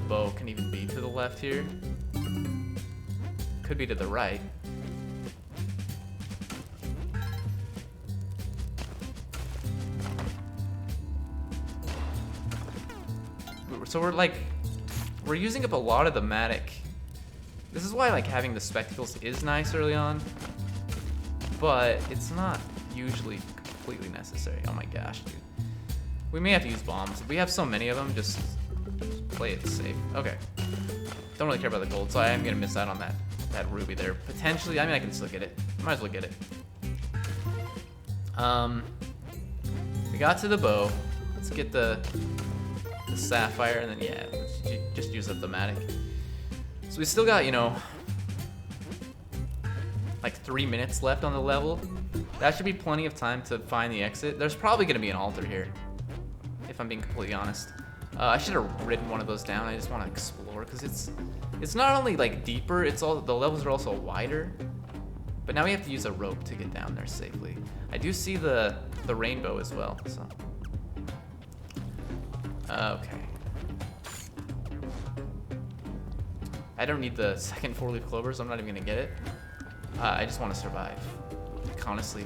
bow can even be to the left here. Could be to the right. So we're using up a lot of the matic. This is why like having the spectacles is nice early on, but it's not usually completely necessary. Oh my gosh, dude. We may have to use bombs. We have so many of them, just play it safe. Okay. Don't really care about the gold, so I am gonna miss out on that ruby there. Potentially, I mean I can still get it. Might as well get it. We got to the bow. Let's get the sapphire, and then yeah, let's just use up the matic. So we still got, you know, like 3 minutes left on the level. That should be plenty of time to find the exit. There's probably gonna be an altar here, if I'm being completely honest. I should have written one of those down. I just want to explore, because it's not only like deeper, the levels are also wider. But now we have to use a rope to get down there safely. I do see the rainbow as well, so. Okay. I don't need the second 4-leaf clover, so I'm not even gonna get it. I just want to survive. Honestly,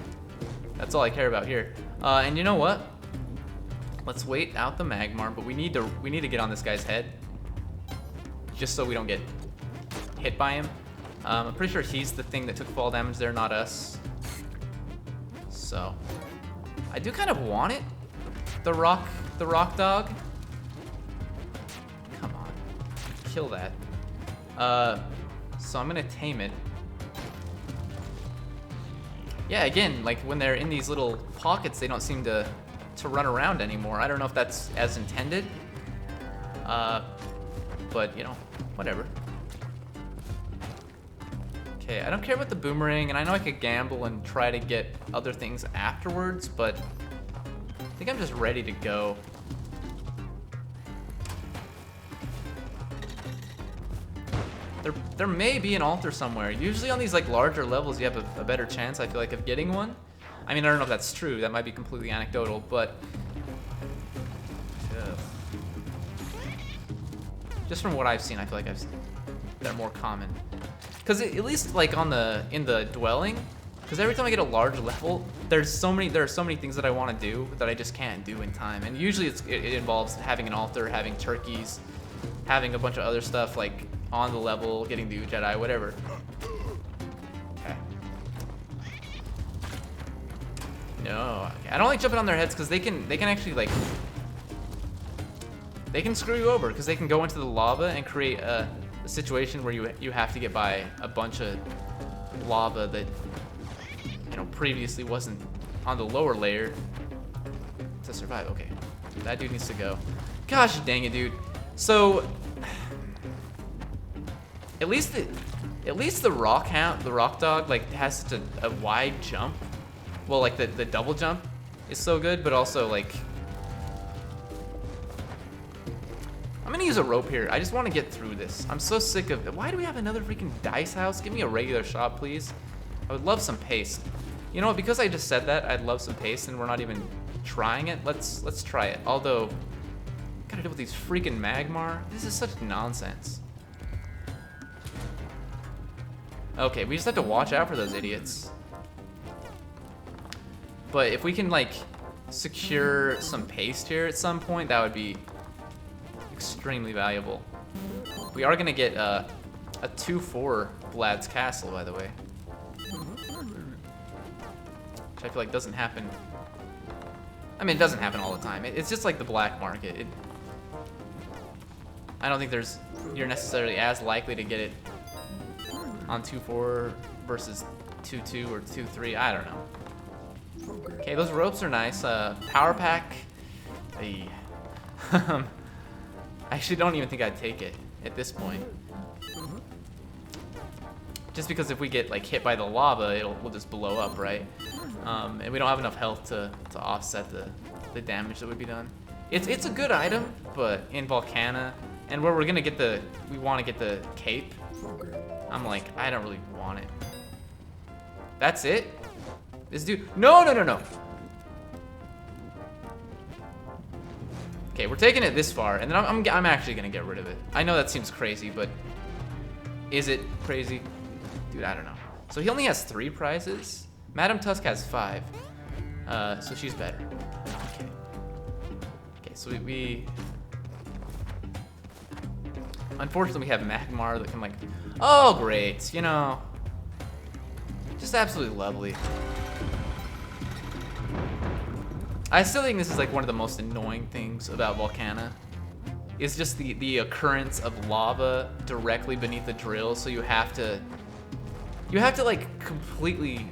that's all I care about here. And you know what? Let's wait out the Magmar, but we need to get on this guy's head, just so we don't get hit by him. I'm pretty sure he's the thing that took fall damage there, not us. So I do kind of want it. The rock dog. Come on, kill that. So I'm gonna tame it. Yeah, again, like when they're in these little pockets, they don't seem to run around anymore. I don't know if that's as intended, but you know, whatever. Okay, I don't care about the boomerang, and I know I could gamble and try to get other things afterwards, but I think I'm just ready to go. There may be an altar somewhere. Usually on these like larger levels, you have a better chance, I feel like, of getting one. I mean, I don't know if that's true. That might be completely anecdotal, but just from what I've seen, I feel like they're more common. Because at least like in the dwelling, because every time I get a large level, there are so many things that I want to do that I just can't do in time. And usually it involves having an altar, having turkeys, having a bunch of other stuff like on the level, getting the Jedi, whatever. Okay. No, okay. I don't like jumping on their heads because they can actually like they can screw you over because they can go into the lava and create a situation where you have to get by a bunch of lava that previously wasn't on the lower layer to survive. Okay, that dude needs to go. Gosh dang it, dude. So at least the rock dog like has such a wide jump. Well, like the double jump is so good, but also like I'm gonna use a rope here. I just want to get through this. I'm so sick of it. Why do we have another freaking dice house? Give me a regular shot, please. I would love some paste. You know what? Because I just said that, I'd love some paste, and we're not even trying it. Let's try it. Although, gotta deal with these freaking Magmar. This is such nonsense. Okay, we just have to watch out for those idiots. But if we can like secure some paste here at some point, that would be extremely valuable. We are gonna get a 2-4 Vlad's Castle, by the way, which I feel like doesn't happen. I mean, it doesn't happen all the time. It's just like the black market. I don't think you're necessarily as likely to get it on 2-4 versus 2-2 or 2-3. I don't know. Okay, those ropes are nice. Power pack. I actually don't even think I'd take it at this point. Just because if we get like hit by the lava, we'll just blow up, right? And we don't have enough health to offset the damage that would be done. It's a good item, but in Volcana, and where we're gonna get we want to get the cape. I'm like, I don't really want it. That's it? This dude, no. Okay, we're taking it this far, and then I'm actually gonna get rid of it. I know that seems crazy, but is it crazy? Dude, I don't know. So he only has 3 prizes. Madam Tusk has 5. So she's better. Okay. Okay, so we unfortunately we have Magmar that can like, oh great, just absolutely lovely. I still think this is like one of the most annoying things about Volcana. Is just the occurrence of lava directly beneath the drill, so you have to like completely,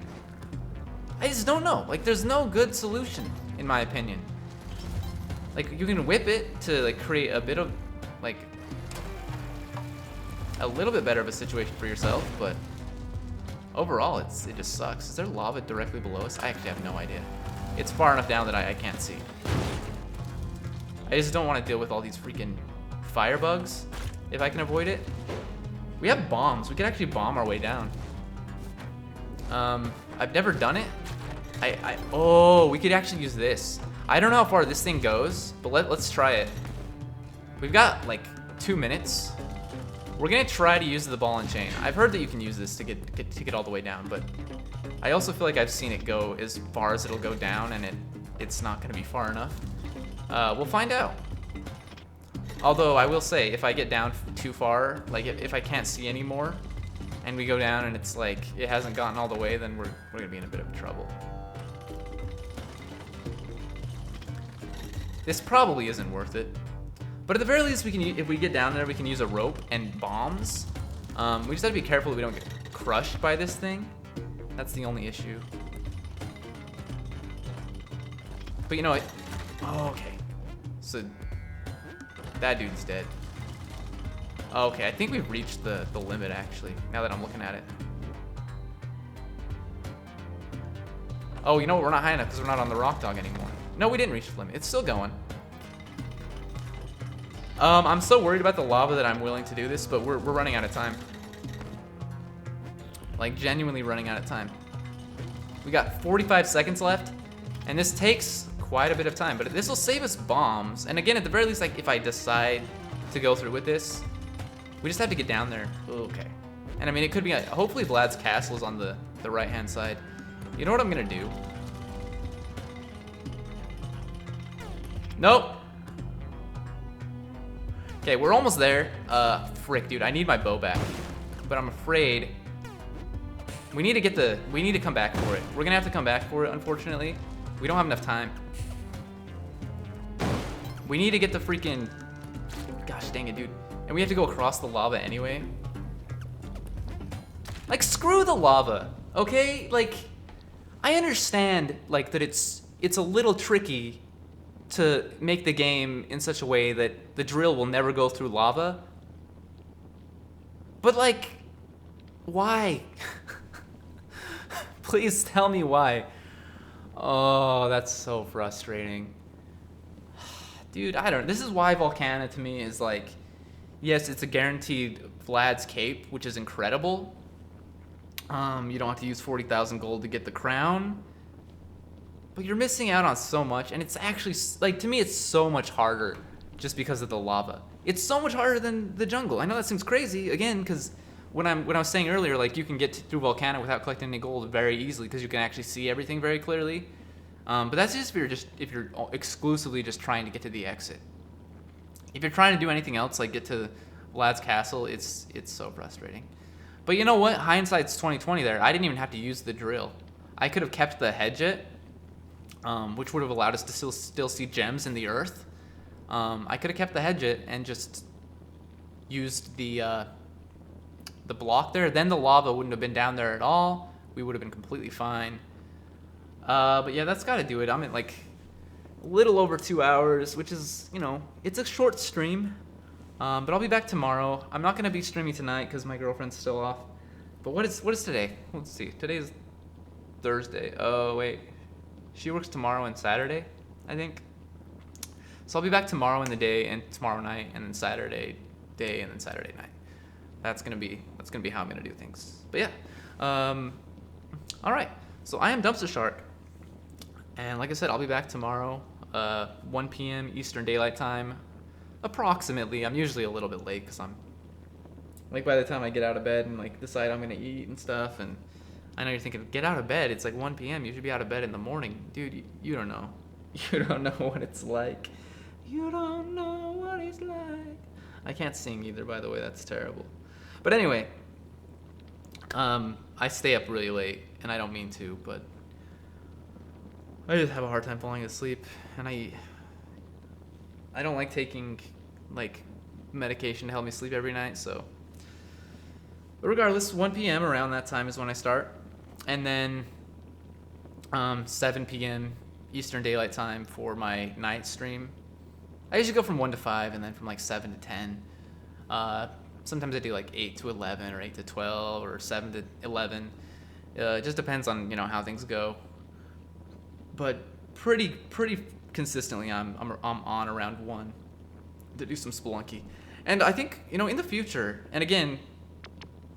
I just don't know. Like there's no good solution in my opinion. Like you can whip it to like create a bit of like a little bit better of a situation for yourself, but overall it just sucks. Is there lava directly below us? I actually have no idea. It's far enough down that I can't see. I just don't want to deal with all these freaking firebugs if I can avoid it. We have bombs. We could actually bomb our way down. I've never done it. Oh, we could actually use this. I don't know how far this thing goes, but let's try it. We've got like 2 minutes. We're gonna try to use the ball and chain. I've heard that you can use this to get all the way down, but I also feel like I've seen it go as far as it'll go down, and it's not gonna be far enough. We'll find out. Although I will say, if I get down too far, like if I can't see anymore, and we go down and it's like it hasn't gotten all the way, then we're gonna be in a bit of trouble. This probably isn't worth it, but at the very least, if we get down there, we can use a rope and bombs. We just have to be careful that we don't get crushed by this thing. That's the only issue. But you know what? Oh, okay. So that dude's dead. Okay, I think we've reached the limit actually, now that I'm looking at it. Oh, you know what? We're not high enough because we're not on the rock dog anymore. No, we didn't reach the limit. It's still going. I'm so worried about the lava that I'm willing to do this, but we're running out of time. Like, genuinely running out of time. We got 45 seconds left, and this takes quite a bit of time, but this will save us bombs. And again, at the very least, like, if I decide to go through with this, we just have to get down there. Okay. And I mean, it could be, hopefully Vlad's castle is on the right-hand side. You know what I'm gonna do? Nope. Okay, we're almost there. Frick, dude, I need my bow back. But I'm afraid we need to come back for it. We're gonna have to come back for it, unfortunately. We don't have enough time. We need to get the freaking, gosh dang it, dude. And we have to go across the lava anyway. Like, screw the lava, okay? Like, I understand, like, that it's a little tricky to make the game in such a way that the drill will never go through lava. But, like, why? Please tell me why. Oh, that's so frustrating. Dude, I don't know. This is why Volcana to me is like, yes, it's a guaranteed Vlad's cape, which is incredible. You don't have to use 40,000 gold to get the crown. But you're missing out on so much, and it's actually, like, to me, it's so much harder just because of the lava. It's so much harder than the jungle. I know that seems crazy, again, because when I was saying earlier, like, you can get through Volcano without collecting any gold very easily because you can actually see everything very clearly. But that's just if you're exclusively just trying to get to the exit. If you're trying to do anything else, like get to Vlad's castle, it's so frustrating. But you know what? Hindsight's 2020 there. I didn't even have to use the drill. I could have kept the hedge it, which would have allowed us to still see gems in the earth. I could have kept the hedge it and just used the block there. Then the lava wouldn't have been down there at all. We would have been completely fine. But yeah, that's got to do it. I'm at like a little over 2 hours, which is, you know, it's a short stream. But I'll be back tomorrow. I'm not going to be streaming tonight because my girlfriend's still off. But what is today? Let's see. Today's Thursday. Oh, wait. She works tomorrow and Saturday, I think. So I'll be back tomorrow in the day and tomorrow night and then Saturday day and then Saturday night. That's gonna be how I'm gonna do things. But yeah. All right. So I am DumpsterShark. And like I said, I'll be back tomorrow, 1 p.m. Eastern Daylight Time, approximately. I'm usually a little bit late because I'm, like, by the time I get out of bed and, like, decide I'm going to eat and stuff, and I know you're thinking, get out of bed. It's like 1 p.m. You should be out of bed in the morning. Dude, you don't know. You don't know what it's like. You don't know what it's like. I can't sing either, by the way. That's terrible. But anyway, I stay up really late, and I don't mean to, but I just have a hard time falling asleep, and I don't like taking, like, medication to help me sleep every night, so. But regardless, 1 p.m. around that time is when I start, and then 7 p.m. Eastern Daylight Time for my night stream. I usually go from 1 to 5, and then from like 7 to 10. Sometimes I do like 8 to 11, or 8 to 12, or 7 to 11. It just depends on, you know, how things go. But pretty consistently, I'm on around 1 to do some Spelunky. And I think, you know, in the future, and again,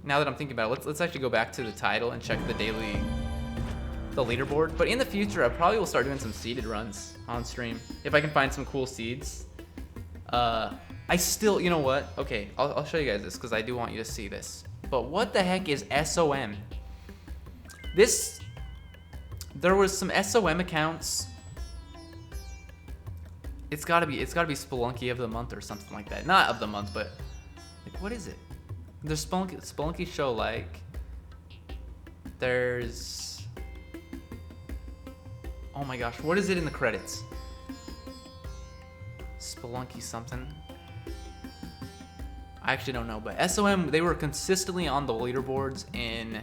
now that I'm thinking about it, let's actually go back to the title and check the leaderboard. But in the future, I probably will start doing some seeded runs on stream if I can find some cool seeds. I still, you know what? Okay, I'll show you guys this because I do want you to see this. But what the heck is SOM? There was some SOM accounts. It's gotta be Spelunky of the month or something like that. Not of the month, but like, what is it? There's Spelunky show, like, there's, oh my gosh, what is it in the credits? Spelunky something. I actually don't know, but SOM, they were consistently on the leaderboards in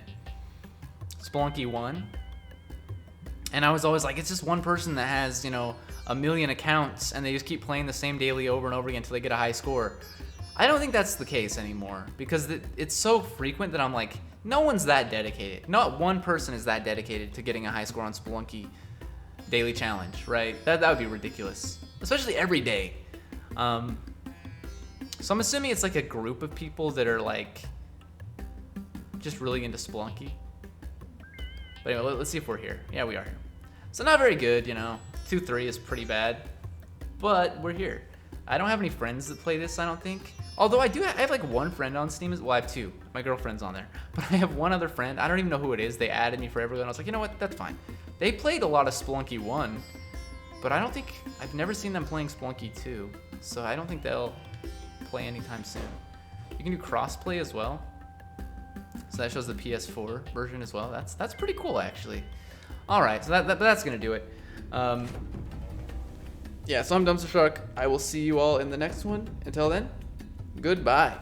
Spelunky 1. And I was always like, it's just one person that has, you know, 1 million accounts, and they just keep playing the same daily over and over again until they get a high score. I don't think that's the case anymore, because it's so frequent that I'm like, No one's that dedicated. Not one person is that dedicated to getting a high score on Spelunky daily challenge, right? That would be ridiculous, especially every day. So I'm assuming it's like a group of people that are like just really into Spelunky. But anyway, let's see if we're here. Yeah, we are here. So not very good, you know. 2-3 is pretty bad, but we're here. I don't have any friends that play this, I don't think. Although I have like one friend on Steam. Well, I have two. My girlfriend's on there. But I have one other friend. I don't even know who it is. They added me for everyone. I was like, you know what? That's fine. They played a lot of Spelunky 1, but I've never seen them playing Spelunky 2. So I don't think they'll play anytime soon. You can do crossplay as well. So that shows the PS4 version as well. That's pretty cool, actually. All right, so that's gonna do it. Yeah, so I'm DumpsterShark. I will see you all in the next one. Until then, goodbye.